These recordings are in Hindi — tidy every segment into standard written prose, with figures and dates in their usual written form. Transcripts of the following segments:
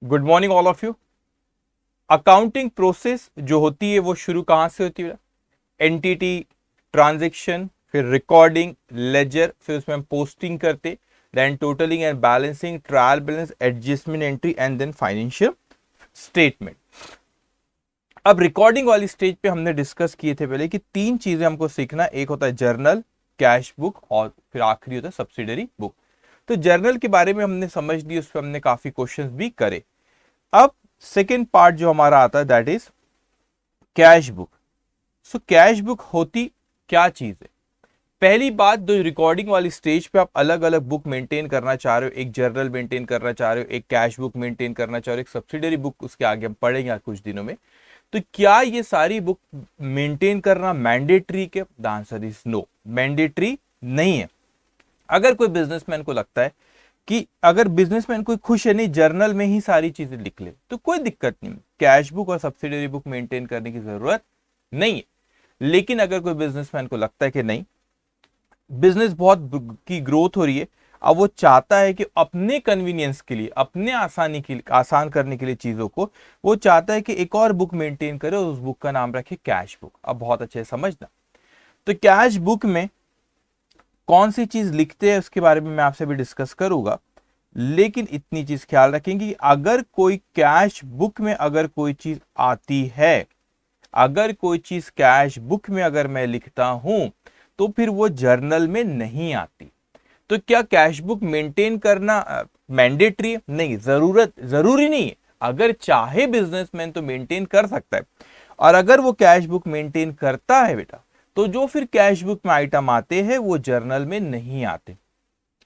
Good morning all of you. Accounting process जो होती है वो शुरू कहां से होती है? एंटिटी, ट्रांजैक्शन, फिर रिकॉर्डिंग, लेजर, फिर उसमें हम पोस्टिंग करते, then totalling and balancing, trial balance, adjustment entry and then financial statement. अब रिकॉर्डिंग वाली स्टेज पे हमने डिस्कस किए थे पहले कि तीन चीजें हमको सीखना, एक होता है जर्नल, कैश बुक और फिर आखिरी होता है सब्सिडरी बुक। तो जर्नल के बारे में हमने समझ ली, उस पर हमने काफी क्वेश्चंस भी करे। अब सेकेंड पार्ट जो हमारा आता है that is cash book. So cash book होती क्या चीज है? पहली बात, जो रिकॉर्डिंग वाली स्टेज पे आप अलग अलग बुक मेंटेन करना चाह रहे हो, एक जर्नल मेंटेन करना चाह रहे हो, एक कैश बुक मेंटेन करना चाह रहे हो, एक सब्सिडरी बुक, उसके आगे हम पढ़ेंगे कुछ दिनों में। तो क्या ये सारी बुक मेंटेन करना मैंडेटरी के? The answer is no, mandatory नहीं है। अगर कोई बिजनेसमैन को लगता है कि अगर बिजनेसमैन कोई खुश है नहीं जर्नल में ही सारी चीजें लिख ले तो कोई दिक्कत नहीं, कैश बुक और सब्सिडरी बुक मेंटेन करने की जरूरत नहीं है। लेकिन अगर कोई बिजनेसमैन को लगता है कि नहीं, बिजनेस बहुत की ग्रोथ हो रही है, अब वो चाहता है कि अपने कन्वीनियंस के लिए, अपने आसानी के लिए, आसान करने के लिए चीजों को, वो चाहता है कि एक और बुक मेंटेन करे और उस बुक का नाम रखे कैश बुक। अब बहुत अच्छे से समझना, तो कैश बुक में कौन सी चीज लिखते हैं उसके बारे में मैं आपसे भी डिस्कस करूंगा। लेकिन इतनी चीज ख्याल रखेंगे कि अगर कोई कैश बुक में अगर कोई चीज आती है, अगर कोई चीज कैश बुक में अगर मैं लिखता हूं तो फिर वो जर्नल में नहीं आती। तो क्या कैश बुक मेंटेन करना मैंडेटरी है? नहीं, जरूरी नहीं है। अगर चाहे बिजनेसमैन तो मेंटेन कर सकता है, और अगर वो कैश बुक मेंटेन करता है बेटा, तो जो फिर कैश बुक में आइटम आते हैं वो जर्नल में नहीं आते।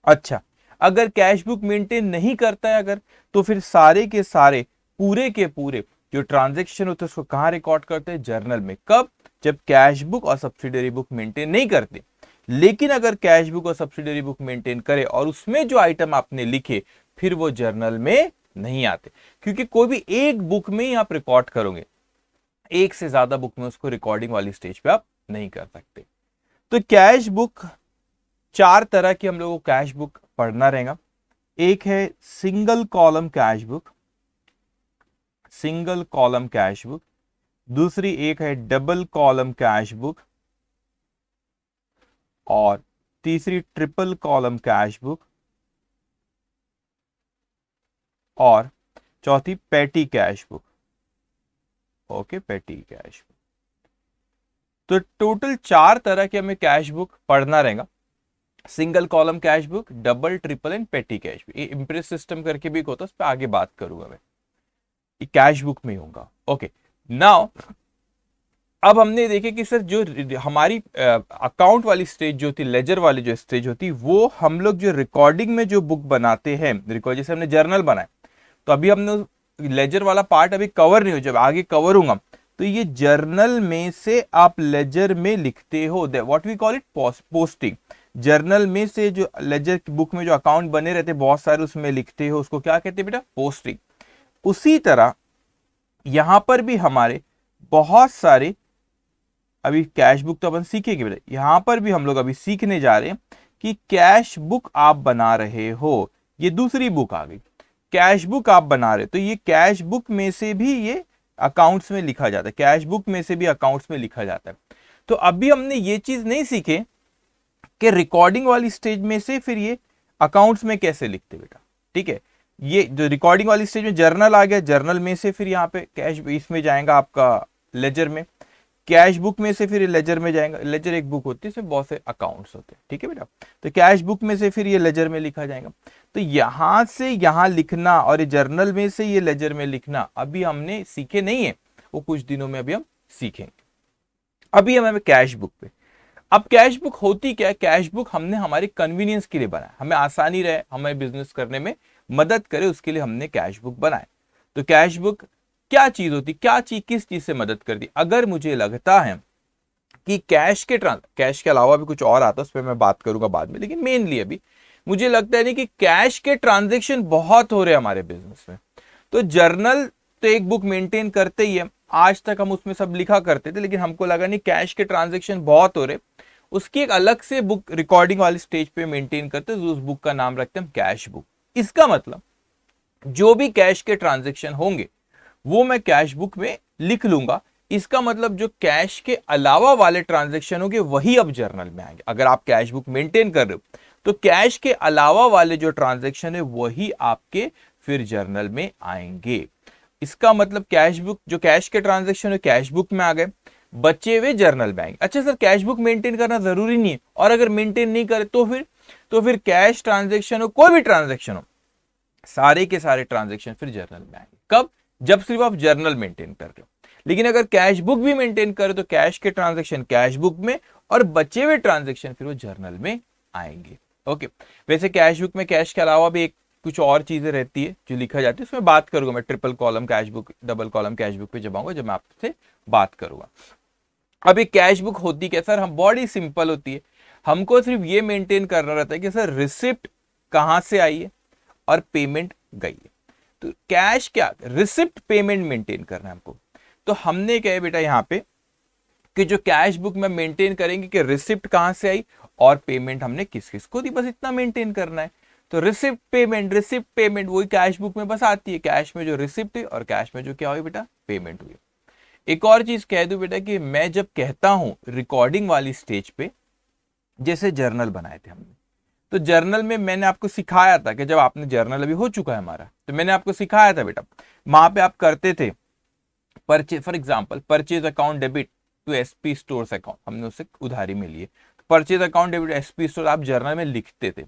अच्छा, अगर कैश बुक मेंटेन नहीं करता है अगर, तो फिर सारे के सारे, पूरे के पूरे जो ट्रांजैक्शन होते हैं उसको कहां रिकॉर्ड करते हैं? जर्नल में। कब? जब कैश बुक और सब्सिडरी बुक मेंटेन नहीं करते। लेकिन अगर कैश बुक और सब्सिडरी बुक मेंटेन करे और उसमें जो आइटम आपने लिखे फिर वो जर्नल में नहीं आते, क्योंकि कोई भी एक बुक में ही आप रिकॉर्ड करोगे, एक से ज्यादा बुक में उसको रिकॉर्डिंग वाली स्टेज पे आप नहीं कर सकते। तो कैश बुक, चार तरह की हम लोगों को कैश बुक पढ़ना रहेगा। एक है single column cash book, single column cash book. दूसरी एक है डबल कॉलम कैश बुक, और तीसरी ट्रिपल कॉलम कैश बुक, और चौथी पेटी कैश बुक। ओके, पेटी कैश बुक। तो टोटल चार तरह के हमें कैश बुक पढ़ना रहेगा। Single column cash book, double, triple and पेटी कैश बुक। ये इंप्रेस सिस्टम करके भी होता है, उस पर आगे बात करूंगा मैं, ये कैश बुक में होगा। ओके, नाउ अब हमने देखे कि सर जो हमारी अकाउंट वाली स्टेज जो थी, लेजर वाली जो स्टेज होती, वो हम लोग जो रिकॉर्डिंग में जो बुक बनाते हैं, रिकॉर्ड जैसे हमने जर्नल बनाए, तो अभी हमने लेजर वाला पार्ट अभी कवर नहीं हो, जब आगे कवर होगा तो ये जर्नल में से आप लेजर में लिखते हो, what we call it posting. Journal में से जो लेजर बुक में जो अकाउंट बने रहते बहुत सारे उसमें लिखते हो, उसको क्या कहते हैं बेटा? पोस्टिंग। उसी तरह यहां पर भी हमारे बहुत सारे, अभी कैश बुक तो अपन सीखेंगे बेटा, यहां पर भी हम लोग अभी सीखने जा रहे हैं कि कैश बुक आप बना रहे हो, ये दूसरी बुक आ गई, कैश बुक आप बना रहे हो, तो ये कैश बुक में से भी ये अकाउंट्स में लिखा जाता है, कैश बुक में से भी अकाउंट्स में लिखा जाता है। तो अभी हमने ये चीज नहीं सीखे कि रिकॉर्डिंग वाली स्टेज में से फिर ये अकाउंट्स में कैसे लिखते बेटा, ठीक है। ये जो रिकॉर्डिंग वाली स्टेज में जर्नल आ गया, जर्नल में से फिर यहाँ पे कैश, इसमें जाएगा आपका लेजर में, कैश बुक में से फिर लेजर में जाएगा, लेजर एक बुक होती है इसमें बहुत से अकाउंट्स होते हैं, ठीक है बेटा। तो कैश बुक में से फिर ये लेजर में लिखा जाएगा। तो यहां से यहां लिखना और ये जर्नल में से ये लेजर में लिखना अभी हमने सीखे नहीं है, वो कुछ दिनों में अभी हम सीखेंगे। अभी हम कैश बुक पे। अब कैश बुक होती क्या है? कैश बुक हमने हमारे कन्वीनियंस के लिए बनाया, हमें आसानी रहे, हमें बिजनेस करने में मदद करे, उसके लिए हमने कैश बुक बनाए। तो कैश बुक क्या चीज होती, क्या चीज, किस चीज से मदद करती? अगर मुझे लगता है कि कैश के अलावा भी कुछ और आता है, उस पर मैं बात करूंगा बाद में, लेकिन मेनली अभी मुझे लगता है नहीं कि कैश के ट्रांजेक्शन बहुत हो रहे हैं हमारे बिजनेस में, तो जर्नल तो एक बुक मेंटेन करते ही है, आज तक हम उसमें सब लिखा करते थे, लेकिन हमको लगा नहीं कैश के ट्रांजेक्शन बहुत हो रहे, उसकी एक अलग से बुक रिकॉर्डिंग वाली स्टेज पे मेंटेन करते हैं, उस बुक का नाम रखते हैं हम कैश बुक। इसका मतलब जो भी कैश के ट्रांजैक्शन होंगे वो मैं कैश बुक में लिख लूंगा। इसका मतलब जो कैश के अलावा वाले ट्रांजैक्शन होंगे वही अब जर्नल में आएंगे। अगर आप कैश बुक मेंटेन कर रहे हो तो कैश के अलावा वाले जो ट्रांजैक्शन है वही आपके फिर जर्नल में आएंगे। इसका मतलब कैश बुक, जो कैश के ट्रांजैक्शन है कैश बुक में आ गए, बचे हुए जर्नल में आएंगे। अच्छा सर, कैश बुक मेंटेन करना जरूरी नहीं है, और अगर मेंटेन नहीं करे तो फिर कैश ट्रांजैक्शन हो, कोई भी ट्रांजैक्शन हो, सारे के सारे ट्रांजैक्शन फिर जर्नल में आएंगे। कब? जब सिर्फ आप जर्नल मेंटेन कर रहे हो। लेकिन अगर कैश बुक भी मेंटेन करे तो कैश के ट्रांजैक्शन कैश बुक में और बचे हुए ट्रांजैक्शन फिर वो जर्नल में आएंगे। ओके। वैसे कैश बुक में कैश के अलावा भी एक कुछ और चीजें रहती है जो लिखा जाती है, उसमें बात करूंगा मैं triple column cash book, double column cash book पे जब आऊंगा, जब मैं आपसे बात करूंगा। अभी कैश बुक होती क्या सर? हम बड़ी सिंपल होती है, हमको सिर्फ ये मेंटेन करना रहता है कि सर रिसिप्ट कहां से आई है और पेमेंट गई है। तो कैश क्या, रिसिप्ट पेमेंट मेंटेन करना है हमको। तो हमने क्या है बेटा यहाँ पे कि जो कैश बुक में मेंटेन करेंगे कि रिसिप्ट कहां से आई और पेमेंट हमने किस किस को दी, बस इतना मेंटेन करना है। तो रिसिप्ट पेमेंट वही कैश बुक में बस आती है, कैश में जो रिसिप्ट है और कैश में जो क्या हुई बेटा, पेमेंट हुई। एक और चीज कह दूं बेटा कि मैं जब कहता हूं रिकॉर्डिंग वाली स्टेज पे, जैसे जर्नल बनाए थे हमने, तो जर्नल में मैंने आपको सिखाया था कि जब आपने जर्नल अभी हो चुका है हमारा, तो मैंने आपको सिखाया था बेटा, वहां पे आप करते थे purchase, for example purchase account debit to SP stores account, हमने उससे उधारी में लिए, purchase account debit SP store आप जर्नल में लिखते थे।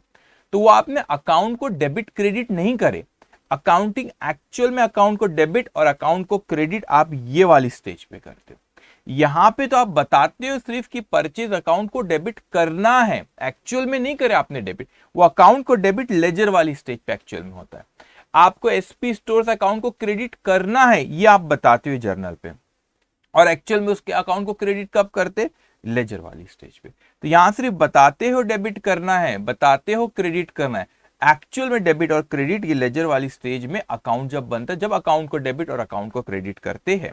तो वो आपने अकाउंट को डेबिट क्रेडिट नहीं करे, अकाउंटिंग एक्चुअल में अकाउंट को डेबिट और अकाउंट को क्रेडिट आप ये वाली स्टेज पे करते हो। यहां पे तो आप बताते हो सिर्फ कि परचेज अकाउंट को डेबिट करना है, एक्चुअल में नहीं करे आपने डेबिट, वो अकाउंट को डेबिट लेजर वाली स्टेज पे एक्चुअल में होता है। आपको एसपी स्टोर्स अकाउंट को क्रेडिट करना है ये आप बताते हो जर्नल पे, और एक्चुअल में उसके अकाउंट को क्रेडिट कब करते, लेजर वाली स्टेज पे। तो यहां सिर्फ बताते हो डेबिट करना है, बताते हो क्रेडिट करना है, एक्चुअल में डेबिट और क्रेडिट ये लेजर वाली स्टेज में अकाउंट जब बनता है, जब अकाउंट को डेबिट और अकाउंट को क्रेडिट करते हैं।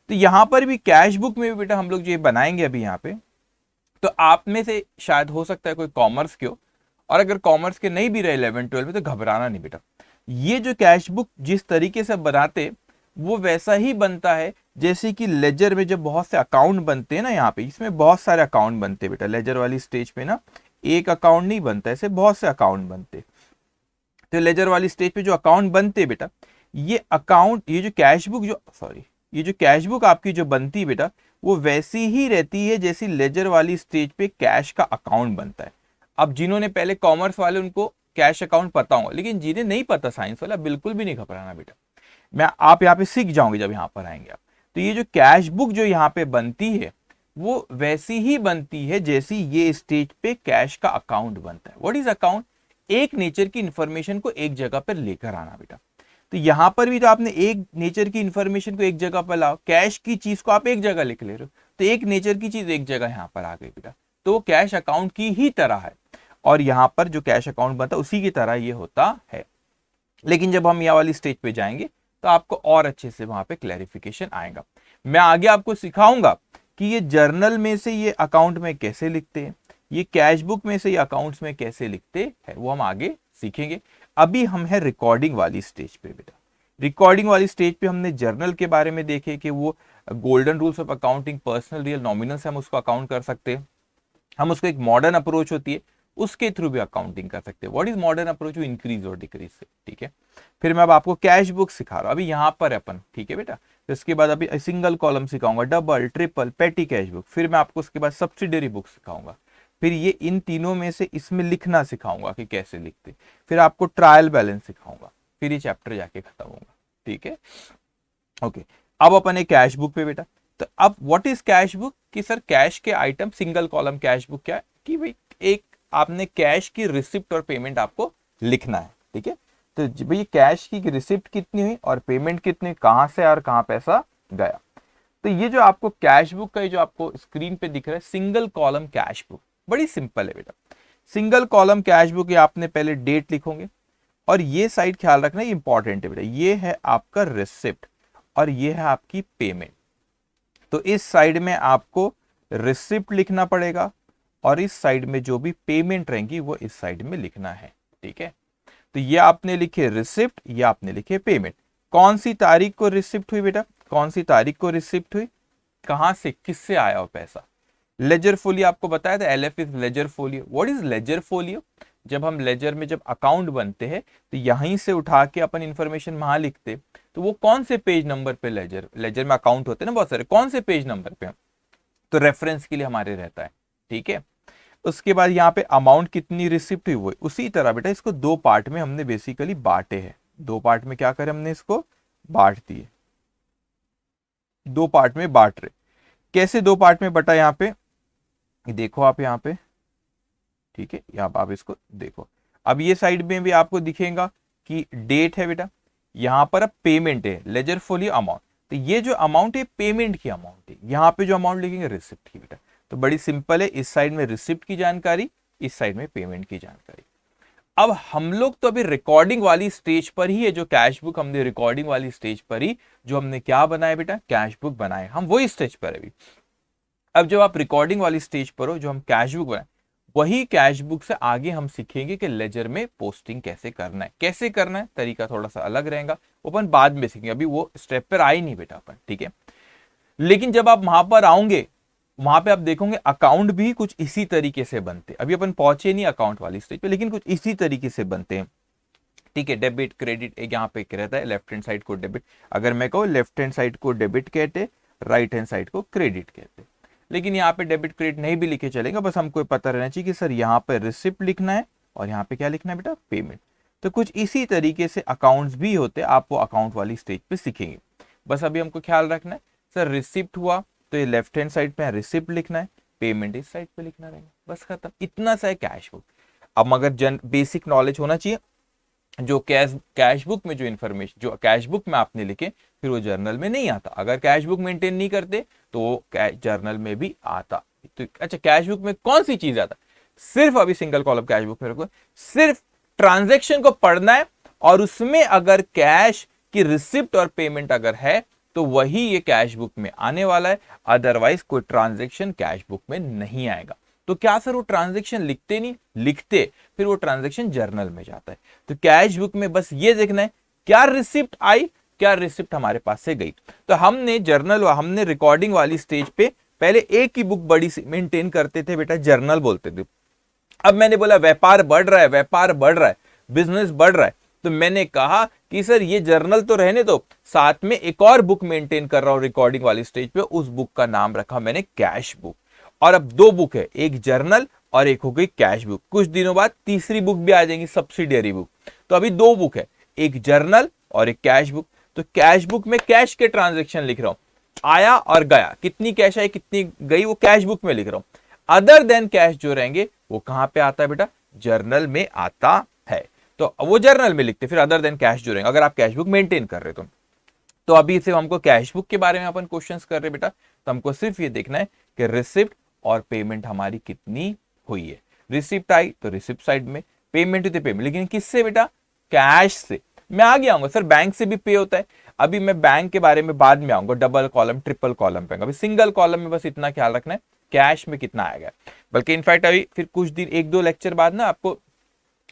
तो यहां पर भी कैश बुक में भी बेटा हम लोग जो बनाएंगे अभी यहाँ पे, तो आप में से शायद हो सकता है कोई कॉमर्स के हो, और अगर कॉमर्स के नहीं भी रहे 11-12 में तो घबराना नहीं बेटा। ये जो कैश बुक जिस तरीके से बनाते वो वैसा ही बनता है जैसे कि लेजर में जब बहुत से अकाउंट बनते हैं ना, यहाँ पे इसमें बहुत सारे अकाउंट बनते हैं बेटा, लेजर वाली स्टेज पे ना एक अकाउंट नहीं बनता, ऐसे बहुत से अकाउंट बनते। तो लेजर वाली स्टेज पे जो अकाउंट बनते बेटा, ये अकाउंट, ये जो कैश बुक जो ये जो कैश बुक आपकी जो बनती है बेटा, वो वैसी ही रहती है जैसी लेजर वाली स्टेज पे कैश का अकाउंट बनता है। अब जिन्होंने पहले कॉमर्स वाले उनको कैश अकाउंट पता होगा, लेकिन जिन्हें नहीं पता साइंस वाला, बिल्कुल भी नहीं घबराना बेटा, आप यहाँ पे सीख जाओगे जब यहाँ पर आएंगे आप। तो ये जो कैश बुक जो यहाँ पे बनती है वो वैसी ही बनती है जैसी ये स्टेज पे कैश का अकाउंट बनता है। What is account? एक नेचर की इंफॉर्मेशन को एक जगह पर लेकर आना बेटा। तो यहां पर भी तो आपने एक नेचर की इंफॉर्मेशन को एक जगह पर लाओ, कैश की चीज को आप एक जगह लिख ले रहे हो, तो एक नेचर की चीज एक जगह यहां पर आ गई बेटा, तो कैश अकाउंट की ही तरह है, और यहां पर जो कैश अकाउंट बनता है उसी की तरह ये होता है। लेकिन जब हम यह वाली स्टेज पे जाएंगे तो आपको और अच्छे से वहां पे क्लैरिफिकेशन आएगा। मैं आगे आपको सिखाऊंगा कि ये जर्नल में से ये अकाउंट में कैसे लिखते हैं, ये कैश बुक में से ये अकाउंट्स में कैसे लिखते हैं, वो हम आगे सीखेंगे। अभी हम है रिकॉर्डिंग वाली स्टेज पे बेटा। रिकॉर्डिंग वाली स्टेज पे हमने जर्नल के बारे में देखे कि वो golden rules of accounting, personal, real, nominal से हम उसको अकाउंट कर सकते हैं। हम उसको एक मॉडर्न अप्रोच होती है उसके थ्रू भी अकाउंटिंग कर सकते हैं। What is modern approach? Increase और डिक्रीज से, ठीक है। फिर मैं अब आपको कैश बुक सिखा रहा हूं, अभी यहाँ पर अपन, ठीक है बेटा। तो इसके बाद अभी सिंगल कॉलम सिखाऊंगा, डबल, ट्रिपल, पेटी कैश बुक, फिर मैं आपको उसके बाद सब्सिडरी बुक सिखाऊंगा, फिर ये इन तीनों में से इसमें लिखना सिखाऊंगा कि कैसे लिखते, फिर आपको ट्रायल बैलेंस सिखाऊंगा, फिर ये चैप्टर जाके खत्म होगा, ठीक है। ओके, अब अपन एक कैश बुक पे बेटा। तो अब व्हाट इज कैश बुक? कि सर कैश के item, single column cash book क्या है कि भाई एक आपने कैश की रिसिप्ट और पेमेंट आपको लिखना है, ठीक है। तो भाई कैश की रिसिप्ट कितनी हुई और पेमेंट कितनी, कहां से और कहां पैसा गया। तो ये जो आपको कैश बुक का जो आपको स्क्रीन पे दिख रहा है सिंगल कॉलम कैश बुक, बड़ी सिंपल है बेटा। सिंगल कॉलम कैश बुक, ये आपने पहले डेट लिखोगे, और ये साइड ख्याल रखना इंपॉर्टेंट है बेटा, ये है आपका रिसिप्ट और ये है आपकी पेमेंट। तो इस साइड में आपको रिसिप्ट लिखना पड़ेगा और इस साइड में जो भी पेमेंट रहेंगी वो इस साइड में लिखना है, ठीक है। तो ये आपने लिखे रिसिप्ट, ये आपने लिखे पेमेंट। कौन सी तारीख को रिसिप्ट हुई बेटा, कौन सी तारीख को रिसिप्ट हुई, कहां से, किससे आया वो पैसा। लेजर फोलियो आपको बताया था, LF is ledger folio. What is ledger folio, जब हम लेजर में जब अकाउंट बनते हैं तो यहीं से उठा के अपन इंफॉर्मेशन वहां लिखते, तो वो कौन से पेज नंबर पे लेजर में अकाउंट होते हैं ना बहुत सारे, कौन से पेज नंबर पे, तो रेफरेंस के लिए हमारे रहता है। ठीक है, उसके बाद यहाँ पे अमाउंट कितनी रिसिप्ट हुई वो, उसी तरह बेटा इसको दो पार्ट में हमने बेसिकली बांटे हैं। दो पार्ट में क्या करें, हमने इसको बांट दिए, दो पार्ट में बांट रहे। कैसे दो पार्ट में बटा, यहाँ पे देखो आप यहाँ पे, ठीक है, यहाँ आप इसको देखो। अब ये साइड में भी आपको दिखेगा कि डेट है बेटा, यहाँ पर अब पेमेंट है, लेजर फोलियो अमाउंट। तो ये जो अमाउंट है पेमेंट की अमाउंट है, यहाँ पे जो अमाउंट लिखेंगे रिसिप्ट की बेटा। तो बड़ी सिंपल है, इस साइड में रिसिप्ट की जानकारी, इस साइड में पेमेंट की जानकारी। अब हम लोग तो अभी रिकॉर्डिंग वाली स्टेज पर ही है, जो कैश बुक हमने रिकॉर्डिंग वाली स्टेज पर ही जो हमने क्या बनाया बेटा, कैश बुक बनाए, हम वही स्टेज पर है अभी। अब जब आप रिकॉर्डिंग वाली स्टेज पर हो, जो हम कैश बुक बनाए, वही कैश बुक से आगे हम सीखेंगे कि लेजर में पोस्टिंग कैसे करना है। कैसे करना है तरीका थोड़ा सा अलग रहेगा, वो अपन बाद में सीखेंगे, अभी वो स्टेप पर आए नहीं बेटा अपन। ठीक है, लेकिन जब आप वहां पर आओगे, वहां पे आप देखोगे अकाउंट भी कुछ इसी तरीके से बनते। अभी अपन पहुंचे नहीं अकाउंट वाली स्टेज पे, लेकिन कुछ इसी तरीके से बनते हैं। ठीक है, डेबिट क्रेडिट एक यहाँ पे रहता है, लेफ्ट हैंड साइड को डेबिट, अगर मैं कहूँ लेफ्ट हैंड साइड को डेबिट कहते, राइट हैंड साइड को क्रेडिट कहते। लेकिन यहाँ पे डेबिट क्रेडिट नहीं भी लिखे चलेगा, बस हमको पता रहना चाहिए कि सर यहाँ पे रिसिप्ट लिखना है और यहाँ पे क्या लिखना है बेटा, पेमेंट। तो कुछ इसी तरीके से अकाउंट्स भी होते हैं, आप वो अकाउंट वाली स्टेज पे सीखेंगे। बस अभी हमको ख्याल रखना है, सर रिसिप्ट हुआ तो ये लेफ्ट हैंड साइड पे रिसिप्ट लिखना है, पेमेंट इस साइड पे लिखना रहेगा, बस खत्म, इतना सा है कैश बुक। अब मगर बेसिक नॉलेज होना चाहिए, जो कैश बुक में जो इन्फॉर्मेशन जो कैश बुक में आपने लिखे फिर वो जर्नल में नहीं आता। अगर कैश बुक मेंटेन नहीं करते तो वो जर्नल में भी आता। तो अच्छा, कैश बुक में कौन सी चीज आता, सिर्फ अभी सिंगल कॉलम कैश बुक में रखो, सिर्फ ट्रांजेक्शन को पढ़ना है, और उसमें अगर कैश की रिसिप्ट और पेमेंट अगर है तो वही ये कैश बुक में आने वाला है, अदरवाइज कोई ट्रांजेक्शन कैश बुक में नहीं आएगा। तो क्या सर वो ट्रांजेक्शन लिखते नहीं, लिखते, फिर वो ट्रांजेक्शन जर्नल में जाता है। तो कैश बुक में बस ये देखना है क्या रिसिप्ट आई, क्या रिसिप्ट हमारे पास से गई। तो हमने रिकॉर्डिंग वाली स्टेज पे पहले एक ही बुक बड़ी सी मेंटेन करते थे बेटा, जर्नल बोलते थे। अब मैंने बोला व्यापार बढ़ रहा है, व्यापार बढ़ रहा है, बिजनेस बढ़ रहा है, तो मैंने कहा कि सर ये जर्नल तो रहने दो, साथ में एक और बुक मेंटेन कर रहा हूं रिकॉर्डिंग वाली स्टेज पे, उस बुक का नाम रखा मैंने कैश बुक। और अब दो बुक है, एक जर्नल और एक हो गई कैश बुक। कुछ दिनों बाद तीसरी बुक भी आ जाएगी, सब्सिडियरी बुक। तो अभी दो बुक है, एक जर्नल और एक कैश बुक। तो कैश बुक में कैश के ट्रांजेक्शन लिख रहा हूं, आया और गया, कितनी कैश आई कितनी गई वो कैश बुक में लिख रहा हूं। अदर देन कैश जो रहेंगे वो कहां पे आता है बेटा, जर्नल में आता है। तो वो जर्नल में लिखते, फिर अदर देन कैश जो रहेंगे, अगर आप कैश बुक मेंटेन कर रहे तो अभी सिर्फ हमको कैश बुक के बारे में अपन क्वेश्चंस कर रहे बेटा, तो हमको सिर्फ ये देखना है कि रिसिप्ट और पेमेंट हमारी कितनी हुई है। रिसिप्ट आई तो रिसिप्ट साइड में, पेमेंट हुई तो पेमेंट, लेकिन किससे बेटा, कैश से। मैं आगे आऊंगा सर बैंक से भी पे होता है, अभी मैं बैंक के बारे में बाद में आऊंगा, डबल कॉलम ट्रिपल कॉलम पे। अभी सिंगल कॉलम में बस इतना ख्याल रखना है कैश में कितना आएगा। बल्कि इनफैक्ट अभी फिर कुछ दिन, एक दो लेक्चर बाद ना आपको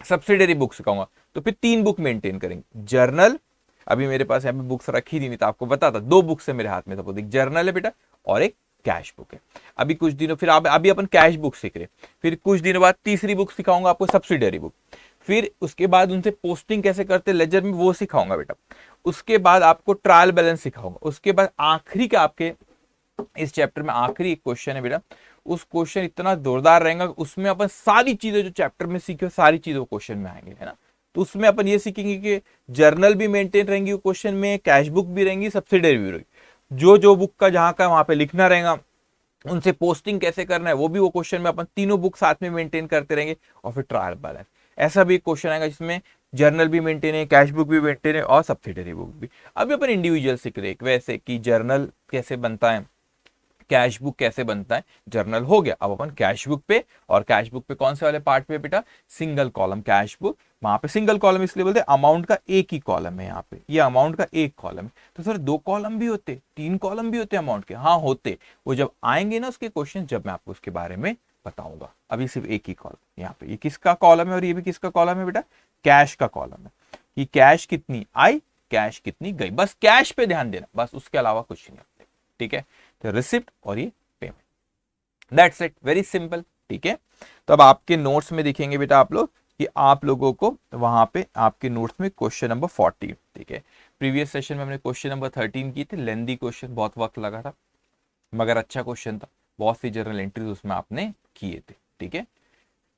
सब्सिडरी बुक सिखाऊंगा, तो फिर तीन बुक मेंटेन करेंगे, जर्नल, अभी मेरे पास यहाँ पे बुक्स रखी थी नहीं तो आपको बताता, दो बुक्स है मेरे हाथ में, सपोज एक जर्नल है बेटा और एक कैश बुक है। अभी कुछ दिनों फिर अभी अपन कैश बुक सीख रहे, फिर कुछ दिनों बाद तीसरी बुक सिखाऊंगा आपको, सब्सिडरी बुक। फिर उसके बाद उनसे पोस्टिंग कैसे करते लेजर में वो सिखाऊंगा बेटा। उसके बाद आपको ट्रायल बैलेंस सिखाऊंगा। उसके बाद आखिरी का आपके इस चैप्टर में आखिरी एक क्वेश्चन है बेटा, उस क्वेश्चन इतना जोरदार रहेगा, उसमें अपन सारी चीजें जो चैप्टर में सीखे सारी चीजें क्वेश्चन में आएंगे, है ना। तो उसमें अपन ये सीखेंगे कि जर्नल भी मेंटेन रहेंगी क्वेश्चन में, कैश बुक भी रहेंगी, सब्सिडरी भी रहेगी, जो बुक का जहां का वहां पे लिखना रहेगा, उनसे पोस्टिंग कैसे करना है वो भी वो क्वेश्चन में अपन तीनों बुक साथ में मेंटेन करते रहेंगे। और फिर ट्रायल बैलेंस, ऐसा भी एक क्वेश्चन आएगा जिसमें जर्नल भी मेंटेन है, कैश बुक भी मेंटेन है और सब्सिडरी बुक भी। अभी अपन इंडिविजुअल सीख रहे, वैसे कि जर्नल कैसे बनता है, कैश बुक कैसे बनता है, जर्नल हो गया। अब अपन कैश बुक पे, और कैश बुक पे कौन से वाले पार्ट पे बेटा, सिंगल कॉलम कैश बुक। वहां पे सिंगल कॉलम इसलिए बोलते हैं अमाउंट का एक ही कॉलम है, यहाँ पे ये अमाउंट का एक कॉलम है। तो सर दो कॉलम भी होते, तीन कॉलम भी होते अमाउंट के, हाँ होते, वो जब आएंगे ना उसके क्वेश्चन, जब मैं आपको उसके बारे में बताऊंगा। अभी सिर्फ एक ही कॉलम, यहाँ पे ये किसका कॉलम है और ये भी किसका कॉलम है बेटा, कैश का कॉलम है कि कैश कितनी आई, कैश कितनी गई, बस कैश पे ध्यान देना, बस उसके अलावा कुछ नहीं होता। ठीक है, तो रिसिप्ट और ये payment, that's it, very simple. ठीक है, तो अब आपके नोट्स में दिखेंगे बेटा आप लोग कि आप लोगों को वहां पे आपके नोट्स में क्वेश्चन नंबर 40, ठीक है, प्रीवियस सेशन में हमने क्वेश्चन नंबर 13 की थी, लेंदी क्वेश्चन, बहुत वक्त लगा था मगर अच्छा क्वेश्चन था, बहुत सी जर्नल एंट्रीज उसमें आपने किए थे। ठीक है,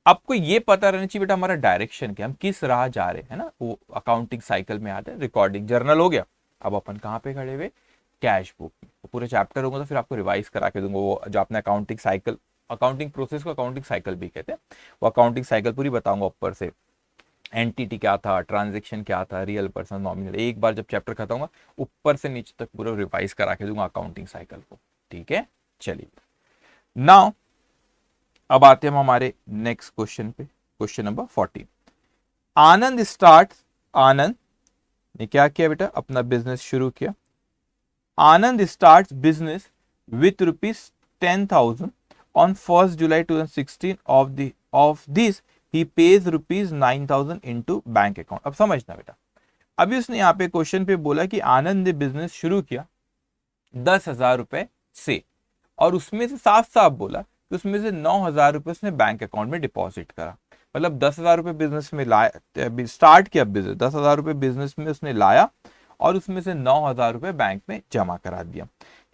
आपको ये पता रहना चाहिए बेटा हमारा डायरेक्शन क्या, हम किस राह जा रहे हैं ना, वो अकाउंटिंग साइकिल में आता है, रिकॉर्डिंग जर्नल हो गया, अब अपन कहाँ पे खड़े हुए, कैश बुक में। तो पूरे चैप्टर होगा तो फिर आपको रिवाइज करा के दूंगा, वो जो आपने अकाउंटिंग साइकिल, अकाउंटिंग प्रोसेस को अकाउंटिंग साइकिल भी कहते हैं, वो अकाउंटिंग साइकिल पूरी बताऊंगा ऊपर से, एंटिटी क्या था, ट्रांजेक्शन क्या था, रियल पर्सन, नॉमिनल, एक बार जब चैप्टर खत्म होगा ऊपर से नीचे तक पूरा रिवाइज करा के दूंगा अकाउंटिंग साइकिल को। ठीक है, चलिए नाउ अब आते हैं हम हमारे नेक्स्ट क्वेश्चन पे, question number 14। Anand start, Anand ने क्या किया बेटा, अपना बिजनेस शुरू किया। Anand start business with ₹10,000 on 1st July 2016, of this he pays ₹9,000 into bank account. अब समझना बेटा, अभी उसने यहाँ पे क्वेश्चन पे बोला कि आनंद ने बिजनेस शुरू किया 10,000 रुपए से, और उसमें से साफ साफ बोला कि उसमें से 9,000 रुपए उसने बैंक अकाउंट में डिपॉजिट करा, मतलब 10,000 रुपए बिजनेस में लाया, स्टार्ट किया बिजनेस, 10,000 रुपए बिजनेस में उसने लाया और उसमें से 9,000 रुपए बैंक में जमा करा दिया।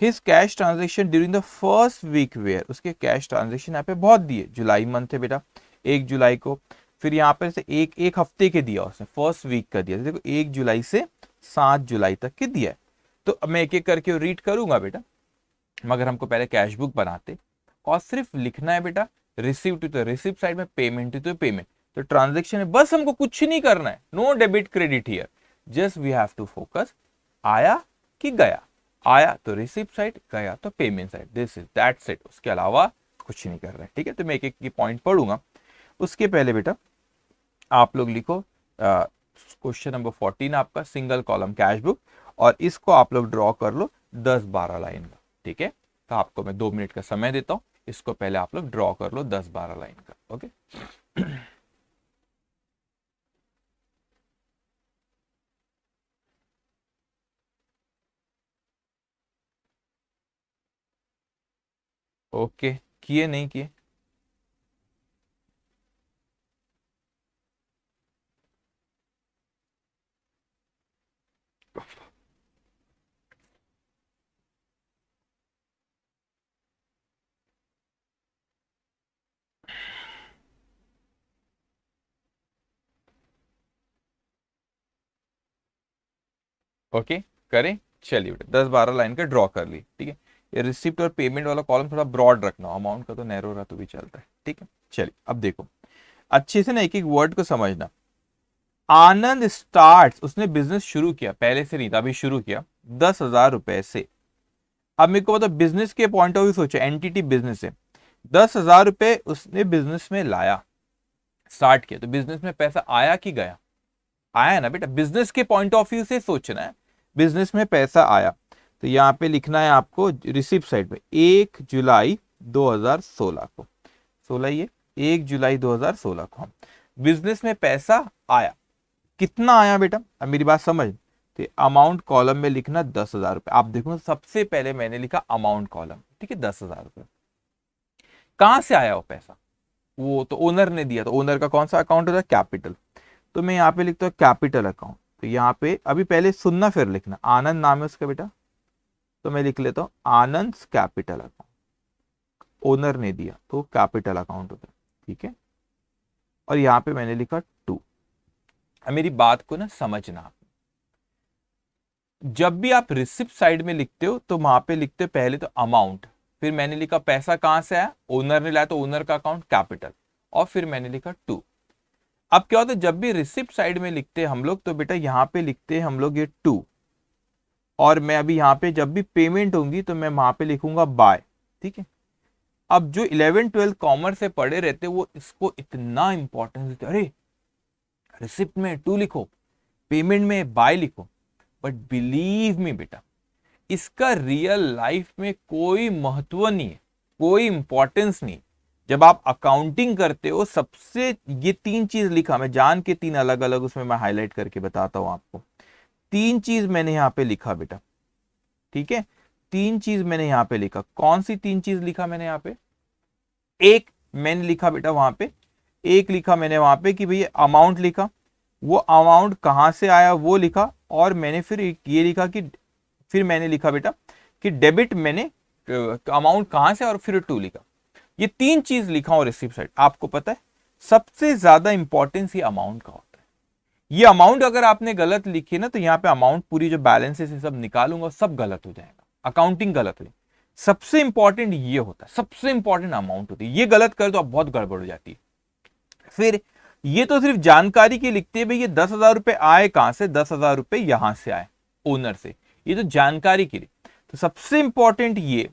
His cash transaction during the first week were, उसके कैश ट्रांजेक्शन यहाँ पे बहुत दिए, जुलाई मंथ है बेटा, 1 जुलाई को, फिर यहाँ पे से एक हफ्ते के दिया उसने, फर्स्ट वीक का दिया, देखो 1 जुलाई से 7 जुलाई तक के दिया है। तो अब मैं एक एक करके रीड करूंगा बेटा, मगर हमको पहले कैश बुक बनाते और सिर्फ लिखना है बेटा, रिसिप्ट तो रिसिप्ट साइड में, पेमेंट तो पेमेंट, तो ट्रांजेक्शन है, बस हमको कुछ नहीं करना है, no debit credit here, just we have to focus, आया कि गया, आया तो रिसिप्ट साइड, गया तो payment side, this is that's it, उसके अलावा कुछ नहीं कर रहे हैं। ठीक है, तो मैं एक एक की पॉइंट पढ़ूंगा, उसके पहले बेटा आप लोग लिखो क्वेश्चन नंबर 14 आपका, सिंगल कॉलम कैश बुक, और इसको आप लोग ड्रॉ कर लो 10-12 लाइन का। ठीक है, तो आपको मैं 2 मिनट का समय देता हूं, इसको पहले आप लोग ड्रॉ कर लो 10-12 लाइन का। ओके ओके, किए नहीं किए? ओके करें, चलिए बेटा 10-12 लाइन का ड्रॉ कर ली। ठीक है, ये रिसिप्ट और पेमेंट वाला कॉलम थोड़ा ब्रॉड रखना, अमाउंट का तो नैरो रहा तो भी चलता है। ठीक है, चलिए अब देखो अच्छे से ना एक एक वर्ड को समझना। आनंद स्टार्ट, उसने बिजनेस शुरू किया, पहले से नहीं था, अभी शुरू किया 10,000 रुपए से। अब मेरे को मतलब बिजनेस के पॉइंट ऑफ व्यू सोचो, एंटिटी बिजनेस है, 10,000 रुपए उसने बिजनेस में लाया, स्टार्ट किया, तो बिजनेस में पैसा आया कि गया, आया ना बेटा, बिजनेस के पॉइंट ऑफ व्यू से सोचना है, बिजनेस में पैसा आया। तो यहाँ पे लिखना है आपको रिसिप्ट साइड पे 1 जुलाई 2016 को, 16 ये 1 जुलाई 2016 को हम बिजनेस में पैसा आया, कितना आया बेटा, अब मेरी बात समझ, तो अमाउंट कॉलम में लिखना 10,000 रुपए। आप देखो सबसे पहले मैंने लिखा अमाउंट कॉलम, ठीक है, 10,000 रुपए, कहां से आया वो पैसा, वो तो ओनर ने दिया, तो ओनर का कौन सा अकाउंट होता है, कैपिटल, तो मैं यहाँ पे लिखता हूँ कैपिटल अकाउंट। तो यहाँ पे अभी पहले सुनना फिर लिखना, आनंद नाम है उसका बेटा, तो मैं लिख लेता हूँ आनंद कैपिटल अकाउंट, ओनर ने दिया तो कैपिटल अकाउंट होता है। ठीक है, और यहाँ पे मैंने लिखा 2। अब मेरी बात को ना समझना, जब भी आप रिसिप्ट साइड में लिखते हो तो वहां पे लिखते हो पहले तो अमाउंट, फिर मैंने लिखा पैसा कहां से आया, ओनर ने लाया तो ओनर का अकाउंट कैपिटल, और फिर मैंने लिखा 2। अब क्या होता है जब भी रिसिप्ट साइड में लिखते हैं हम लोग, तो बेटा यहां पे लिखते हैं हम लोग ये 2, और मैं अभी यहाँ पे जब भी पेमेंट होंगी तो मैं वहां पे लिखूंगा बाय। ठीक है, अब जो 11-12 कॉमर्स से पढ़े रहते वो इसको इतना इंपॉर्टेंस देते, अरे रिसिप्ट में 2 लिखो, पेमेंट में बाय लिखो, बट बिलीव मी बेटा इसका रियल लाइफ में कोई महत्व नहीं है, कोई इंपॉर्टेंस नहीं। जब आप अकाउंटिंग करते हो सबसे ये 3 चीज लिखा, मैं जान के 3 अलग अलग उसमें मैं हाईलाइट करके बताता हूं आपको। 3 चीज मैंने यहां पे लिखा बेटा, ठीक है, 3 चीज मैंने यहां पे लिखा। कौन सी 3 चीज लिखा मैंने यहां पे? एक मैंने लिखा बेटा वहां पे, एक लिखा मैंने वहां पे कि भैया अमाउंट लिखा, वो अमाउंट कहां से आया वो लिखा, और मैंने फिर ये लिखा कि, फिर मैंने लिखा बेटा कि डेबिट, मैंने अमाउंट कहां से, और फिर 2 लिखा। ये 3 चीज लिखा और रिसिप्ट साइड। आपको पता है सबसे ज्यादा इंपॉर्टेंस ये अमाउंट का होता है। ये अमाउंट अगर आपने गलत लिखी ना, तो यहाँ पे अमाउंट पूरी जो बैलेंसेस है सब निकालूंगा, सब गलत हो जाएगा, अकाउंटिंग गलत हो जाएगी। सबसे इंपॉर्टेंट ये होता है, सबसे इंपॉर्टेंट अमाउंट होती है, ये गलत कर तो अब बहुत गड़बड़ हो जाती है। फिर ये तो सिर्फ जानकारी के लिखते हैं भाई ये 10,000 रुपए आए कहां से, 10,000 रुपए यहां से आए ओनर से, ये तो जानकारी के लिए। तो सबसे इंपॉर्टेंट ये,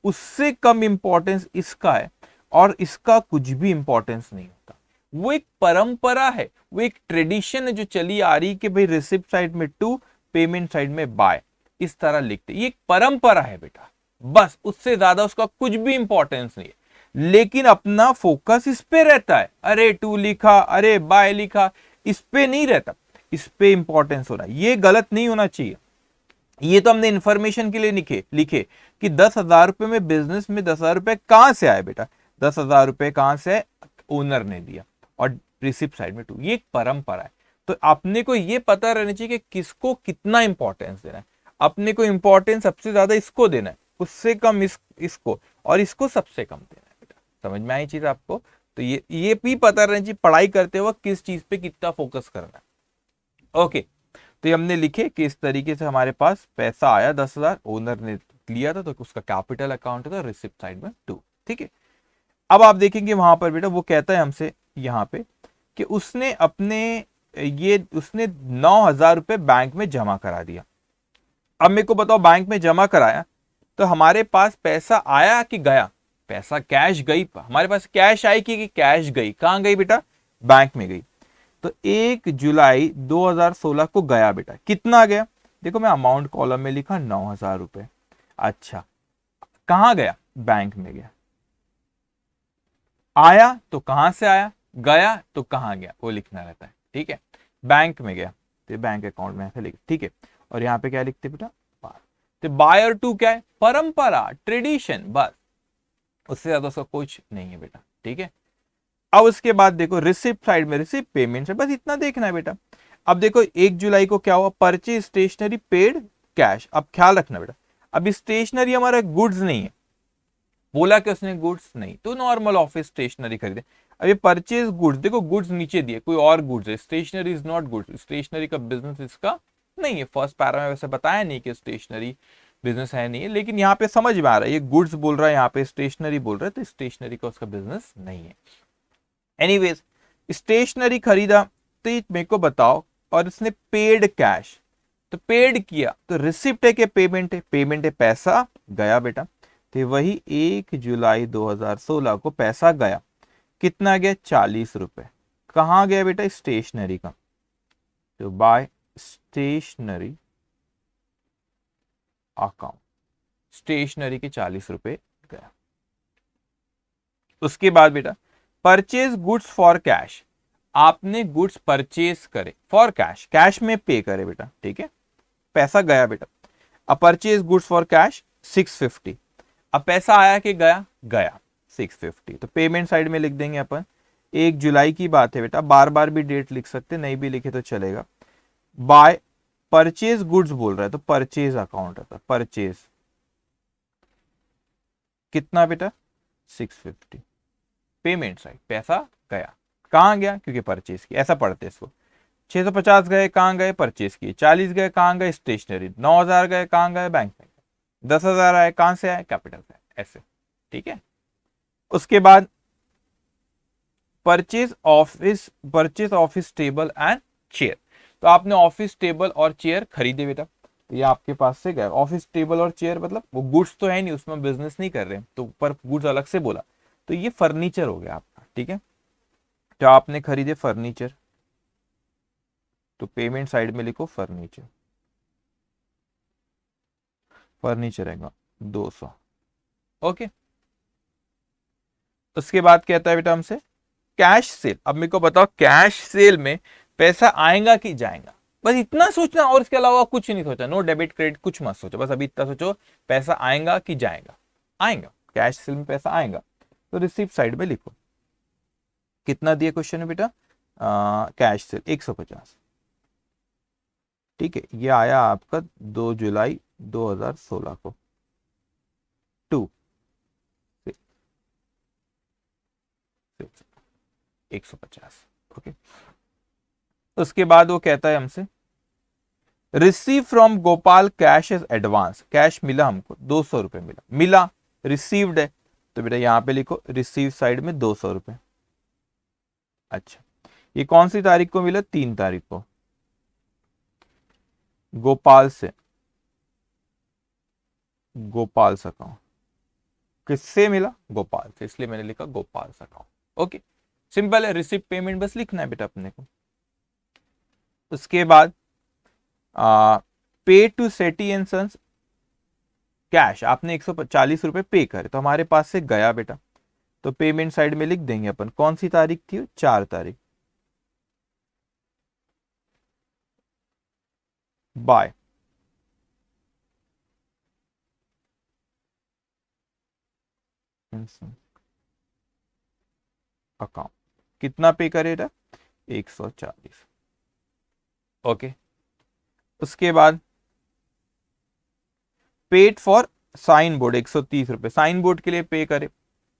उससे कम इंपॉर्टेंस इसका है, और इसका कुछ भी इंपॉर्टेंस नहीं होता। वो एक परंपरा है, वो एक ट्रेडिशन है जो चली आ रही कि भाई रिसिप्ट साइड में 2, पेमेंट साइड में बाय, इस तरह लिखते। ये एक परंपरा है बेटा, बस, उससे ज्यादा उसका कुछ भी इंपॉर्टेंस नहीं है। लेकिन अपना फोकस इस पे रहता है, अरे 2 लिखा, अरे बाय लिखा, इस पे नहीं रहता, इस पे इंपॉर्टेंस होना, ये गलत नहीं होना चाहिए। ये तो हमने इंफॉर्मेशन के लिए लिखे कि 10,000 रुपए में, बिजनेस में 10,000 रुपए कहां से आए बेटा, 10,000 रुपए कहां से, ओनर ने दिया, और रिसिप्ट साइड में 2, ये एक परंपरा है। तो अपने को ये पता रहना चाहिए कि किसको कितना इंपॉर्टेंस देना है। अपने को इंपॉर्टेंस सबसे ज्यादा इसको देना है, उससे कम इसको, और इसको सबसे कम देना है बेटा। समझ में आई चीज आपको? तो ये भी पता रहना चाहिए पढ़ाई करते वक्त किस चीज पे कितना फोकस करना है। ओके, तो ये हमने लिखे कि इस तरीके से हमारे पास पैसा आया 10,000, ओनर ने लिया था, तो उसका कैपिटल अकाउंट था, रिसिप्ट साइड में 2, ठीक है। अब आप देखेंगे वहां पर बेटा वो कहता है हमसे यहां पे कि उसने अपने उसने 9,000 रुपए बैंक में जमा करा दिया। अब मेरे को बताओ, बैंक में जमा कराया तो हमारे पास पैसा आया कि गया? पैसा कैश गई, हमारे पास कैश आई कि कैश गई? कहां गई बेटा? बैंक में गई। तो 1 जुलाई 2016 को गया बेटा, कितना गया? देखो मैं अमाउंट कॉलम में लिखा 9,000 रुपए। अच्छा, कहां गया? बैंक में गया। आया तो कहां से आया, गया तो कहां गया, वो लिखना रहता है, ठीक है। बैंक में गया तो बैंक अकाउंट में ऐसे लिख, ठीक है। और यहां पे क्या लिखते बेटा? बाय। तो बाय और 2 क्या है? परंपरा, ट्रेडिशन, बस, उससे ज्यादा उसका कुछ नहीं है बेटा, ठीक है। अब उसके बाद देखो रिसिप्ट साइड में, रिसिप्ट पेमेंट है, बस इतना देखना है बेटा। अब देखो 1 जुलाई को क्या हुआ? Purchase stationery paid cash. अब ख्याल रखना बेटा, अब स्टेशनरी हमारा गुड्स नहीं है, बोला कि उसने गुड्स नहीं, तो नॉर्मल ऑफिस स्टेशनरी खरीदे। अब ये परचेज गुड्स, देखो गुड्स नीचे दिए, कोई और गुड्स है, stationery is not goods, stationery का बिजनेस इसका नहीं है। फर्स्ट पैरा में वैसे बताया नहीं कि स्टेशनरी बिजनेस है नहीं है, लेकिन यहाँ पे समझ में आ रहा है, ये गुड्स बोल रहा है, यहाँ पे स्टेशनरी बोल रहा है, तो स्टेशनरी का उसका बिजनेस नहीं है। एनीवेज, स्टेशनरी खरीदा, तो ये मेरे को बताओ, और इसने पेड कैश, तो पेड किया, तो रिसिप्ट है कि पेमेंट है? पेमेंट है, पैसा गया बेटा। तो वही 1 जुलाई 2016 को पैसा गया, कितना गया? 40 रुपए। कहां गया बेटा? स्टेशनरी का, तो बाय स्टेशनरी अकाउंट, स्टेशनरी के 40 रुपए गया। उसके बाद बेटा परचेज गुड्स फॉर कैश, आपने गुड्स परचेज करे फॉर कैश, कैश में पे करे बेटा, ठीक है, पैसा गया बेटा। अब परचेज गुड्स फॉर कैश 650, अब पैसा आया कि गया? गया 650, तो पेमेंट साइड में लिख देंगे अपन। 1 जुलाई की बात है बेटा, बार बार भी डेट लिख सकते, नहीं भी लिखे तो चलेगा। बाय परचेज गुड्स बोल रहा है, तो परचेज अकाउंट आता, परचेज कितना बेटा? 650, पेमेंट साइड, पैसा गया, कहां गया? क्योंकि परचेज किया, ऐसा पढ़ते इसको। 650 गए, कहां गए? परचेज किए। 40 गए, कहां गए? स्टेशनरी। 9,000 गए, कहां गए? बैंक में। 10,000 आए, कहां से आए? कैपिटल से, ऐसे, ठीक है। उसके बाद purchase office table and chair, तो आपने ऑफिस टेबल और चेयर खरीदे बेटा, तो ये आपके पास से गए। ऑफिस टेबल और चेयर मतलब वो गुड्स तो है नहीं, उसमें बिजनेस नहीं कर रहे, तो पर गुड्स अलग से बोला, तो ये फर्नीचर हो गया आपका, ठीक है। तो आपने खरीदे फर्नीचर, तो पेमेंट साइड में लिखो फर्नीचर, फर्नीचर आएगा 200, ओके। उसके बाद कहता है बेटा हमसे कैश सेल। अब मेरे को बताओ कैश सेल में पैसा आएगा कि जाएगा, बस इतना सोचना और इसके अलावा कुछ नहीं सोचा। नो डेबिट क्रेडिट कुछ मत सोचो, बस अभी इतना सोचो पैसा आएगा कि जाएगा। आएगा, कैश सेल में पैसा आएगा। तो रिसीप्ट साइड में लिखो कितना दिया क्वेश्चन में बेटा, कैश सेल 150। ठीक है, ये आया आपका 2 जुलाई 2016 को। 2 150। ओके, उसके बाद वो कहता है हमसे receive from Gopal cash as advance. Cash मिला हमको 200 रुपए मिला रिसीव्ड है, तो बेटा यहां पे लिखो रिसीव साइड में 200 रुपए। अच्छा, ये कौन सी तारीख को मिला, 3 तारीख को, गोपाल से, गोपाल से अकाउंट। किससे मिला, गोपाल से, इसलिए मैंने लिखा गोपाल से अकाउंट। ओके, सिंपल है, रिसिप्ट पेमेंट बस लिखना है बेटा अपने को। उसके बाद pay to Sethi and Sons cash, आपने 140 रुपए पे करे तो हमारे पास से गया बेटा, तो पेमेंट साइड में लिख देंगे अपन। कौन सी तारीख थी, 4 तारीख। बाय अकाउंट, कितना पे करेगा, 140। ओके, उसके बाद पेड फॉर साइन बोर्ड 130 रुपए, साइन बोर्ड के लिए पे करे,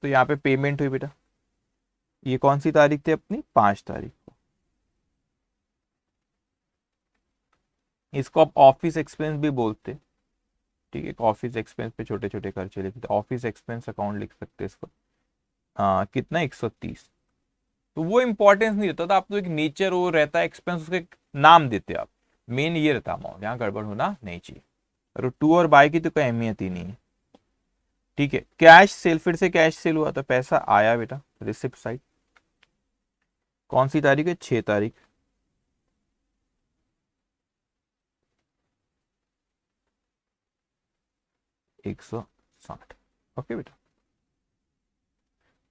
तो यहाँ पे पेमेंट हुई बेटा। ये कौन सी तारीख थी अपनी, 5 तारीख को। इसको आप ऑफिस एक्सपेंस भी बोलते, ठीक है, ऑफिस एक्सपेंस पे छोटे छोटे खर्चे लिखते, ऑफिस एक्सपेंस अकाउंट लिख सकते इसको। कितना, 130। तो वो इंपॉर्टेंस नहीं रहता था, आप तो एक नेचर वो रहता है एक्सपेंस, उसके एक नाम देते आप, मेन ये रहता अमाउंट, यहाँ गड़बड़ होना नहीं चाहिए। और 2 और बाय की तो कोई अहमियत ही नहीं है। ठीक है, कैश सेल, फिर से कैश सेल हुआ तो पैसा आया बेटा रिसिप्ट साइड। कौन सी तारीख है, 6 तारीख। $160। ओके बेटा,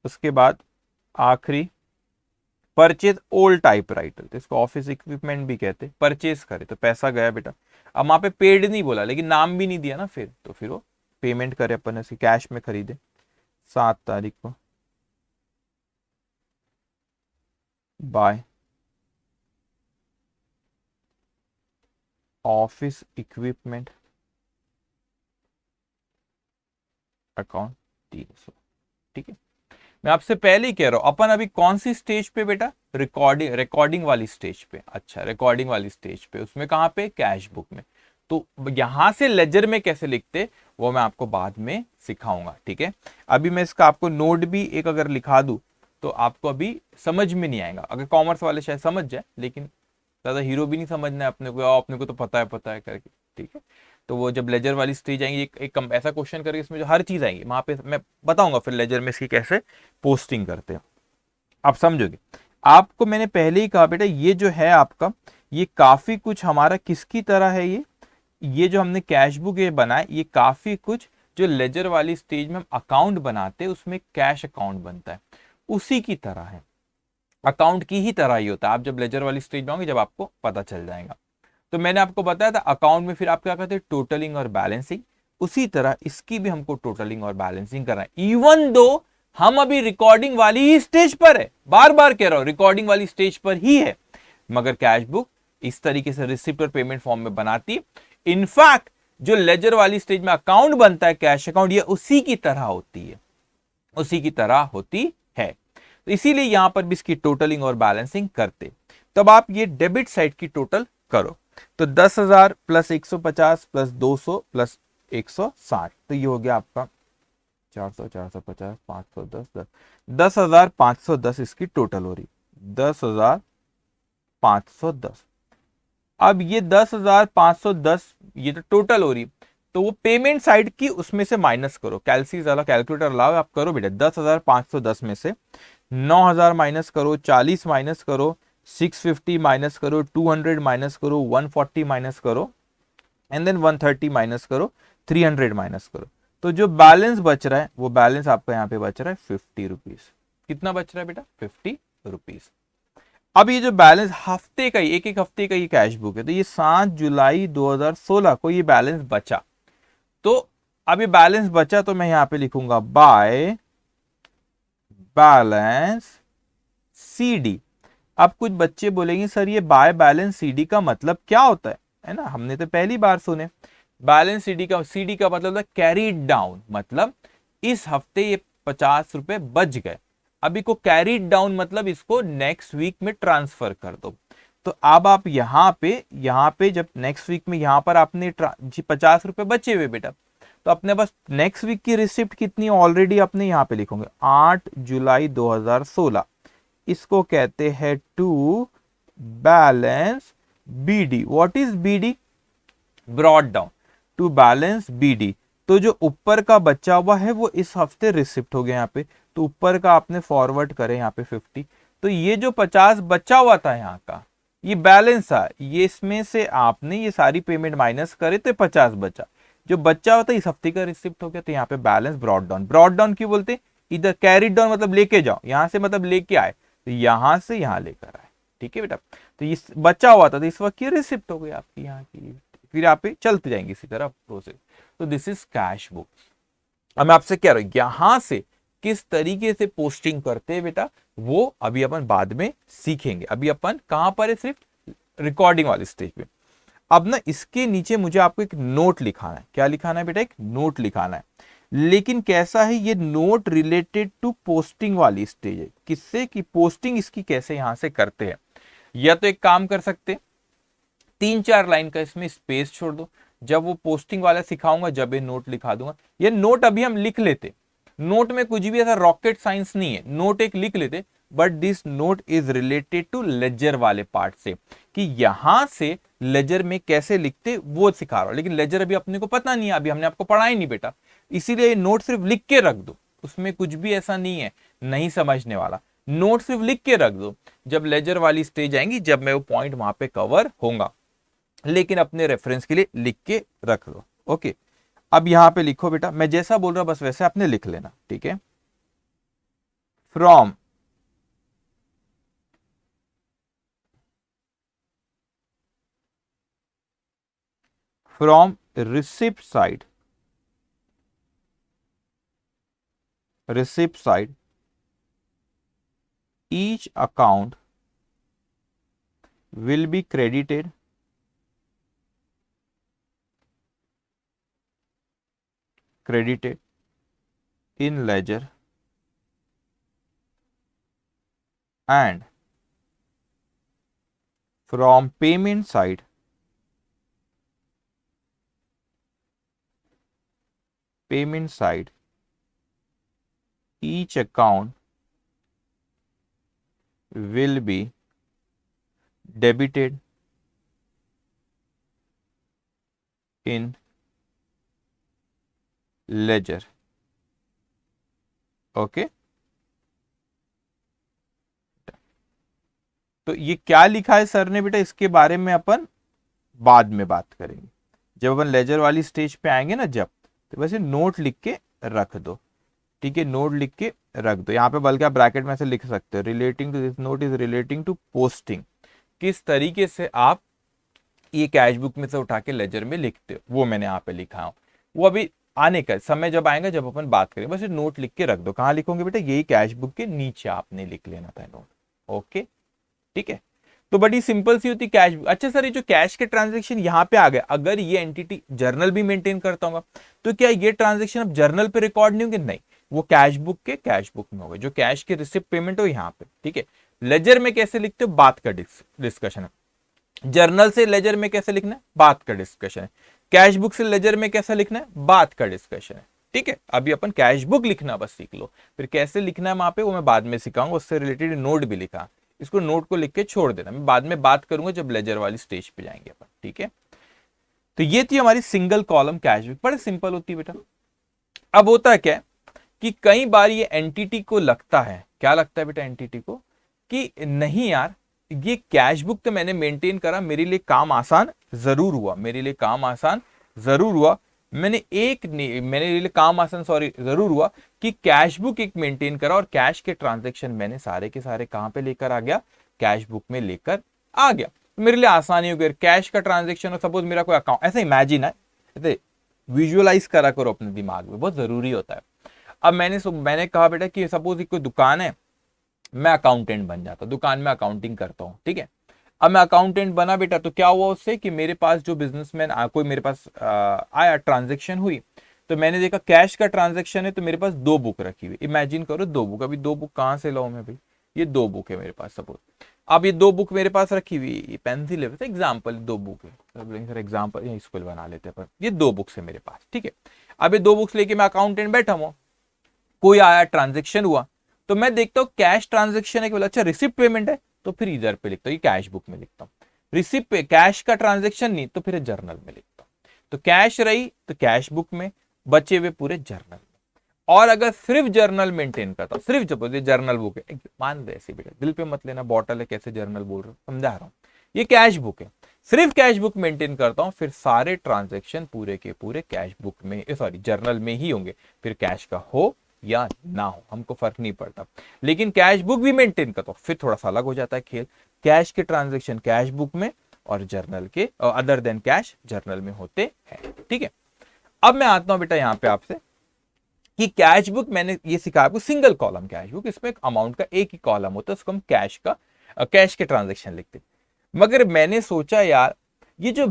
उसके बाद आखिरी परचेज ओल्ड टाइपराइटर, तो इसको ऑफिस इक्विपमेंट भी कहते हैं। परचेज करे तो पैसा गया बेटा। अब वहां पे पेड नहीं बोला, लेकिन नाम भी नहीं दिया ना, फिर तो फिर वो पेमेंट करे अपन ऐसे कैश में खरीदे 7 तारीख को। Buy office equipment account 300। ठीक है, मैं आपसे पहले ही कह रहा हूं अपन अभी कौन सी स्टेज पे बेटा, रिकॉर्डिंग वाली स्टेज पे। अच्छा, रिकॉर्डिंग वाली स्टेज पे, उसमें कहां पे, कैश बुक में। तो यहां से लेजर में कैसे लिखते वो मैं आपको बाद में सिखाऊंगा। ठीक है, अभी मैं इसका आपको नोट भी एक अगर लिखा दूं तो आपको अभी समझ में नहीं आएगा। अगर कॉमर्स वाले शायद समझ जाए, लेकिन ज्यादा हीरो भी नहीं समझना है अपने को तो पता है करके। ठीक है, तो वो जब लेजर वाली स्टेज आएंगी, एक ऐसा क्वेश्चन करके इसमें जो हर चीज आएंगी, वहां पे मैं बताऊंगा फिर लेजर में इसकी कैसे पोस्टिंग करते हैं, आप समझोगे। आपको मैंने पहले ही कहा बेटा, ये जो है आपका, ये काफी कुछ हमारा किसकी तरह है, ये जो हमने कैश बुक ये बनाया, ये काफी कुछ जो लेजर वाली स्टेज में हम अकाउंट बनाते हैं, उसमें कैश अकाउंट बनता है, उसी की तरह है, अकाउंट की ही तरह ही होता है। आप जब लेजर वाली स्टेज में होंगे, जब आपको पता चल जाएगा। तो मैंने आपको बताया था अकाउंट में फिर आप क्या करते हैं, टोटलिंग और बैलेंसिंग। उसी तरह इसकी भी हमको टोटलिंग और बैलेंसिंग करना है, इवन दो हम अभी रिकॉर्डिंग वाली ही स्टेज पर है। बार बार कह रहा हूं, रिकॉर्डिंग वाली स्टेज पर ही है, मगर कैश बुक इस तरीके से रिसिप्ट और पेमेंट फॉर्म में बनाती है। इनफैक्ट जो लेजर वाली स्टेज में अकाउंट बनता है, कैश अकाउंट, ये उसी की तरह होती है, उसी की तरह होती है। तो इसीलिए यहां पर भी इसकी टोटलिंग और बैलेंसिंग करते। तब आप ये डेबिट साइड की टोटल करो, तो 10,000 प्लस 150 प्लस 200 प्लस 160, तो ये हो गया आपका 400, 450, 510, 10,510 इसकी टोटल हो रही, 10,510। अब ये 10,510 ये तो टोटल हो रही, तो वो पेमेंट साइड की उसमें से माइनस करो। कैलसीज वाला कैलकुलेटर लाओ, आप करो बेटा। 10,510 में से 9,000 माइनस करो, 40 माइनस करो, 650 माइनस करो, 200 माइनस करो, 140 माइनस करो, एंड देन 130 माइनस करो, 300 माइनस करो। तो जो बैलेंस बच रहा है वो बैलेंस आपका यहाँ पे बच रहा है 50 रुपीज। कितना बच रहा है बेटा? 50 रुपीज। अब ये जो बैलेंस हफ्ते का ही, एक एक हफ्ते का ही कैश बुक है, तो ये 7 जुलाई 2016 को ये बैलेंस बचा। तो अब ये बैलेंस बचा तो मैं यहां पे लिखूंगा बाय बैलेंस सीडी। अब कुछ बच्चे बोलेंगे सर ये बाय बैलेंस सीडी का मतलब क्या होता है ना, हमने तो पहली बार सुने। बैलेंस सीडी का मतलब था कैरीड डाउन, मतलब इस हफ्ते ये 50 रुपए बच गए, अभी को कैरीड डाउन मतलब इसको नेक्स्ट वीक में ट्रांसफर कर दो। तो अब आप यहाँ पे जब नेक्स्ट वीक में यहाँ पर आपने 50 रुपए बचे हुए बेटा, तो अपने पास नेक्स्ट वीक की रिसिप्ट कितनी ऑलरेडी अपने यहाँ पे लिखोगे 8 जुलाई 2016। इसको कहते हैं to balance BD. What is BD? Brought down to balance BD. तो जो ऊपर का बचा हुआ है वो इस हफ्ते रिसिप्ट हो गया यहाँ पे, तो ऊपर का आपने फॉरवर्ड करे यहाँ पे 50। तो ये जो 50 बचा हुआ था यहाँ का, ये बैलेंस था, ये इसमें से आपने ये सारी पेमेंट माइनस करे तो 50 बचा, जो बच्चा होता है इस हफ्ते का रिसिप्ट हो गया। तो यहाँ पे balance brought down. Brought down क्यों बोलते? इधर कैरीड डाउन मतलब लेके जाओ, यहां से मतलब लेके आए, तो यहां से यहां लेकर आए। ठीक है बेटा, तो ये बचा हुआ था तो इस वक्त ये रिसिप्ट हो गई आपकी यहाँ की, फिर आप पे चलते जाएंगे इसी तरह प्रोसेस। तो दिस इज कैश बुक। अब मैं आपसे कह रहा हूं यहां से किस तरीके से पोस्टिंग करते हैं बेटा, वो अभी अपन बाद में सीखेंगे। अभी अपन कहां पर है? सिर्फ रिकॉर्डिंग वाले स्टेज पे। अब ना इसके नीचे मुझे आपको एक नोट लिखाना है। क्या लिखाना है बेटा? एक नोट लिखाना है। लेकिन कैसा है ये नोट? रिलेटेड टू पोस्टिंग वाली स्टेज है। किससे? कि पोस्टिंग इसकी कैसे यहां से करते हैं। या तो एक काम कर सकते, 3-4 लाइन का इसमें स्पेस छोड़ दो, जब वो पोस्टिंग वाला सिखाऊंगा जब ये नोट लिखा दूंगा। ये नोट अभी हम लिख लेते, नोट में कुछ भी ऐसा रॉकेट साइंस नहीं है, नोट एक लिख लेते, but this note is related to ledger वाले पार्ट से, कि यहां से लेजर में कैसे लिखते वो सिखा रहा हूं। लेकिन लेजर अभी अपने को पता नहीं है, अभी हमने आपको पढ़ाई नहीं बेटा, इसीलिए ये नोट सिर्फ लिख के रख दो, उसमें कुछ भी ऐसा नहीं है नहीं समझने वाला। नोट सिर्फ लिख के रख दो, जब लेजर वाली स्टेज आएंगी जब मैं वो पॉइंट वहां पे कवर होगा, लेकिन अपने रेफरेंस के लिए लिख के रख दो। ओके, अब यहां पे लिखो बेटा, मैं जैसा बोल रहा बस वैसे आपने लिख लेना। ठीक है, from receipt side each account will be credited in ledger and from payment side each account will be debited in ledger. Okay, तो ये क्या लिखा है सर ने बेटा, इसके बारे में अपन बाद में बात करेंगे जब अपन लेजर वाली स्टेज पे आएंगे ना, जब, तो वैसे नोट लिख के रख दो। ठीक है, नोट लिख के रख दो यहाँ पे, बल्कि आप ब्रैकेट में से लिख सकते हो, relating to this note is relating to posting. किस तरीके से आप ये कैश बुक में से उठा के लेजर में लिखते हो वो मैंने यहाँ पे लिखा हूं, वो अभी आने का समय जब आएगा जब अपन बात करेंगे। बस नोट लिख के रख दो। कहाँ लिखोगे बेटा? यही कैश बुक के नीचे आपने लिख लेना था नोट। ओके, ठीक है, तो बड़ी सिंपल सी होती कैश बुक। अच्छा सर, ये जो कैश के ट्रांजेक्शन यहाँ पे आ गए, अगर ये एंटिटी जर्नल भी मेंटेन करता होगा तो क्या ये ट्रांजेक्शन अब जर्नल पे रिकॉर्ड नहीं होंगे? नहीं, वो कैश बुक के कैश बुक में होगा, जो कैश की रिसिप्ट पेमेंट हो यहाँ पे। ठीक है, लेजर में कैसे लिखते हो बात का डिस्कशन है, जर्नल से लेजर में कैसे लिखना है बात का डिस्कशन है, कैश बुक से लेजर में कैसे लिखना है बात का डिस्कशन है। ठीक है, अभी अपन कैश बुक लिखना बस सीख लो, फिर कैसे लिखना है वहां पे वो मैं बाद में सिखाऊंगा। उससे रिलेटेड नोट भी लिखा, इसको नोट को लिख के छोड़ देना, मैं बाद में बात करूंगा जब लेजर वाली स्टेज पे जाएंगे अपन। ठीक है, तो ये थी हमारी सिंगल कॉलम कैश बुक, बड़े सिंपल होती है बेटा। अब होता क्या है कि कई बार ये एंटिटी को लगता है, क्या लगता है बेटा एंटिटी को, कि नहीं यार ये कैश बुक तो मैंने मेंटेन करा, मेरे लिए काम आसान जरूर हुआ, मेरे लिए काम आसान जरूर हुआ, मेरे लिए काम आसान जरूर हुआ कि कैश बुक एक मेंटेन करा और कैश के ट्रांजेक्शन मैंने सारे के सारे कहां पे लेकर आ गया, कैश बुक में लेकर आ गया। तो मेरे लिए आसानी हो गई। कैश का ट्रांजेक्शन, सपोज मेरा कोई अकाउंट, ऐसे इमेजिन है, ऐसे विजुअलाइज करा करो अपने दिमाग में, बहुत जरूरी होता है। अब मैंने कहा बेटा कि सपोज कोई दुकान है, मैं अकाउंटेंट बन जाता, दुकान में अकाउंटिंग करता हूं, ठीक है। अब मैं अकाउंटेंट बना बेटा, तो क्या हुआ उससे कि मेरे पास जो बिजनेसमैन कोई मेरे पास आया, ट्रांजेक्शन हुई, तो मैंने देखा कैश का ट्रांजेक्शन है, तो मेरे पास 2 बुक रखी हुई। इमेजिन करो 2 बुक, अभी 2 बुक कहां से लाऊं मैं भाई, ये 2 बुक है मेरे पास सपोज। अब ये 2 बुक मेरे पास रखी हुई, पेंसिल है, एग्जाम्पल 2 बुक है, सर एग्जाम्पल स्कूल बना लेते हैं, पर ये 2 बुक्स है मेरे पास, ठीक है। अब ये 2 बुक्स लेके मैं अकाउंटेंट बैठा हूं, कोई आया, ट्रांजेक्शन हुआ, तो मैं देखता हूँ कैश ट्रांजेक्शन है, बोला अच्छा रिसिप्ट पेमेंट है, तो फिर इधर पे लिखता हूँ, ये कैश बुक में लिखता हूँ। रिसिप्ट पे कैश का ट्रांजेक्शन नहीं, तो फिर जर्नल में लिखता हूँ। तो कैश रही तो कैश बुक में, बचे हुए पूरे जर्नल में। और अगर सिर्फ जर्नल मेंटेन करता हूँ, सिर्फ सपोज ये जर्नल बुक है, मान दे ऐसे बेटा, दिल पे मत लेना, बॉटल है कैसे जर्नल बोल रहा हूँ, समझा रहा हूँ, ये कैश बुक है, सिर्फ कैश बुक मेंटेन करता हूं, फिर सारे ट्रांजैक्शन पूरे के पूरे कैश बुक में, सॉरी जर्नल में ही होंगे, फिर कैश का हो या ना हो हमको फर्क नहीं पड़ता। लेकिन कैश बुक भी मेंटेन करता हूं, फिर थोड़ा सा अलग हो जाता है खेल, कैश के ट्रांजैक्शन कैश बुक में और जर्नल के अदर देन कैश जर्नल में होते हैं, ठीक है। अब मैं आता हूं बेटा यहां पे आपसे कि कैश बुक मैंने ये सिखाया आपको, सिंगल कॉलम कैश बुक, इसमें एक अमाउंट का एक ही कॉलम होता है, उसको हम कैश के ट्रांजेक्शन लिखते हैं। मगर मैंने सोचा यार ये जो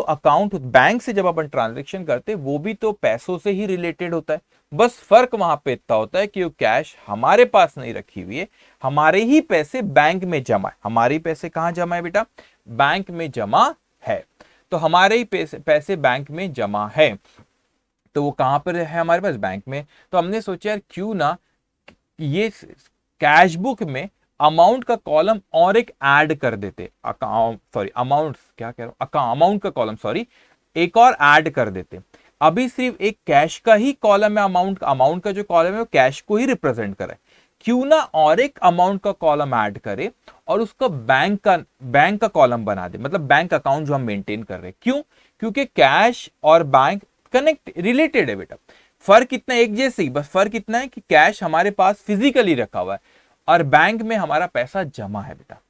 अकाउंट बैंक से जब अपन ट्रांजैक्शन करते वो भी तो पैसों से ही रिलेटेड होता है, बस फर्क वहां पे इतना होता है कि वो कैश हमारे पास नहीं रखी हुई है, हमारे ही पैसे बैंक में जमा है। हमारे ही पैसे कहां जमा है बेटा, बैंक में जमा है। तो हमारे ही पैसे बैंक में जमा है, तो वो कहां पर है हमारे पास, बैंक में। तो हमने सोचा यार क्यों ना ये कैश बुक में अमाउंट का कॉलम और एक ऐड कर देते, अमाउंट का कॉलम एक और ऐड कर देते। अभी सिर्फ एक कैश का ही कॉलम है, अमाउंट का जो कॉलम है वो कैश को ही रिप्रेजेंट करे, क्यों ना और एक अमाउंट का कॉलम ऐड करे और उसका बैंक का कॉलम बना दे, मतलब बैंक अकाउंट जो हम मेंटेन कर रहे हैं। क्यों, क्योंकि कैश और बैंक कनेक्ट रिलेटेड है बेटा। फर्क इतना एक जैसे ही, बस फर्क इतना है कि कैश हमारे पास फिजिकली रखा हुआ है और बैंक में हमारा पैसा जमा है बेटा,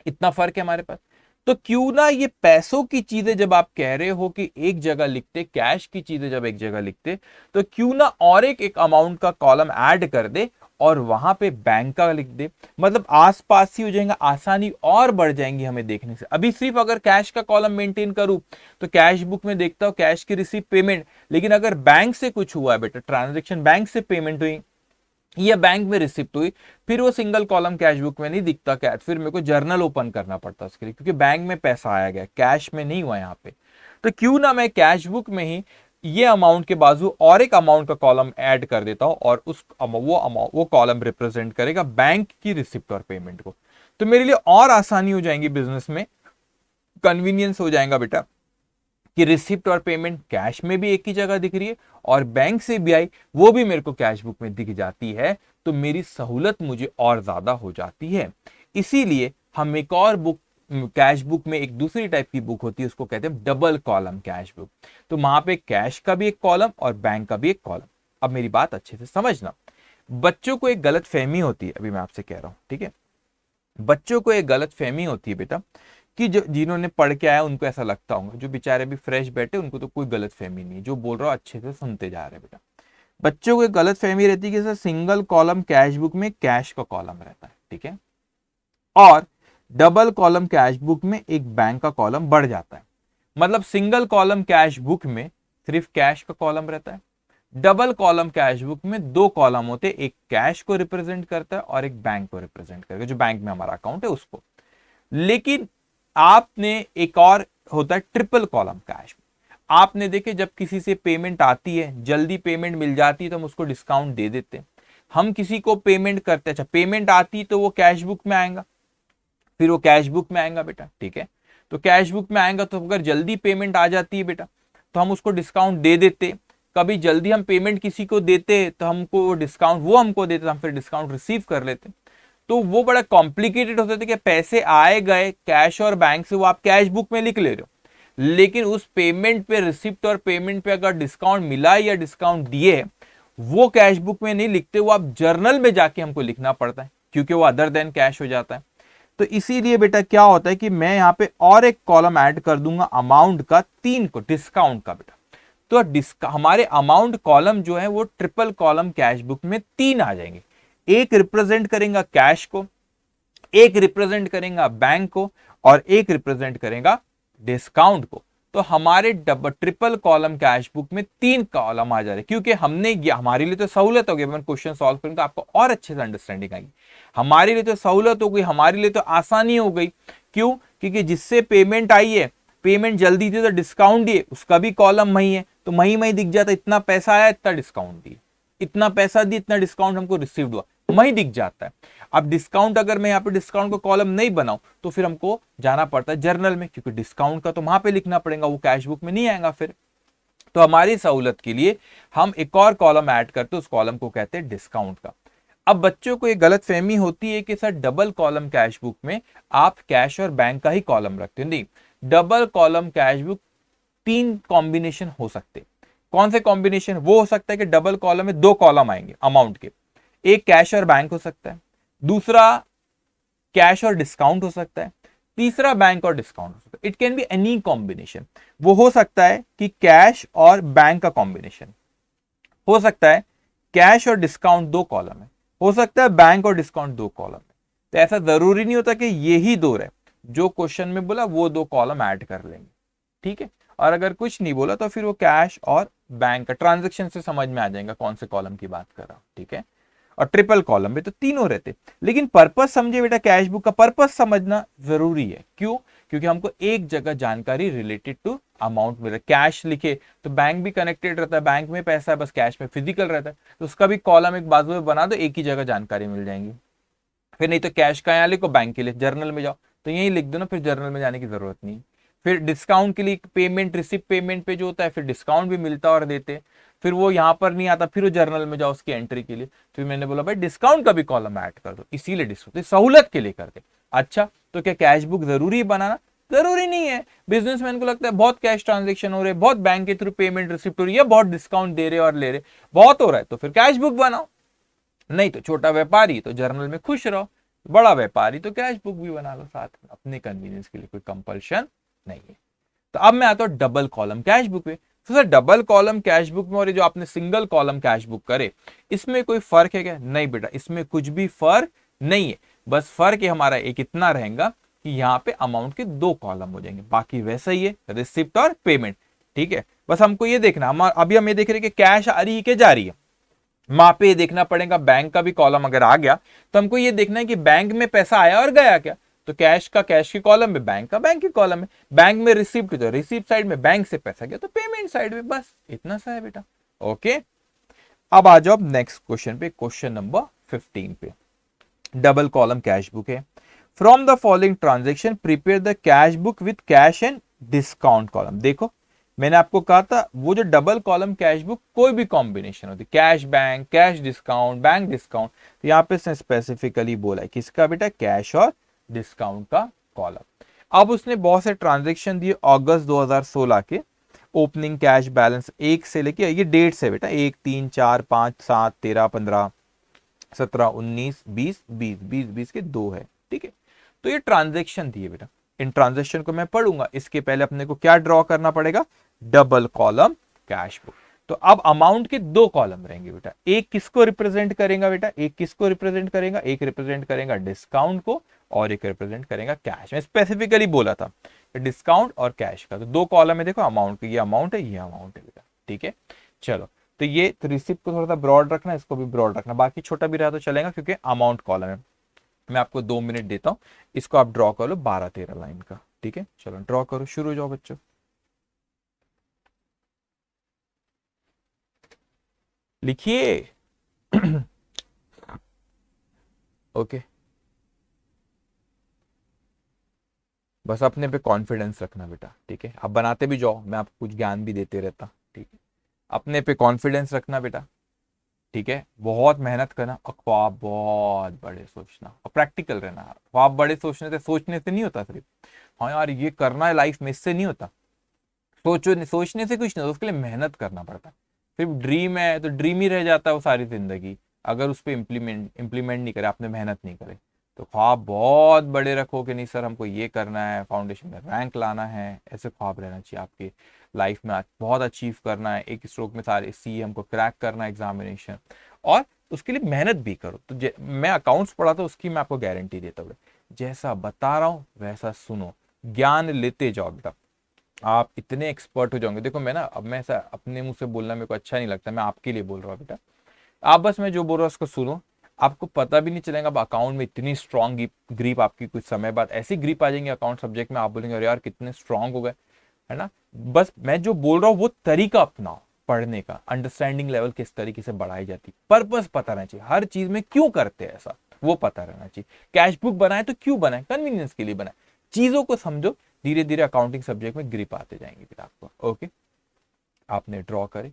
इतना फर्क है हमारे पास। तो क्यों ना ये पैसों की चीजें जब आप कह रहे हो कि एक जगह लिखते, कैश की चीजें जब एक जगह लिखते, तो क्यों ना और एक अमाउंट का कॉलम ऐड कर दे और वहां पे बैंक का लिख दे, मतलब आसपास ही हो जाएगा, आसानी और बढ़ जाएंगी हमें देखने से। अभी सिर्फ अगर कैश का कॉलम मेंटेन करूं तो कैश बुक में देखता हूं कैश की रिसीव पेमेंट, लेकिन अगर बैंक से कुछ हुआ है बेटा, ट्रांजेक्शन बैंक से पेमेंट हुई या बैंक में रिसिप्ट हुई, फिर वो सिंगल कॉलम कैश बुक में नहीं दिखता, क्या फिर मेरे को जर्नल ओपन करना पड़ता उसके लिए, क्योंकि बैंक में पैसा आया गया, कैश में नहीं हुआ यहाँ पे। तो क्यों ना मैं कैश बुक में ही ये अमाउंट के बाजू और एक अमाउंट का कॉलम ऐड कर देता हूं और वो कॉलम रिप्रेजेंट करेगा बैंक की रिसिप्ट और पेमेंट को। तो मेरे लिए और आसानी हो जाएंगी बिजनेस में, कन्वीनियंस हो जाएगा बेटा कि रिसिप्ट और पेमेंट कैश में भी एक ही जगह दिख रही है और बैंक से भी आई वो भी मेरे को कैश बुक में दिख जाती है, तो मेरी सहूलत मुझे और ज्यादा हो जाती है। इसीलिए हम एक और बुक, कैश बुक में एक दूसरी टाइप की बुक होती है, उसको कहते हैं डबल कॉलम कैश बुक। तो वहां पे कैश का भी एक कॉलम और बैंक का भी एक कॉलम। अब मेरी बात अच्छे से समझना, बच्चों को एक गलत फहमी होती है, अभी मैं आपसे कह रहा हूं, ठीक है, बच्चों को एक गलत फहमी होती है बेटा कि जो जिन्होंने पढ़ के आया उनको ऐसा लगता होगा, जो बेचारे भी फ्रेश बैठे उनको तो कोई गलत फहमी नहीं है, जो बोल रहा हो अच्छे से सुनते जा रहे हैं बेटा। बच्चों को एक गलत फहमी रहती है कि sir single column cash book में कैश का कॉलम रहता है, ठीक है, और डबल कॉलम कैश बुक में एक बैंक का कॉलम बढ़ जाता है। मतलब सिंगल कॉलम कैश बुक में सिर्फ कैश का कॉलम रहता है, डबल कॉलम कैश बुक में 2 कॉलम होते, एक कैश को रिप्रेजेंट करता है और एक बैंक को रिप्रेजेंट करता है, जो बैंक में हमारा अकाउंट है उसको। लेकिन आपने एक और होता है ट्रिपल कॉलम कैश। आपने देखे जब किसी से पेमेंट आती है, जल्दी पेमेंट मिल जाती है तो हम उसको डिस्काउंट दे देते हैं। हम किसी को पेमेंट करते, अच्छा पेमेंट आती तो वो कैश बुक में आएगा, फिर वो कैश बुक में आएगा बेटा, ठीक है। तो कैश बुक में आएगा, तो अगर जल्दी पेमेंट आ जाती है बेटा तो हम उसको डिस्काउंट दे देते। कभी जल्दी हम पेमेंट किसी को देते तो हमको डिस्काउंट, वो हमको देते, हम फिर डिस्काउंट रिसीव कर लेते। तो वो बड़ा कॉम्प्लिकेटेड होता था कि पैसे आए गए कैश और बैंक से, वो आप कैश बुक में लिख ले रहे हो, लेकिन उस पेमेंट पे, रिसिप्ट और पेमेंट पे अगर डिस्काउंट मिला या डिस्काउंट दिए, वो कैश बुक में नहीं लिखते, वो आप जर्नल में जाके हमको लिखना पड़ता है, क्योंकि वो अदर देन कैश हो जाता है। तो इसीलिए बेटा क्या होता है कि मैं यहाँ पे और एक कॉलम ऐड कर दूंगा अमाउंट का, 3 को डिस्काउंट का बेटा। तो हमारे अमाउंट कॉलम जो है वो ट्रिपल कॉलम कैश बुक में 3 आ जाएंगे। एक रिप्रेजेंट करेगा कैश को, एक रिप्रेजेंट करेगा बैंक को, और एक रिप्रेजेंट करेगा डिस्काउंट को। तो हमारे ट्रिपल कॉलम कैश बुक में 3 कॉलम आ जा रहे, क्योंकि हमने हमारे लिए तो सहूलत हो गई, मैं क्वेश्चन सॉल्व करूंगा तो आपको और अच्छे से अंडरस्टैंडिंग आएगी। हमारे लिए तो सहूलत हो गई, हमारे लिए तो आसानी हो गई। क्यों? क्योंकि जिससे पेमेंट आई है, पेमेंट जल्दी थी तो डिस्काउंट दिए, उसका भी कॉलम मही है, तो मही दिख जाता, इतना पैसा आया इतना डिस्काउंट दिए, इतना पैसा दिए इतना डिस्काउंट हमको रिसीव हुआ, मही दिख जाता है। अब डिस्काउंट, अगर मैं यहाँ पे डिस्काउंट को कॉलम नहीं बनाऊं तो फिर हमको जाना पड़ता है जर्नल में, क्योंकि डिस्काउंट का तो वहां पे लिखना पड़ेगा, वो कैश बुक में नहीं आएगा फिर। तो हमारी सहूलत के लिए हम एक और कॉलम ऐड करते, उस कॉलम को कहते हैं डिस्काउंट का। अब बच्चों को एक गलत फहमी होती है कि sir double column cash book में आप कैश और बैंक का ही कॉलम रखते हैं। नहीं, double column cash book 3 combination हो सकते। कौन से कॉम्बिनेशन? वो हो सकता है कि डबल कॉलम में 2 कॉलम आएंगे अमाउंट के, एक कैश और बैंक हो सकता है, दूसरा कैश और डिस्काउंट हो सकता है, तीसरा बैंक और डिस्काउंट हो सकता है। It can be any combination. वो हो सकता है कि कैश और बैंक का कॉम्बिनेशन हो सकता है, कैश और डिस्काउंट 2 कॉलम है, हो सकता है बैंक और डिस्काउंट 2 कॉलम है। तो ऐसा जरूरी नहीं होता कि ये ही 2 रहे, जो क्वेश्चन में बोला वो 2 कॉलम ऐड कर लेंगे, ठीक है। और अगर कुछ नहीं बोला तो फिर वो कैश और बैंक का ट्रांजेक्शन से समझ में आ जाएगा कौन से कॉलम की बात कर रहा हूं, ठीक है। और ट्रिपल कॉलम में तो तीनों रहते, लेकिन पर्पस समझे बेटा, कैश बुक का पर्पस समझना जरूरी है। क्यों? क्योंकि हमको एक जगह जानकारी रिलेटेड टू अमाउंट मिल रहा है। कैश लिखे तो बैंक भी कनेक्टेड रहता है, बैंक में पैसा है, बस कैश में फिजिकल रहता है, तो उसका भी कॉलम एक बाजू में बना दो, एक ही जगह जानकारी मिल जाएंगी। फिर नहीं तो कैश का यहाँ लिखो, बैंक के लिए जर्नल में जाओ, तो यही लिख दो ना, फिर जर्नल में जाने की जरूरत नहीं। फिर डिस्काउंट के लिए पेमेंट, रिसिप्ट पेमेंट पे जो होता है, फिर डिस्काउंट भी मिलता और देते, फिर वो यहाँ पर नहीं आता, फिर वो जर्नल में जाओ उसकी एंट्री के लिए। फिर मैंने बोला भाई डिस्काउंट का भी कॉलम ऐड कर दो, इसीलिए डिस्काउंट सहूलत के लिए करते। अच्छा, तो क्या कैश बुक जरूरी बनाना? जरूरी नहीं है। बिजनेसमैन को लगता है बहुत कैश ट्रांजेक्शन हो रहे, बहुत बैंक के थ्रू पेमेंट रिसिप्ट हो रही है, बहुत डिस्काउंट दे रहे और ले रहे, बहुत हो रहा है, तो फिर कैश बुक बनाओ। नहीं तो छोटा व्यापारी तो जर्नल में खुश रहो, बड़ा व्यापारी तो कैश बुक भी बना लो साथ में, अपने कन्वीनियंस के लिए, कोई कंपल्शन नहीं है। तो अब मैं आता हूं डबल कॉलम कैश बुक पे। तो sir double column cash book में और ये जो आपने सिंगल कॉलम कैश बुक करे, इसमें कोई फर्क है क्या? नहीं बेटा, इसमें कुछ भी फर्क नहीं है। बस फर्क है हमारा एक इतना रहेगा कि यहाँ पे अमाउंट के 2 कॉलम हो जाएंगे, बाकी वैसा ही है, रिसिप्ट और पेमेंट, ठीक है। बस हमको ये देखना, अभी हम ये देख रहे हैं कि कैश आ रही है कि जा रही है, वहां पे ये देखना पड़ेगा। बैंक का भी कॉलम अगर आ गया तो हमको ये देखना है कि बैंक में पैसा आया और गया क्या, तो कैश का कैश के कॉलम में, बैंक का बैंक के कॉलम में। बैंक में रिसिप्ट तो रिसिप्ट साइड में, बैंक से पैसा गया तो पेमेंट साइड में, बस इतना सा है बेटा। ओके, अब आ जाओ नेक्स्ट क्वेश्चन पे, क्वेश्चन नंबर 15 पे। डबल कॉलम कैश बुक है। From the following transaction prepare the cash book with cash and discount column. देखो मैंने आपको कहा था वो जो डबल कॉलम कैश बुक कोई भी कॉम्बिनेशन होती, cash bank, cash discount, bank discount, तो यहाँ पे स्पेसिफिकली बोला है किसका बेटा, कैश और डिस्काउंट का कॉलम। अब उसने बहुत से ट्रांजेक्शन दिए अगस्त 2016 के, ओपनिंग कैश बैलेंस 1 से लेके, ये डेट से बेटा 1, 3, 4, 5, 7, 13, 15, 17, 19, 20, 20 के 2 है, ठीक है। तो ये ट्रांजेक्शन दिए बेटा, इन ट्रांजेक्शन को मैं पढ़ूंगा, इसके पहले अपने को क्या ड्रॉ करना पड़ेगा, डबल कॉलम कैश बुक। तो अब अमाउंट के 2 कॉलम रहेंगे बेटा, एक किसको रिप्रेजेंट करेगा बेटा, एक किसको रिप्रेजेंट करेगा, एक रिप्रेजेंट करेगा डिस्काउंट को और एक रिप्रेजेंट करेगा कैश। मैं स्पेसिफिकली बोला था डिस्काउंट और कैश का, तो 2 कॉलम है देखो, अमाउंट, ये अमाउंट है, ये अमाउंट है बेटा, ठीक है। चलो, तो ये तो रिसिप्ट को थोड़ा सा ब्रॉड रखना, इसको भी ब्रॉड रखना, बाकी छोटा भी रहा तो चलेगा क्योंकि अमाउंट कॉलम है। मैं आपको 2 मिनट देता हूं, इसको आप ड्रॉ कर लो 12-13 लाइन का, ठीक है। चलो ड्रॉ करो, शुरू हो जाओ बच्चों। लिखिए। ओके, बस अपने पे कॉन्फिडेंस रखना बेटा, ठीक है। आप बनाते भी जाओ, मैं आपको कुछ ज्ञान भी देते रहता, ठीक है। अपने पे कॉन्फिडेंस रखना बेटा, ठीक है। बहुत मेहनत करना और ख्वाब बहुत बड़े सोचना और प्रैक्टिकल रहना। ख्वाब बड़े सोचने से नहीं होता सिर्फ, हाँ यार ये करना है लाइफ में, इससे नहीं होता। सोचने से कुछ नहीं, उसके लिए मेहनत करना पड़ता है। सिर्फ ड्रीम है तो ड्रीम ही रह जाता है वो सारी जिंदगी, अगर उस पर इम्प्लीमेंट नहीं करे, आपने मेहनत नहीं करे। तो ख्वाब बहुत बड़े रखो कि नहीं सर हमको ये करना है, फाउंडेशन में रैंक लाना है, ऐसे ख्वाब रहना चाहिए आपके लाइफ में, बहुत अचीव करना है, एक स्ट्रोक में सारे सी हमको क्रैक करना है एग्जामिनेशन, और उसके लिए मेहनत भी करो। तो मैं अकाउंट्स पढ़ा था, उसकी मैं आपको गारंटी देता हूँ, जैसा बता रहा हूँ वैसा सुनो, ज्ञान लेते जाओ बेटा, आप इतने एक्सपर्ट हो जाओगे। देखो मैं ना, अब मैं ऐसा अपने मुंह से बोलना मेरे को अच्छा नहीं लगता, मैं आपके लिए बोल रहा हूँ बेटा, आप बस मैं जो बोल रहा हूँ उसको सुनो, आपको पता भी नहीं चलेगा। अब अकाउंट में इतनी स्ट्रांग ग्रीप आपकी कुछ समय बाद ऐसी ग्रीप आ जाएंगे अकाउंट सब्जेक्ट में, आप बोलेंगे अरे यार कितने स्ट्रांग हो गए, है ना। बस मैं जो बोल रहा हूँ वो तरीका अपनाओ पढ़ने का, अंडरस्टैंडिंग लेवल किस तरीके से बढ़ाई जाती, पर्पस पता रहना चाहिए, हर चीज में क्यों करते हैं ऐसा वो पता रहना चाहिए। कैश बुक बनाए तो क्यों बनाए, कन्वीनियंस के लिए बनाए, चीजों को समझो, धीरे धीरे अकाउंटिंग सब्जेक्ट में ग्रिप आते जाएंगे फिर आपको। ओके, आपने ड्रॉ करे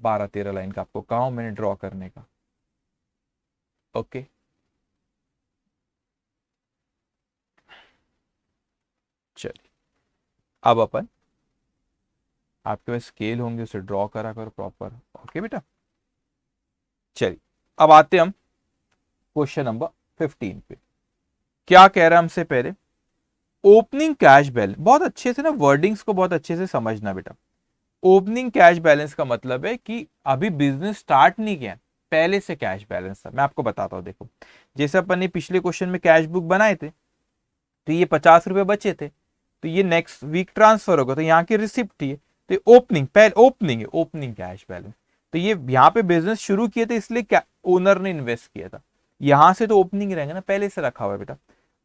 12-13 लाइन का, आपको कहा मैंने ड्रॉ करने का। ओके, चलिए अब अपन, आपके पास स्केल होंगे उसे ड्रॉ करा करो प्रॉपर। ओके बेटा, चलिए अब आते हम क्वेश्चन नंबर 15 पे। क्या कह रहा है हमसे, पहले ओपनिंग कैश बैलेंस, बहुत अच्छे से ना वर्डिंग्स को बहुत अच्छे से समझना बेटा। ओपनिंग कैश बैलेंस का मतलब है कि अभी बिजनेस स्टार्ट नहीं किया, पहले से कैश बैलेंस था। मैं आपको बताता हूं, देखो जैसे अपन ने पिछले क्वेश्चन में कैश बुक बनाए थे, तो ये 50 रुपए बचे थे, तो ये नेक्स्ट वीक ट्रांसफर होगा, तो यहाँ की रिसिप्ट थी, तो ये ओपनिंग, पहले ओपनिंग है, ओपनिंग कैश बैलेंस। तो ये यहाँ पे बिजनेस शुरू किए थे इसलिए क्या ओनर ने इन्वेस्ट किया था, यहां से तो ओपनिंग रहेगा ना, पहले से रखा हुआ है बेटा।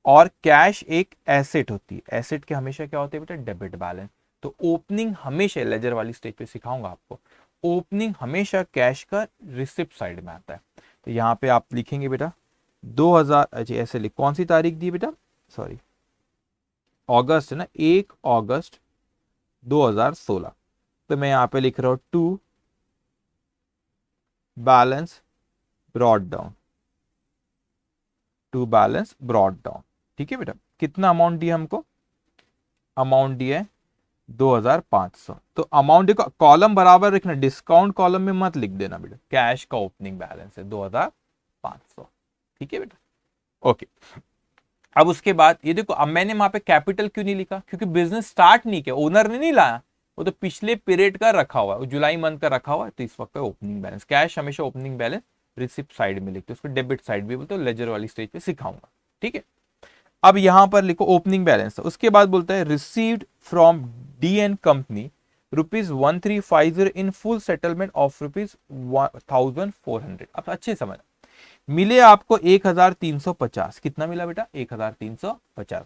और कैश एक एसेट होती है, एसेट के हमेशा क्या होते हैं बेटा, डेबिट बैलेंस। तो ओपनिंग हमेशा, लेजर वाली स्टेज पे सिखाऊंगा आपको, ओपनिंग हमेशा कैश का रिसिप्ट साइड में आता है। तो यहाँ पे आप लिखेंगे बेटा 2000, अच्छा ऐसे लिख, कौन सी तारीख दी बेटा, सॉरी अगस्त है ना, 1 अगस्त 2016। तो मैं यहाँ पे लिख रहा हूं to balance brought down, to balance brought down. ठीक है बेटा, कितना अमाउंट दिया हमको, अमाउंट दिया है 2500। तो अमाउंट देखो, कॉलम बराबर रखना, डिस्काउंट कॉलम में मत लिख देना बेटा, कैश का ओपनिंग बैलेंस है 2500। ठीक है बेटा, ओके। अब उसके बाद ये देखो, अब मैंने वहां पे कैपिटल क्यों नहीं लिखा, क्योंकि बिजनेस स्टार्ट नहीं किया, ओनर ने नहीं लाया, वो तो पिछले पीरियड का रखा हुआ है, जुलाई मंथ का रखा हुआ है, तो इस वक्त ओपनिंग बैलेंस, कैश हमेशा ओपनिंग बैलेंस रिसिप्ट साइड में लिखते, उसको डेबिट साइड भी बोलते, लेजर वाली स्टेज पे सिखाऊंगा। ठीक है, अब यहां पर लिखो ओपनिंग बैलेंस, उसके बाद बोलता है received from D N company ₹1350 in full settlement of ₹1400। अब अच्छे समझ, मिले आपको 1350, कितना मिला बेटा, 1350,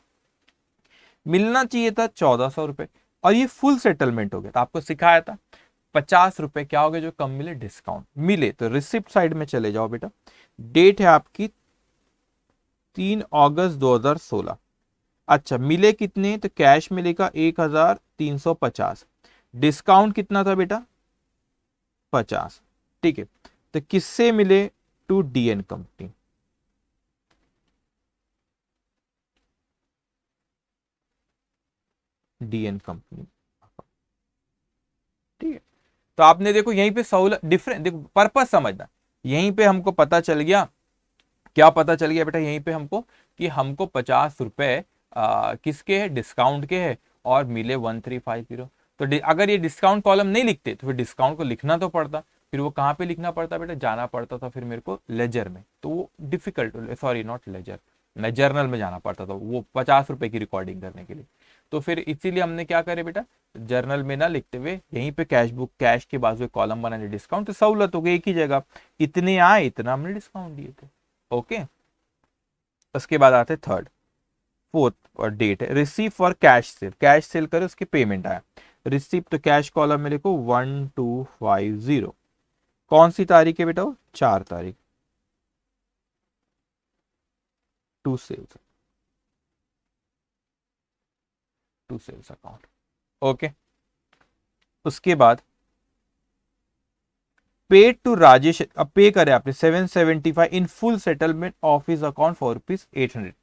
मिलना चाहिए था 1400 रुपए, और ये फुल सेटलमेंट हो गया। तो आपको सिखाया था 50 रुपए क्या हो गए जो कम मिले, डिस्काउंट मिले, तो रिसिप्ट साइड में चले जाओ बेटा। डेट है आपकी 3 अगस्त 2016। अच्छा मिले कितने, तो कैश मिलेगा 1350, डिस्काउंट कितना था बेटा 50। ठीक है, तो किससे मिले, to DN company, DN company. ठीक है, तो आपने देखो यहीं पे सहूलत डिफरेंट, देखो पर्पस समझना, यहीं पे हमको पता चल गया, क्या पता चल गया बेटा, यहीं पे हमको कि हमको 50 रुपए किसके है, डिस्काउंट के है, और मिले 1350। तो अगर ये डिस्काउंट कॉलम नहीं लिखते तो फिर डिस्काउंट को लिखना तो पड़ता, फिर वो कहाँ पे लिखना पड़ता बेटा, जाना पड़ता था फिर मेरे को लेजर में, तो वो डिफिकल्ट, सॉरी नॉट लेजर, मैं जर्नल में जाना पड़ता था वो 50 रुपए की रिकॉर्डिंग करने के लिए। तो फिर इसीलिए हमने क्या करे बेटा, जर्नल में ना लिखते हुए यहीं पे कैश बुक, कैश के बाजू कॉलम बनाने, डिस्काउंट, तो सहूलत हो गई, एक ही जगह इतने आए इतना हमने डिस्काउंट दिए थे। ओके, उसके बाद आते थर्ड, फोर्थ और डेट है receive for cash cell, cash cell करे उसके पेमेंट आया, रिसीव तो कैश कॉलम में लिखो 1250, कौन सी तारीख है बेटा, 4 तारीख, to sales, to sales account. Okay, उसके बाद पेड टू राजेश, अब पे करे आपने 775 इन full settlement of his account for ₹800,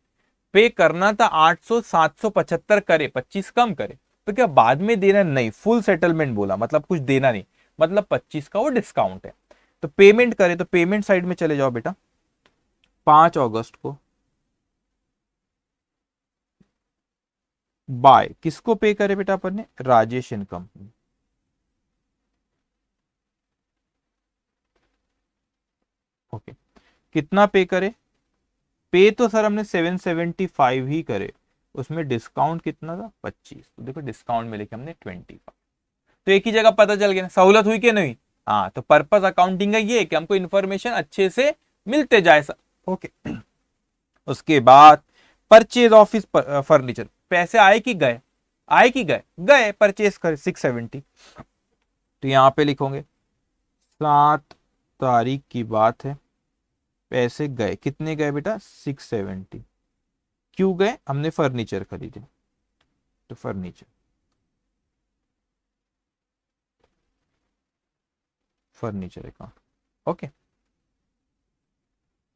पे करना था 800, 775 करे, 25 कम करे, तो क्या बाद में देना? नहीं, फुल सेटलमेंट बोला, मतलब कुछ देना नहीं, मतलब 25 का वो डिस्काउंट है। तो पेमेंट करे तो पेमेंट साइड में चले जाओ बेटा। 5 अगस्त को बाय किसको पे करे बेटा अपन ने? Rajesh and company. ओके, कितना पे करे? पे तो सर हमने 775 ही करे, उसमें डिस्काउंट कितना था? 25। तो देखो डिस्काउंट में लिखे हमने 25। तो एक ही जगह पता चल गया ना, सहूलत हुई कि नहीं? हाँ, तो पर्पस अकाउंटिंग का ये है कि हमको इन्फॉर्मेशन अच्छे से मिलते जाए सर। ओके, उसके बाद परचेज ऑफिस फर्नीचर, पैसे आए कि गए? आए कि गए? गए, परचेज करे 670। तो यहां पे लिखोगे 7 तारीख की बात है, पैसे गए, कितने गए बेटा? 670। क्यों गए? हमने फर्नीचर खरीदे, तो फर्नीचर फर्नीचर अकाउंट। ओके,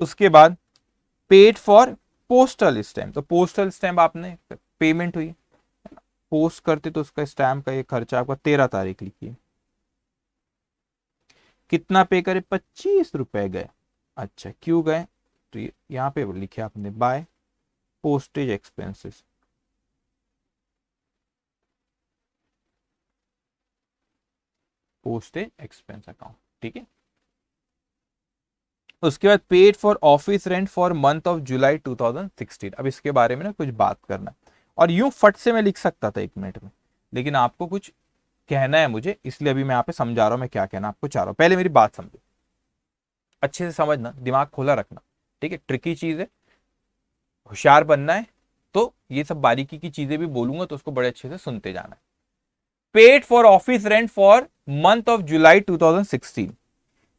उसके बाद पेड फॉर पोस्टल स्टैम्प, तो पोस्टल स्टैम्प आपने पेमेंट हुई, पोस्ट करते तो उसका स्टैम्प का ये खर्चा आपका 13 तारीख लिखिए। कितना पे करे? 25 रुपए गए। अच्छा, क्यों गए? तो यहाँ पे लिखे आपने by postage expenses. Postage expense account, ठीक है। उसके बाद paid for office rent for month of July 2016। अब इसके बारे में ना कुछ बात करना, और यूं फट से मैं लिख सकता था 1 मिनट में, लेकिन आपको कुछ कहना है मुझे, इसलिए अभी मैं यहाँ पे समझा रहा हूं मैं क्या कहना आपको चाह रहा हूं। पहले मेरी बात समझो, अच्छे से समझना, दिमाग खोला रखना, ठीक है। ट्रिकी चीज है, होशियार बनना है, तो ये सब बारीकी की चीजें भी बोलूंगा तो उसको बड़े अच्छे से सुनते जाना है। Paid for office rent for month of July 2016।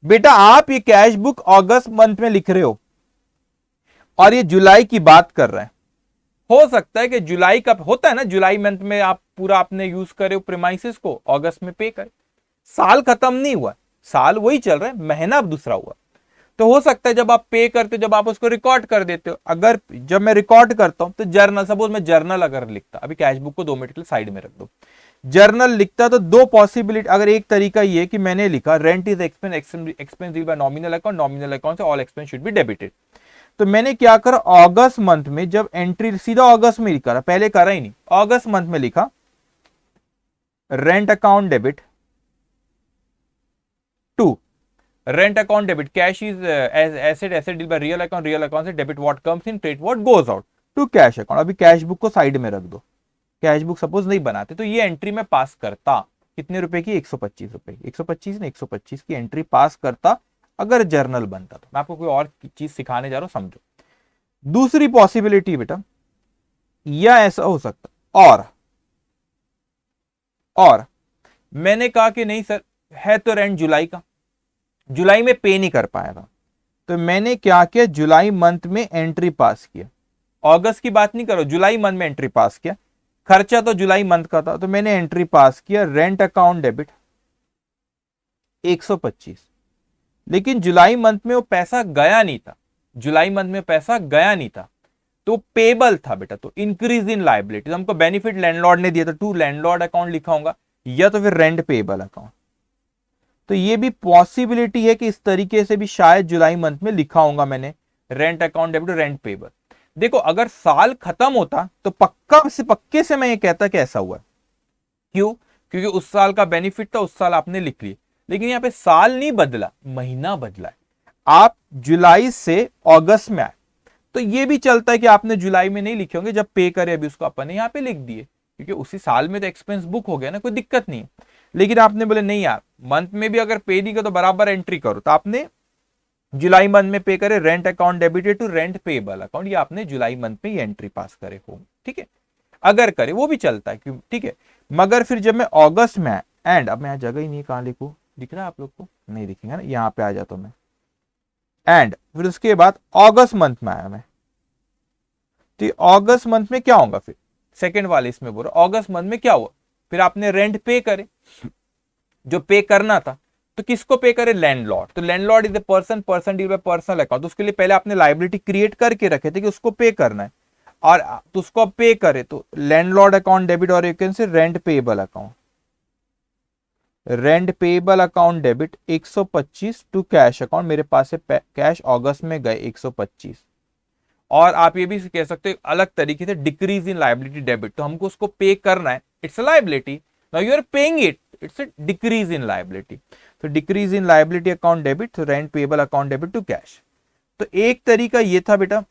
बेटा आप ये कैश बुक अगस्त मंथ में लिख रहे हो और ये जुलाई की बात कर रहे हैं। हो सकता है कि जुलाई का होता है ना, जुलाई मंथ में आप पूरा आपने यूज करे हो प्रीमाइसेस को, अगस्त में पे करे। साल खत्म नहीं हुआ, साल वही चल रहा है, महीना अब दूसरा हुआ। तो हो सकता है जब आप पे करते हो, जब आप उसको रिकॉर्ड कर देते हो, अगर जब मैं रिकॉर्ड करता हूं तो जर्नल, सपोज मैं जर्नल अगर लिखता, अभी कैश बुक को 2 मिनट के लिए साइड में रख दो, जर्नल लिखता तो दो पॉसिबिलिटी, अगर एक तरीका ये कि मैंने लिखा rent is expense by nominal account, nominal account से all expense should be debited. तो मैंने क्या करा, अगस्त मंथ में जब एंट्री सीधा अगस्त में लिखा, पहले करा ही नहीं, अगस्त मंथ में लिखा rent account debit to rent account debit, cash is asset, asset deal by real account से debit what comes in, credit what goes out to cash account. अभी कैश बुक को साइड में रख दो, कैश बुक सपोज नहीं बनाते तो ये एंट्री में पास करता, कितने रुपए की? 125 रुपए, 125 ने 125 की एंट्री पास करता अगर जर्नल बनता। तो मैं आपको कोई और चीज सिखाने जा रहा हूं, समझो। दूसरी पॉसिबिलिटी बेटा, या ऐसा हो सकता, और मैंने कहा कि नहीं सर, है तो रेंट जुलाई का, जुलाई में पे नहीं कर पाया था, तो मैंने क्या किया, जुलाई मंथ में एंट्री पास किया, अगस्त की बात नहीं करो, जुलाई मंथ में एंट्री पास किया, खर्चा तो जुलाई मंथ का था, तो मैंने एंट्री पास किया रेंट अकाउंट डेबिट 125। लेकिन जुलाई मंथ में वो पैसा गया नहीं था, जुलाई मंथ में पैसा गया नहीं था, तो पेबल था बेटा, तो इंक्रीज इन लायबिलिटी, हमको बेनिफिट लैंडलॉर्ड ने दिया था, टू लैंडलॉर्ड अकाउंट लिखा होगा, या तो फिर रेंट पेबल अकाउंट। तो ये भी पॉसिबिलिटी है कि इस तरीके से भी शायद जुलाई मंथ में लिखा होगा मैंने rent account debit, rent payable. देखो अगर साल खत्म होता तो पक्के से मैं ये कहता कि ऐसा हुआ। क्यों? क्योंकि उस साल का बेनिफिट था, उस साल आपने लिख लिया, लेकिन यहां पे साल नहीं बदला, महीना बदला है। आप जुलाई से अगस्त में आए, तो ये भी चलता है कि आपने जुलाई में नहीं लिखे होंगे, जब पे करे अभी उसको अपन ने यहाँ पे लिख दिए, क्योंकि उसी साल में तो एक्सपेंस बुक हो गया ना, कोई दिक्कत नहीं है। लेकिन आपने बोले नहीं यार, मंथ में भी अगर पे नहीं कर तो बराबर एंट्री करो, तो आपने जुलाई मंथ में पे करे rent account debited to rent payable account, ये आपने जुलाई मंथ में ये एंट्री पास करे हो, ठीक है। अगर करे वो भी चलता है, क्यों, ठीक है। मगर फिर जब मैं अगस्त में एंड, अब मैं जगह ही नहीं, कहां लिखूं, दिख रहा है आप लोग को? नहीं दिखेगा ना, यहां पे आ जाता हूं मैं, एंड फिर उसके बाद अगस्त मंथ में आया मैं, तो अगस्त मंथ में क्या होगा, फिर सेकेंड वाले इसमें बोल रहा, अगस्त मंथ में क्या हुआ, फिर आपने रेंट पे करे, जो पे करना था, तो किसको पे करे? लैंडलॉर्ड। तो landlord is a person, person deal bye personal account, तो उसके लिए पहले आपने लायबिलिटी क्रिएट करके रखे थे कि उसको पे करना है। और तो उसको आप पे करे तो लैंडलॉर्ड अकाउंट डेबिट, और you can say rent payable account, rent payable account debit 125 to cash account, मेरे पास है कैश अगस्त में गए 125। और आप ये भी कह सकते हो अलग तरीके से डिक्रीज इन लायबिलिटी डेबिट, तो हमको उसको पे करना है, it's a liability, now you are paying it, it's a decrease in liability. तो decrease in liability account debit, तो rent payable account debit to cash. तो एक तरीका ये था बेटा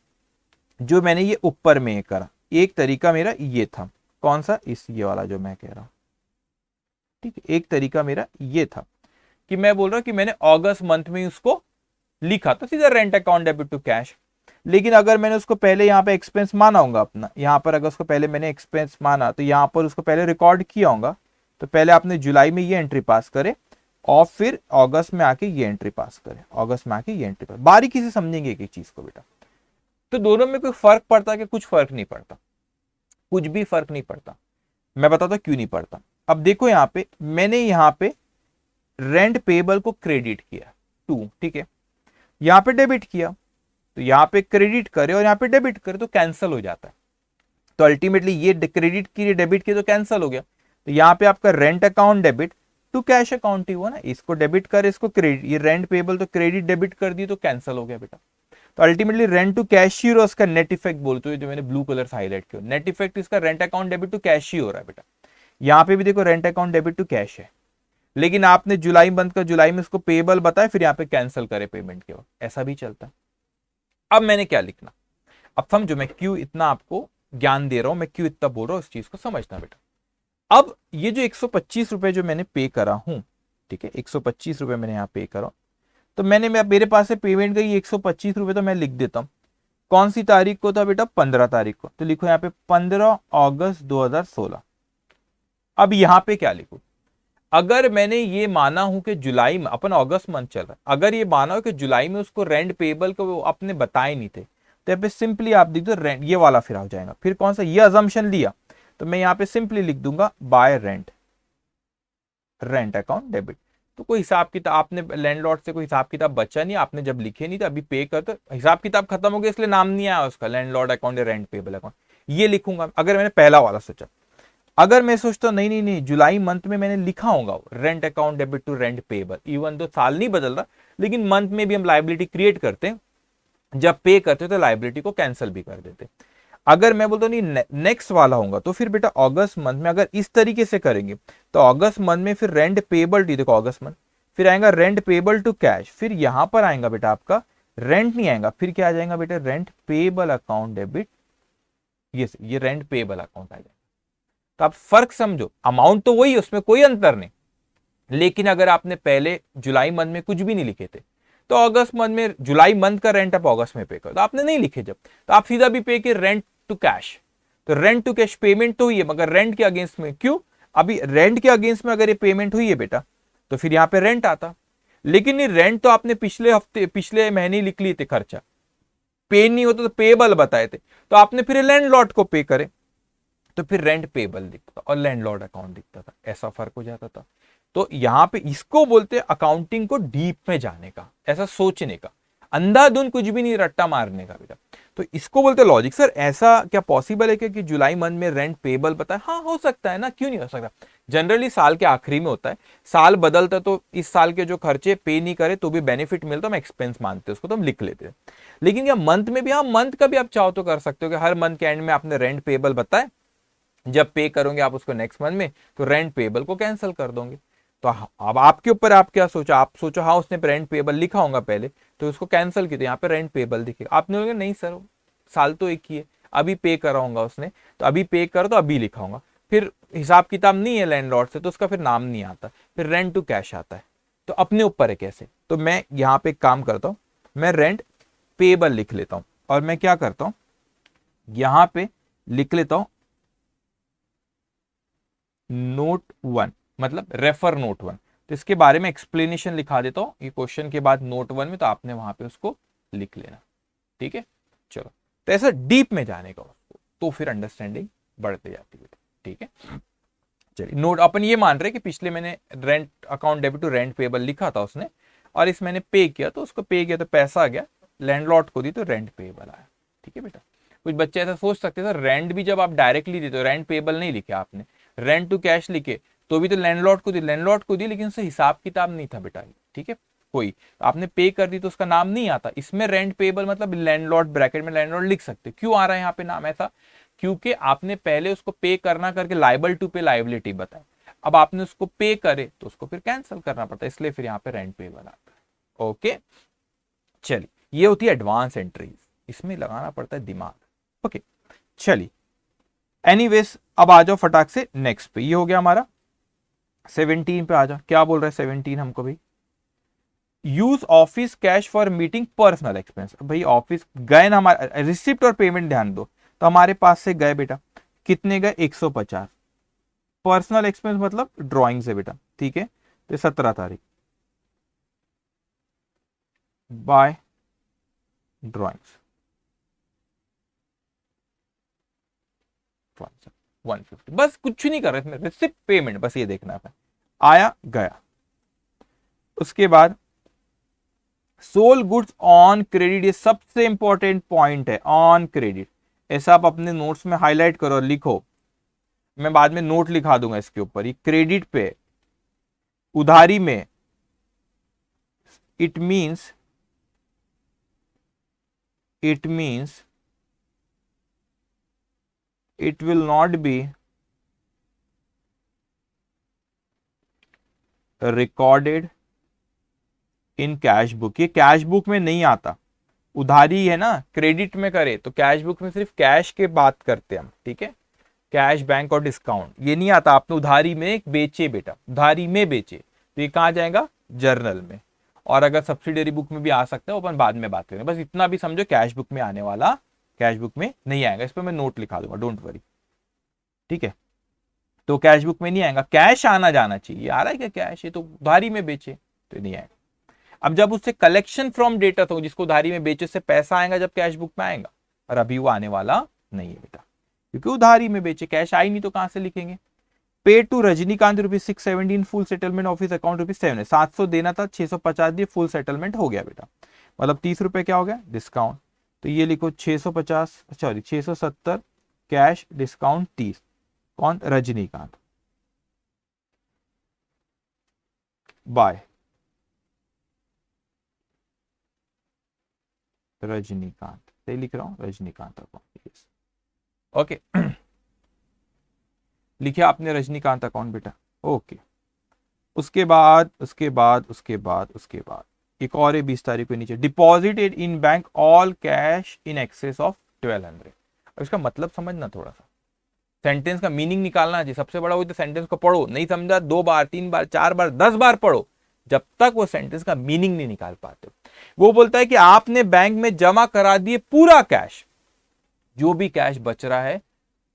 जो मैंने ये ऊपर में करा, एक तरीका मेरा ये था, कौन सा, इस ये वाला जो मैं कह रहा हूं, ठीक है। एक तरीका मेरा ये था कि मैं बोल रहा हूं कि मैंने अगस्त मंथ में उसको लिखा तो सीधा rent account debit to cash. लेकिन अगर मैंने उसको पहले यहाँ पे एक्सपेंस माना होगा अपना, यहाँ पर अगर उसको पहले मैंने एक्सपेंस माना तो यहाँ पर उसको पहले रिकॉर्ड किया होगा, तो पहले आपने जुलाई में ये एंट्री पास करे और फिर अगस्त में आके ये एंट्री पास करे, अगस्त में आके ये एंट्री पास, बारीकी से समझेंगे एक एक चीज को बेटा। तो दोनों में कोई फर्क पड़ता है कि कुछ फर्क नहीं पड़ता, कुछ भी फर्क नहीं पड़ता। मैं बताता क्यों नहीं पड़ता। अब देखो यहाँ पे मैंने यहाँ पे रेंट पेएबल को क्रेडिट किया 2, ठीक है, यहाँ पे डेबिट किया, तो यहाँ पे क्रेडिट करे और यहाँ पे डेबिट करे तो कैंसिल हो जाता है। तो अल्टीमेटली ये क्रेडिट की डेबिट की तो कैंसिल हो गया, तो यहाँ पे आपका rent account debit to cash account ही हुआ ना, इसको डेबिट करे इसको क्रेडिट, ये रेंट पेएबल तो क्रेडिट डेबिट कर दी तो कैंसिल हो गया बेटा। तो अल्टीमेटली रेंट टू कैश ही, उसका नेट इफेक्ट बोलते हुए जो मैंने ब्लू कलर से हाईलाइट किया, नेट इफेक्ट इसका rent account debit to cash ही हो रहा है बेटा। यहाँ पे भी देखो rent account debit to cash है, लेकिन आपने जुलाई मंथ का जुलाई में उसको पेएबल बताया, फिर यहाँ पे कैंसिल करे पेमेंट के वक्त, ऐसा भी चलता है। अब मैंने क्या लिखना, अब समझो मैं क्यों इतना आपको ज्ञान दे रहा हूं, मैं क्यों इतना बोल रहा हूं, इस चीज को समझना बेटा। अब ये जो 125 रुपए जो मैंने पे करा हूं, ठीक है, 125 रुपए मैंने यहाँ पे करा, तो मेरे पास से पेमेंट गई 125 रुपए, तो मैं लिख देता हूं कौन सी तारीख को था बेटा, 15 तारीख को, तो लिखो यहाँ पे 15 अगस्त 2016। अब यहाँ पे क्या लिखूं, अगर मैंने ये माना हूं कि जुलाई में, अपन अगस्त मंथ चल रहा है, अगर ये माना हो कि जुलाई में उसको रेंट पेएबल को वो अपने बताए नहीं थे, तो यहाँ पे सिंपली आप लिख दो रेंट, ये वाला फिर आ जाएगा, फिर कौन सा, ये अजम्पशन लिया, तो मैं यहाँ पे सिंपली लिख दूंगा bye rent, rent account debit. तो कोई हिसाब किताब आपने लैंडलॉर्ड से कोई हिसाब किताब बचा नहीं, आपने जब लिखे नहीं था, अभी पे कर, तो हिसाब किताब खत्म हो गया, इसलिए नाम नहीं आया उसका लैंडलॉर्ड अकाउंट या रेंट पेएबल अकाउंट, ये लिखूंगा अगर मैंने पहला वाला सोचा। अगर मैं सोचता हूं नहीं नहीं नहीं, जुलाई मंथ में मैंने लिखा होगा rent account debit to rent payable, even तो साल नहीं बदल रहा, लेकिन मंथ में भी हम लायबिलिटी क्रिएट करते हैं, जब पे करते तो लायबिलिटी को कैंसिल भी कर देते। अगर मैं बोलता नहीं नेक्स्ट वाला होगा, तो फिर बेटा अगस्त मंथ में अगर इस तरीके से करेंगे, तो अगस्त मंथ में फिर रेंट पेएबल, देखो अगस्त मंथ, फिर आएगा रेंट पेएबल टू कैश, फिर यहां पर आएगा बेटा आपका रेंट नहीं आएगा, फिर क्या आ जाएगा बेटा, रेंट पेएबल अकाउंट डेबिट, ये रेंट पेएबल अकाउंट आ जाएगा। तो आप फर्क समझो, अमाउंट तो वही है, उसमें कोई अंतर नहीं, लेकिन अगर आपने पहले जुलाई मंथ में कुछ भी नहीं लिखे थे, तो अगस्त मंथ में जुलाई मंथ का रेंट आप अगस्त में पे करो, तो आपने नहीं लिखे जब, तो आप सीधा भी पे किए रेंट टू कैश, तो रेंट टू कैश पेमेंट तो हुई है, मगर रेंट के अगेंस्ट में क्यों, अभी रेंट के अगेंस्ट में अगर ये पेमेंट हुई है बेटा, तो फिर यहाँ पे रेंट आता, लेकिन ये रेंट तो आपने पिछले हफ्ते पिछले महीने लिख लिए थे, खर्चा पे नहीं होता तो पेएबल बताए थे, तो आपने फिर लैंडलॉर्ड को पे करे, तो फिर रेंट पेएबल दिखता और लैंडलॉर्ड अकाउंट दिखता था, ऐसा फर्क हो जाता था। तो यहां पे इसको बोलते हैं अकाउंटिंग को डीप में जाने का, ऐसा सोचने का, अंधाधुन कुछ भी नहीं रट्टा मारने का बेटा। तो इसको बोलते हैं लॉजिक। सर ऐसा क्या पॉसिबल है कि जुलाई मंथ में रेंट पेएबल बताए, हाँ हो सकता है ना, क्यों नहीं हो सकता, जनरली साल के आखिरी में होता है, साल बदलता तो इस साल के जो खर्चे पे नहीं करे तो भी बेनिफिट मिलता, हम एक्सपेंस मानते हैं उसको, तो हम लिख लेते हैं। लेकिन क्या मंथ में भी, हाँ मंथ का भी आप चाहो तो कर सकते हो कि हर मंथ के एंड में आपने रेंट पेएबल बताए, जब पे करोगे आप उसको नेक्स्ट मंथ में, तो रेंट पेएबल को कैंसिल कर दोगे। तो अब आपके ऊपर आप क्या सोचा, आप सोचो हाँ उसने रेंट पेएबल लिखा होगा पहले, तो उसको कैंसिल किया, यहाँ पे रेंट पेएबल दिखेगा, आपने बोलोगे नहीं सर साल तो एक ही है, अभी पे कराऊंगा उसने, तो अभी पे कर तो अभी लिखा होगा, फिर हिसाब किताब नहीं है लैंडलॉर्ड से, तो उसका फिर नाम नहीं आता, फिर रेंट टू कैश आता है। तो अपने ऊपर है कैसे, तो मैं यहाँ पे काम करता हूँ, मैं रेंट पेएबल लिख लेता हूँ, और मैं क्या करता हूँ यहाँ पे लिख लेता हूँ नोट 1, मतलब रेफर नोट 1, तो इसके बारे में एक्सप्लेनेशन लिखा देता हूं ये क्वेश्चन के बाद नोट 1 में, तो आपने वहां पे उसको लिख लेना, ठीक है। चलो, तो ऐसा डीप में जाने का उसको, तो फिर अंडरस्टैंडिंग बढ़ते जाती है, ठीक है। चलिए नोट, अपन ये मान रहे कि पिछले मैंने rent account debit to rent payable लिखा था उसने, और इस मैंने पे किया, तो उसको पे किया तो पैसा आ गया, लैंडलॉर्ड को दी तो रेंट पेएबल आया, ठीक है बेटा। कुछ बच्चे ऐसा सोच सकते हैं सर रेंट भी जब आप डायरेक्टली देते हो, रेंट पेबल नहीं लिखे आपने, रेंट टू कैश लिखे तो भी तो लैंडलॉर्ड को दी, लैंडलॉर्ड को दी, लेकिन उससे हिसाब किताब नहीं था बेटा, ठीक है। कोई आपने पे कर दी तो उसका नाम नहीं आता, इसमें रेंट पेबल मतलब लैंडलॉर्ड, ब्रैकेट में लैंडलॉर्ड लिख सकते। क्यों आ रहा है यहाँ पे नाम ऐसा, क्योंकि आपने पहले उसको पे करना करके लाइबल टू पे लाइबिलिटी बताया, अब आपने उसको पे करे तो उसको फिर कैंसिल करना पड़ता है, इसलिए फिर यहाँ पे रेंट पेबल आता है। ओके चलिए, ये होती है एडवांस एंट्रीज, इसमें लगाना पड़ता है दिमाग। ओके चलिए, एनीवेज अब आ जाओ फटाक से नेक्स्ट पे, ये हो गया हमारा 17 पे। आ जाओ, क्या बोल रहा है 17 हमको भाई, use office cash for meeting personal expense. भाई ऑफिस गए ना, हमारे रिसिप्ट और पेमेंट ध्यान दो, तो हमारे पास से गए बेटा, कितने गए 150, पर्सनल एक्सपेंस मतलब ड्राइंग से बेटा, ठीक है। तो 17 तारीख बाय ड्राइंग्स 150, बस कुछ नहीं कर रहे इसमें, रिसिप्ट पेमेंट बस ये देखना है, आया गया। उसके बाद सोल गुड्स ऑन क्रेडिट, ये सबसे इंपॉर्टेंट पॉइंट है, ऑन क्रेडिट। ऐसा आप अपने नोट्स में हाईलाइट करो और लिखो, मैं बाद में नोट लिखा दूंगा इसके ऊपर। ये क्रेडिट पे उधारी में, it means it will not be recorded in cash book. ये कैश बुक में नहीं आता, उधारी है ना, क्रेडिट में करे तो कैश बुक में सिर्फ कैश के बात करते हैं हम, ठीक है, कैश बैंक और डिस्काउंट ये नहीं आता। आपने उधारी में बेचे बेटा, उधारी में बेचे तो ये कहां जाएगा, जर्नल में। और अगर सब्सिडियरी बुक में भी आ सकता है, अपन बाद में बात करेंगे, बस इतना भी समझो कैश बुक में आने वाला, कैश बुक में नहीं आएगा। इस पर मैं नोट लिखा दूंगा, डोंट वरी, ठीक है। तो कैश बुक में नहीं आएगा, कैश आना जाना चाहिए, आ रहा है क्या कैश, ये तो उधारी में बेचे तो नहीं आएगा। अब जब उससे कलेक्शन फ्रॉम डेटर हो, जिसको उधारी में बेचे से पैसा आएगा, जब कैश बुक में आएगा, और अभी वो आने वाला नहीं है बेटा, क्योंकि उधारी में बेचे, कैश आई नहीं तो कहां से लिखेंगे। Pay to Rajinikanth ₹617 full settlement office account ₹7 700 देना था, 650 दिए, फुल सेटलमेंट हो गया बेटा, मतलब ₹30 क्या हो गया डिस्काउंट। तो ये लिखो 650 सॉरी 670 कैश डिस्काउंट 30, कौन, रजनीकांत बाय रजनीकांत, सही लिख रहा हूं, रजनीकांत अकाउंट, ओके। लिखे आपने रजनीकांत अकाउंट बेटा, ओके। उसके बाद एक और है 20 तारीख को नीचे, deposited in bank all cash in excess of 1200। अब इसका मतलब समझना थोड़ा सा, सेंटेंस का मीनिंग निकालना चाहिए, सबसे बड़ा वो तो सेंटेंस को पढ़ो, नहीं समझा 2 बार 3 बार 4 बार 10 बार पढ़ो, जब तक वो सेंटेंस का मीनिंग नहीं निकाल पाते हो। वो बोलता है कि आपने बैंक में जमा करा दिए पूरा कैश, जो भी कैश बच रहा है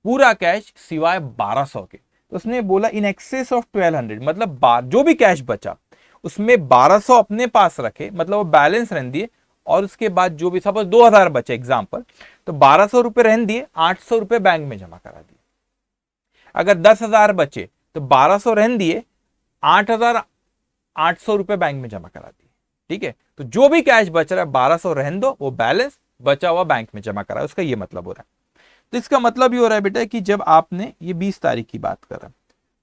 पूरा कैश सिवाय 1200 के, तो उसने बोला इन एक्सेस ऑफ 1200, मतलब जो भी कैश बचा उसमें 1200 अपने पास रखे, मतलब वो बैलेंस रहने दिए, और उसके बाद जो भी सपोज 2000 बचे एग्जाम्पल, तो 1200 रुपए रहने दिए, 800 रुपए बैंक में जमा करा दिए। अगर 10,000 बचे तो 1200 रहने दिए, 8,800 रुपए बैंक में जमा करा दिए, ठीक है। तो जो भी कैश बच रहा है 1200 रहने दो, वो बैलेंस बचा हुआ बैंक में जमा करा है, उसका ये मतलब हो रहा है। तो इसका मतलब ये हो रहा है बेटा कि जब आपने ये 20 तारीख की बात कर रहा है,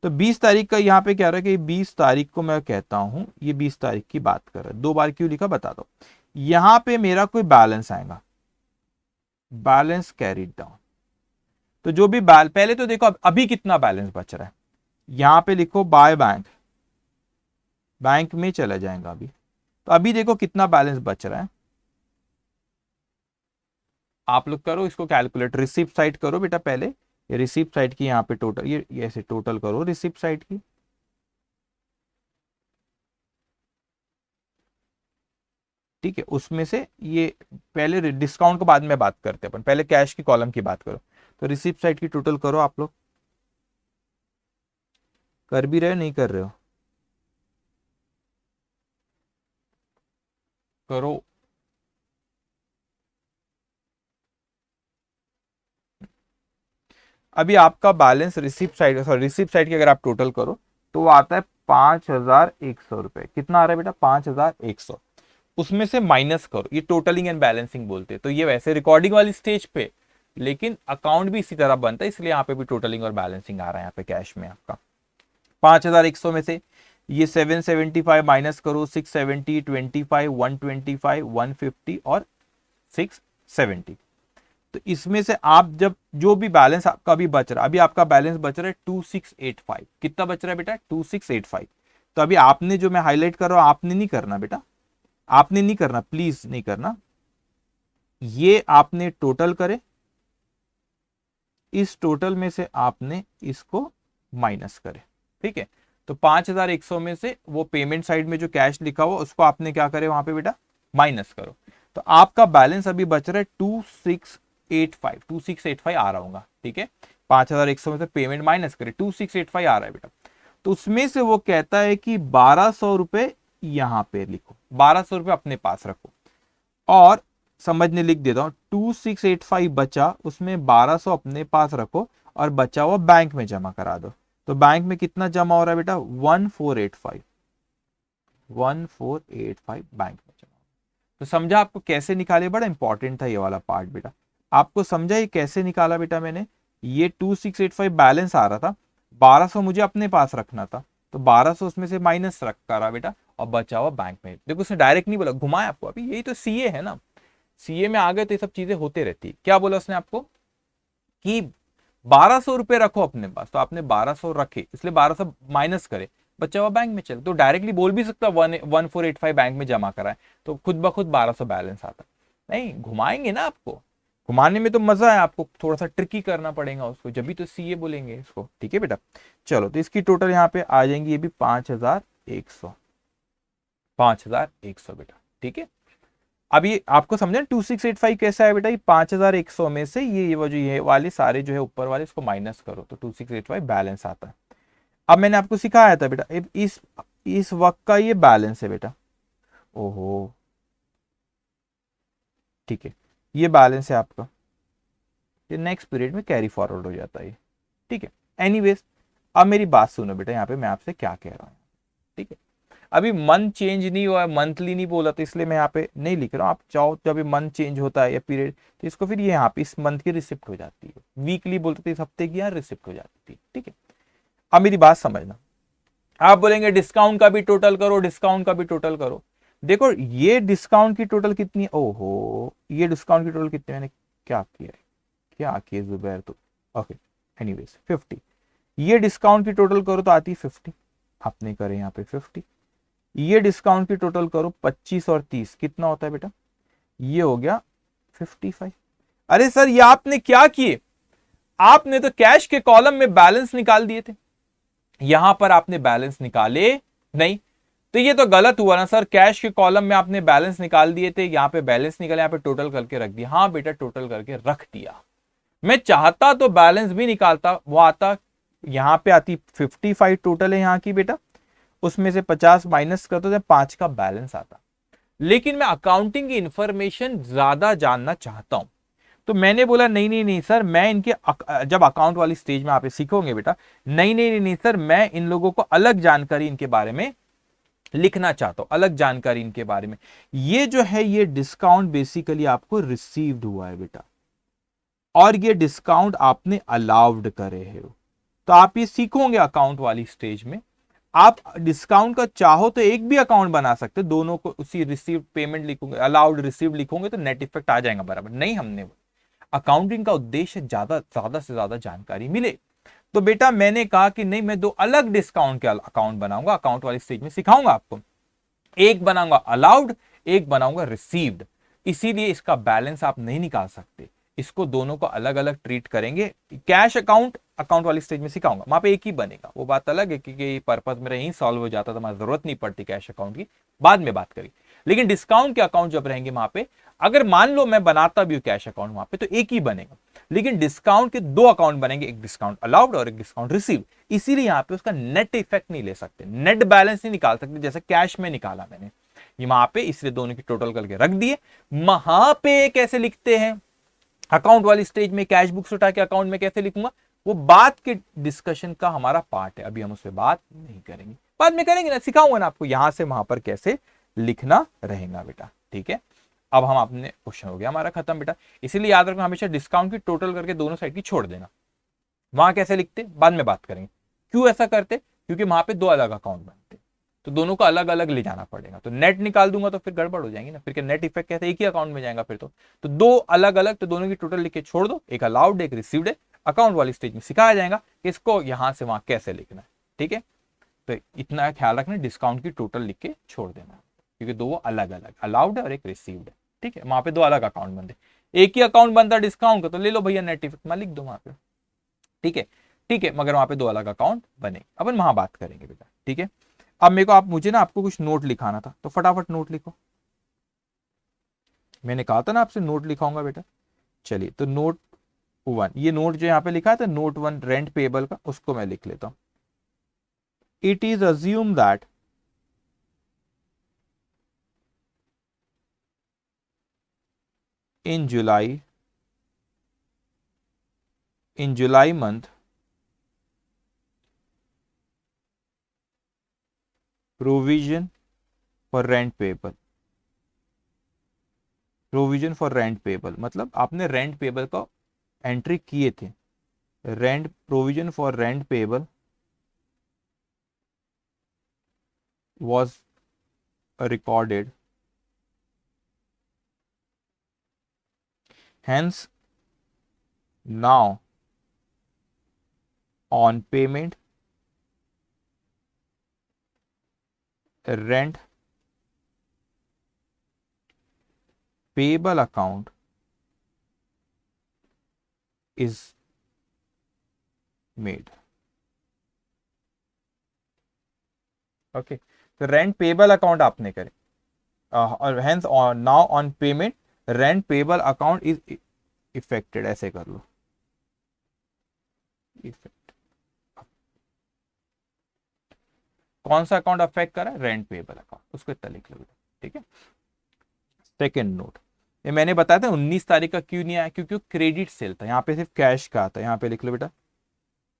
तो 20 तारीख का यहाँ पे क्या रहा है कि 20 तारीख को मैं कहता हूं ये 20 तारीख की बात कर रहा है, 2 बार क्यों लिखा बता दो। यहां पे मेरा कोई बैलेंस आएगा, बैलेंस कैरीड डाउन, तो जो भी पहले तो देखो अभी कितना बैलेंस बच रहा है, यहां पे लिखो बाय बैंक, बैंक में चला जाएगा अभी, तो अभी देखो कितना बैलेंस बच रहा है, आप लोग करो इसको कैलकुलेट, रिसिप्ट साइड करो बेटा पहले, ये रिसिप्ट साइड की यहाँ पे टोटल, ये ऐसे टोटल करो रिसिप्ट साइड की, ठीक है। उसमें से ये पहले डिस्काउंट को बाद में बात करते हैं अपन, पहले कैश की कॉलम की बात करो, तो रिसिप्ट साइड की टोटल करो आप लोग, कर भी रहे हो नहीं कर रहे हो, करो। अभी आपका balance receipt side, sorry receipt side की अगर आप टोटल करो तो वो आता है 5,100 रुपए, कितना आ रहा है बेटा 5,100, उसमें से माइनस करो, ये टोटलिंग एंड बैलेंसिंग बोलते हैं। तो ये वैसे रिकॉर्डिंग वाली स्टेज पे लेकिन अकाउंट भी इसी तरह बनता है, इसलिए यहाँ पे भी टोटलिंग और बैलेंसिंग आ रहा है यहाँ पे कैश में आपका। 5100 में से ये 775 माइनस करो, 670, 25, 125, 150 और 670। तो इसमें से आप जब जो भी बैलेंस आपका भी बच रहा है, अभी आपका बैलेंस बच रहा है 2685। कितना बच रहा है बेटा? 2685। तो अभी आपने जो मैं हाईलाइट कर रहा हूं, आपने नहीं करना बेटा, आपने नहीं करना, प्लीज नहीं करना। ये आपने टोटल करे, इस टोटल में से आपने इसको माइनस करे, ठीक है। तो 5100 में से वो पेमेंट साइड में जो कैश लिखा हुआ उसको आपने क्या करे वहां पे बेटा, माइनस करो। तो आपका बैलेंस अभी बच रहा है 2685 आ रहा होगा, ठीक है। 5100 में से पेमेंट माइनस करे, 2685 आ रहा है बेटा। तो उसमें से वो कहता है कि 1200 रुपए यहां पे लिखो, 1200 रुपए अपने पास रखो, और समझने लिख देता हूं 2685 बचा, उसमें 1200 अपने पास रखो और बचा हुआ बैंक में जमा करा दो। तो बैंक में कितना जमा हो रहा है बेटा? 1485, 1485 बैंक में जमा। तो समझा आपको कैसे निकाले? बड़ा इंपॉर्टेंट था ये वाला पार्ट बेटा, आपको समझा ये कैसे निकाला बेटा मैंने? ये 2685 बैलेंस आ रहा था, 1200 मुझे अपने पास रखना था, तो 1200 उसमें से माइनस रख करा बेटा, और बचा हुआ बैंक में। देखो उसने डायरेक्ट नहीं बोला, घुमाया आपको। अभी यही तो सीए है ना, सीए में आ गए तो ये सब चीजें होते रहती है। क्या बोला उसने आपको कि 1200 रुपए रखो अपने पास, तो आपने 1200 रखे, इसलिए 1200 माइनस करे, बच्चा हुआ बैंक में चले। तो डायरेक्टली बोल भी सकता 1485 बैंक में जमा कराए, तो खुद ब खुद 1200 बैलेंस आता। नहीं, घुमाएंगे ना आपको, घुमाने में तो मजा है, आपको थोड़ा सा ट्रिकी करना पड़ेगा उसको, जब भी तो सीए बोलेंगे इसको, ठीक है बेटा। चलो, तो इसकी टोटल यहाँ पे आ जाएंगी ये भी 5100, 5100 बेटा, ठीक है। अब ये आपको समझे 2685 कैसा है बेटा? ये 5100 में से ये वो जो ये वाले सारे जो है ऊपर वाले, इसको माइनस करो तो 2685 बैलेंस आता है। अब मैंने आपको सिखाया था बेटा, इस वक्त का ये बैलेंस है बेटा, ओहो, ठीक है, ये बैलेंस है आपका, ये नेक्स्ट पीरियड में कैरी फॉरवर्ड हो जाता है, ठीक है। एनीवेज, अब मेरी बात सुनो बेटा, यहाँ पे मैं आपसे क्या कह रहा हूँ, ठीक है। अभी मंथ चेंज नहीं हुआ है, मंथली नहीं बोला, तो इसलिए मैं यहाँ पे नहीं लिख रहा हूँ। आप चाहो जब मंथ चेंज होता है या पीरियड, तो इसको फिर ये यहाँ पे इस मंथ की रिसिप्ट हो जाती है, वीकली बोलते थे, इस हफ्ते की यहाँ रिसिप्ट हो जाती है, ठीक है। अब मेरी बात समझना, आप बोलेंगे डिस्काउंट का भी टोटल करो, डिस्काउंट का भी टोटल करो। देखो ये डिस्काउंट की टोटल कितनी है, ओहो, ये डिस्काउंट की टोटल कितनी, मैंने क्या किया है, क्या किया जुबैर? तो ओके, एनीवेज 50, ये डिस्काउंट की टोटल करो तो आती है 50, आपने करे यहाँ पे 50। ये डिस्काउंट की टोटल करो 25 और 30, कितना होता है बेटा? ये हो गया 55। अरे सर, ये आपने क्या किए? आपने तो कैश के कॉलम में बैलेंस निकाल दिए थे, यहां पर आपने बैलेंस निकाले नहीं, तो ये तो गलत हुआ ना सर। कैश के कॉलम में आपने बैलेंस निकाल दिए थे, यहां पे बैलेंस निकाले, यहां पे टोटल करके रख दिया। हाँ बेटा, टोटल करके रख दिया। मैं चाहता तो बैलेंस भी निकालता, वो आता, यहां पे आती 55 टोटल है यहाँ की बेटा, उसमें से 50 माइनस करते तो 5 का बैलेंस आता। लेकिन मैं अकाउंटिंग की इंफॉर्मेशन ज्यादा जानना चाहता हूं, तो मैंने बोला नहीं नहीं नहीं सर, मैं इनके जब अकाउंट वाली स्टेज में आप सीखोगे बेटा, नहीं नहीं नहीं सर, मैं इन लोगों को अलग जानकारी इनके बारे में लिखना चाहता हूं, अलग जानकारी इनके बारे में। ये जो है ये डिस्काउंट बेसिकली आपको रिसीव्ड हुआ है बेटा, और ये डिस्काउंट आपने अलाउड करे हो। तो आप ये सीखोगे अकाउंट वाली स्टेज में, आप डिस्काउंट का चाहो तो एक भी अकाउंट बना सकते, दोनों को उसी रिसीव्ड पेमेंट लिखोगे, अलाउड रिसीव्ड लिखोगे तो नेट इफेक्ट आ जाएगा बराबर। नहीं, हमने अकाउंटिंग का उद्देश्य ज्यादा से ज्यादा जानकारी मिले, तो बेटा मैंने कहा कि नहीं, मैं दो अलग डिस्काउंट के अकाउंट बनाऊंगा, अकाउंट वाली स्टेज में सिखाऊंगा आपको। एक बनाऊंगा अलाउड, एक बनाऊंगा रिसीव्ड। इसीलिए इसका बैलेंस आप नहीं निकाल सकते, इसको दोनों को अलग अलग ट्रीट करेंगे। कैश अकाउंट अकाउंट वाली स्टेज में सिखाऊंगा, वहां पे एक ही बनेगा, वो बात अलग है क्योंकि पर्पस मेरा यही सॉल्व हो जाता था, मैं जरूरत नहीं पड़ती कैश अकाउंट की, बाद में बात करी। लेकिन डिस्काउंट के अकाउंट जब रहेंगे वहां पे, अगर मान लो मैं बनाता भी हूं कैश अकाउंट वहां पे, तो एक ही बनेगा, लेकिन डिस्काउंट के दो अकाउंट बनेंगे, एक डिस्काउंट अलाउड और एक डिस्काउंट रिसीव। इसीलिए यहां पे उसका नेट इफेक्ट नहीं ले सकते, नेट बैलेंस नहीं निकाल सकते जैसे कैश में निकाला मैंने वहां पे, इसलिए दोनों की टोटल करके रख दिए। वहां पे कैसे लिखते हैं अकाउंट वाली स्टेज में, कैश बुक से उठा के अकाउंट में कैसे लिखूंगा, वो बात के डिस्कशन का हमारा पार्ट है, अभी हम उस पर बात नहीं करेंगे, बाद में करेंगे ना, सिखाऊंगा ना आपको यहां से वहां पर कैसे लिखना रहेगा बेटा, ठीक है। अब हम अपने क्वेश्चन हो गया हमारा खत्म बेटा। इसीलिए याद रखना हमेशा डिस्काउंट की टोटल करके दोनों साइड की छोड़ देना। वहां कैसे लिखते बाद में बात करेंगे। क्यों ऐसा करते, क्योंकि वहां पे दो अलग अकाउंट बनते, तो दोनों को अलग अलग ले जाना पड़ेगा। तो नेट निकाल दूंगा तो फिर गड़बड़ हो जाएगी ना, फिर क्या नेट इफेक्ट कहते हैं, एक ही अकाउंट में जाएगा फिर तो दो अलग अलग, तो दोनों की टोटल लिख के छोड़ दो, एक अलाउड एक रिसीव्ड है। अकाउंट वाली स्टेज में सिखाया जाएगा कि इसको यहां से वहां कैसे लिखना है, ठीक है। तो इतना ख्याल रखना, डिस्काउंट की टोटल लिख के छोड़ देना, क्योंकि दो अलग अलग अलाउड है और एक रिसीव्ड है, ठीक है। वहां पे दो अलग अकाउंट बनते, एक ही अकाउंट बनता है डिस्काउंट का, तो ले लो भैया नेट इफेक्ट में लिख दो वहां पे, ठीक है। ठीक है, मगर वहां पे दो अलग अकाउंट बने, अपन वहां बात करेंगे बेटा, ठीक है। अब मेरे को मुझे ना आपको कुछ नोट लिखाना था, तो फटाफट नोट लिखो। मैंने कहा था ना आपसे नोट लिखाऊंगा बेटा। चलिए, तो नोट 1, ये नोट जो यहाँ पे लिखा था नोट 1 रेंट पेबल का, उसको मैं लिख लेता हूं। It is assume that in July month provision for rent payable, provision for rent payable मतलब आपने रेंट पेबल का एंट्री किए थे, rent provision for rent payable was recorded, hence now on payment rent payable account is made. Okay, तो रेंट पेबल अकाउंट आपने करे, और hence now on payment rent payable account is affected, ऐसे कर लो इफेक्ट। कौन सा अकाउंट अफेक्ट करा, रेंट पेबल अकाउंट, उसको इतना लिख लो, ठीक है। सेकेंड नोट, ये मैंने बताया था 19 तारीख का क्यों नहीं आया, क्योंकि क्रेडिट सेल था, यहाँ पे सिर्फ कैश का आता है। यहाँ पे लिख लो बेटा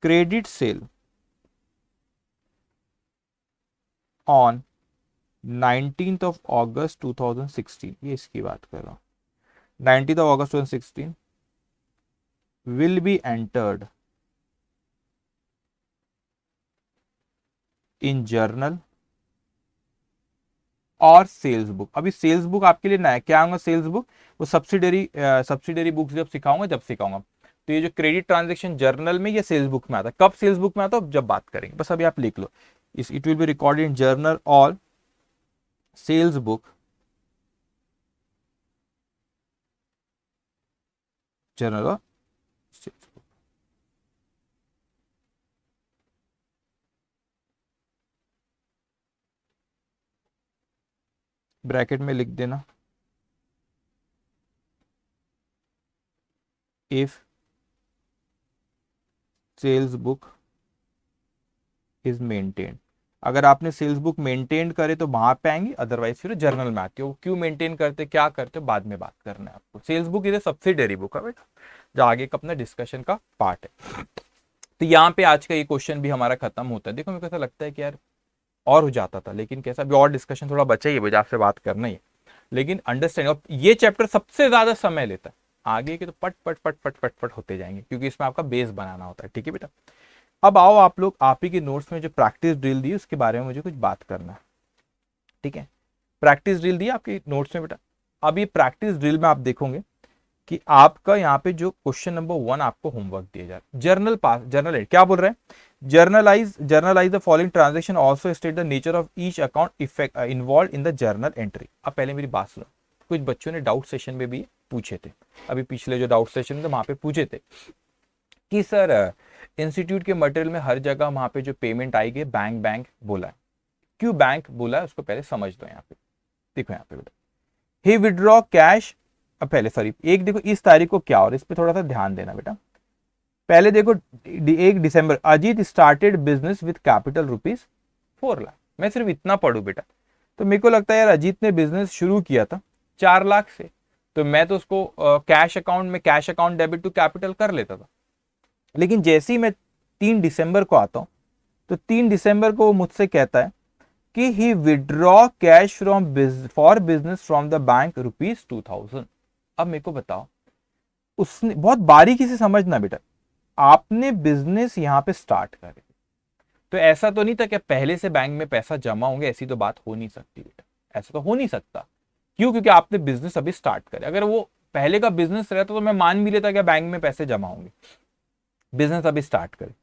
credit sale on 19th of August 2016, ये इसकी बात कर रहा हूं। 19th of August 2016 will be entered in journal और सेल्स बुक। अभी सेल्स बुक आपके लिए नया, क्या होगा सेल्स बुक, वो सब्सिडरी बुक्स जब सिखाऊंगा। तो ये जो क्रेडिट ट्रांजेक्शन जर्नल में या सेल्स बुक में आता है, कब सेल्स बुक में आता है जब बात करेंगे, बस अभी आप लिख लो it will be recorded in journal और सेल्स बुक, जर्नल और सेल्स बुक। ब्रैकेट में लिख देना if sales book is maintain. अगर आपने सेल्स बुक मेंटेन करे तो वहां पे आएंगी, अदरवाइज फिर जर्नल में आती हो। क्यों मेंटेन करते, क्या करते हो, बाद में बात करना है आपको। सेल्स बुक इधर सब्सिडरी बुक है बेटा, जो आगे का अपना डिस्कशन का पार्ट है। तो यहाँ पे आज का ये क्वेश्चन भी हमारा खत्म होता है। देखो मेरे को ऐसा लगता है कि यार और हो जाता था, लेकिन कैसा भी और डिस्कशन थोड़ा बचा ही है, मुझे आपसे बात करना ही है। लेकिन अंडरस्टैंड, ये चैप्टर सबसे ज्यादा समय लेता है, आगे के तो पट पट पट पट पट पट होते जाएंगे, क्योंकि इसमें आपका बेस बनाना होता है, ठीक है बेटा। अब आओ आप लोग, आप ही के नोट्स में जो प्रैक्टिस ड्रिल दी उसके बारे में मुझे कुछ बात करना है, ठीक है। प्रैक्टिस ड्रिल दी आपके नोट्स में बेटा। अब ये प्रैक्टिस ड्रिल में आप देखोगे कि आपका यहाँ पे जो क्वेश्चन नंबर 1 आपको होमवर्क दिया जा रहा है, जर्नल पास, जर्नल क्या बोल रहे हैं, generalized the following transaction, also state the nature of each account effect involve in the journal entry. अब पहले मेरी बात सुनो, कुछ बच्चों ने डाउट सेशन में भी पूछे थे, अभी पिछले जो डाउट सेशन थे वहां पे पूछे थे कि सर इंस्टीट्यूट के मटेरियल में हर जगह वहां पे जो पेमेंट आएगी बैंक बोला है, क्यों बैंक बोला है उसको पहले समझ दो। यहाँ पे देखो, यहाँ पे बेटा ही विड्रॉ कैश, अब पहले सॉरी एक देखो इस तारीख को क्या, और इस पे थोड़ा सा ध्यान देना बेटा। पहले देखो 1 December, Ajit started business with capital ₹4 lakh. मैं सिर्फ इतना पढ़ू बेटा, तो मेरे को लगता है यार अजीत ने बिजनेस शुरू किया था 4 लाख से, तो मैं तो उसको कैश अकाउंट में cash account debit to capital कर लेता था। लेकिन जैसे ही मैं 3 दिसंबर को आता हूं, तो 3 दिसंबर को वो मुझसे कहता है कि he withdraw cash from for business from the bank ₹2000। अब मेरे को बताओ, उसने बहुत बारीकी से समझना बेटा, आपने बिजनेस यहां पे स्टार्ट करे तो ऐसा तो नहीं था कि पहले से बैंक में पैसा जमा होंगे, ऐसी तो बात हो नहीं सकती बेटा, ऐसा तो हो नहीं सकता। क्यों? क्योंकि आपने बिजनेस अभी स्टार्ट करे। अगर वो पहले का बिजनेस रहता तो मैं मान भी लेता कि बैंक में पैसे जमा होंगे। बिजनेस अभी स्टार्ट करे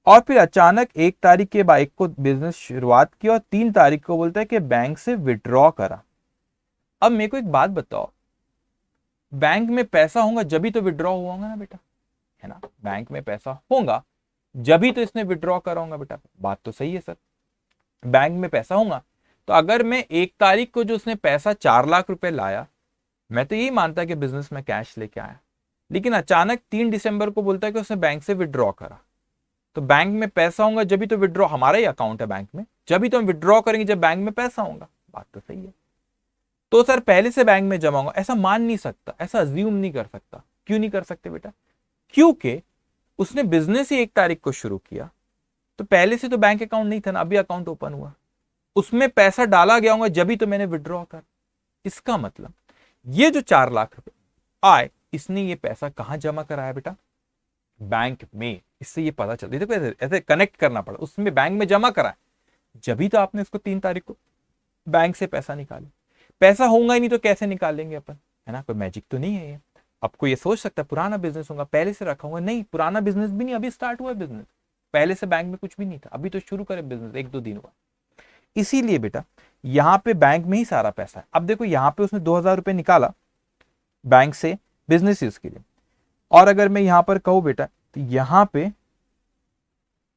और फिर अचानक 1 तारीख के बाइक को बिजनेस शुरुआत की और 3 तारीख को बोलता है कि बैंक से विड्रॉ करा। अब मेरे को एक बात बताओ, बैंक में पैसा होगा जब भी तो विड्रॉ हुआ होगा ना बेटा, है ना? बैंक में पैसा होगा जब भी तो इसने विड्रॉ करा होगा बेटा। बात तो सही है सर, बैंक में पैसा होगा तो अगर मैं 1 तारीख को जो उसने पैसा 4 लाख रुपए लाया, मैं तो यही मानता कि बिजनेस में कैश लेके आया, लेकिन अचानक 3 दिसंबर को बोलता है कि उसने बैंक से विड्रॉ करा। तो बैंक में पैसा होगा जब भी तो विड्रॉ, हमारा ही अकाउंट है बैंक में, जब भी तो हम विड्रॉ करेंगे जब बैंक में पैसा होगा। बात तो सही है। तो सर पहले से बैंक में जमा होगा ऐसा मान नहीं सकता, ऐसा अज्यूम नहीं कर सकता। क्यों नहीं कर सकते बेटा? क्योंकि उसने बिजनेस ही 1 तारीख को शुरू किया तो पहले से तो बैंक अकाउंट नहीं था ना, अभी अकाउंट ओपन हुआ, उसमें पैसा डाला गया होगा जब भी तो मैंने विड्रॉ कर। इसका मतलब ये जो 4 लाख रुपए आए, इसने ये पैसा कहां जमा कराया बेटा? बैंक में। इससे ये पता चलता है, देखो ऐसे कनेक्ट करना पड़ा, उसमें बैंक में जमा कराए जब भी तो आपने उसको 3 तारीख को बैंक से पैसा निकाले। पैसा होगा ही नहीं तो कैसे निकालेंगे अपन, है ना? कोई मैजिक तो नहीं है ये। आपको ये सोच सकता है पुराना बिजनेस होगा पहले से रखा होगा, नहीं, पुराना बिजनेस भी नहीं, अभी स्टार्ट हुआ बिजनेस, पहले से बैंक में कुछ भी नहीं था, अभी तो शुरू करे बिजनेस, 1-2 दिन हुआ। इसीलिए बेटा यहां पे बैंक में ही सारा पैसा है। अब देखो यहां पे उसने 2,000 रुपए निकाला बैंक से बिजनेस यूज के लिए, और अगर मैं यहां पर कहूं बेटा तो यहां पे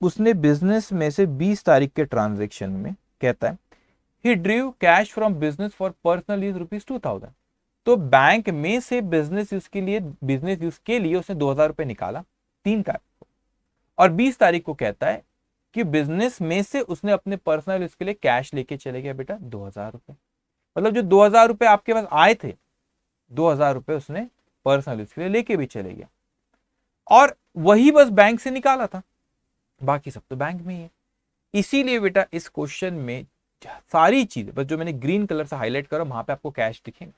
उसने बिजनेस में से 20 तारीख के ट्रांजेक्शन में कहता है he drew cash from business for personal use ₹2000। तो बैंक में से बिजनेस यूज के लिए उसने 2,000 रुपए निकाला 3 तारीख को, और 20 तारीख को कहता है कि बिजनेस में से उसने अपने पर्सनल यूज के लिए कैश लेके चले गया बेटा 2,000 रुपए। मतलब जो 2,000 रुपए आपके पास आए थे, 2,000 रुपए उसने पर्सनल यूज के लिए लेके भी चले गया, और वही बस बैंक से निकाला था, बाकी सब तो बैंक में ही है। इसीलिए बेटा इस क्वेश्चन में सारी चीजें, बस जो मैंने ग्रीन कलर से हाईलाइट करा वहां पे आपको कैश दिखेगा,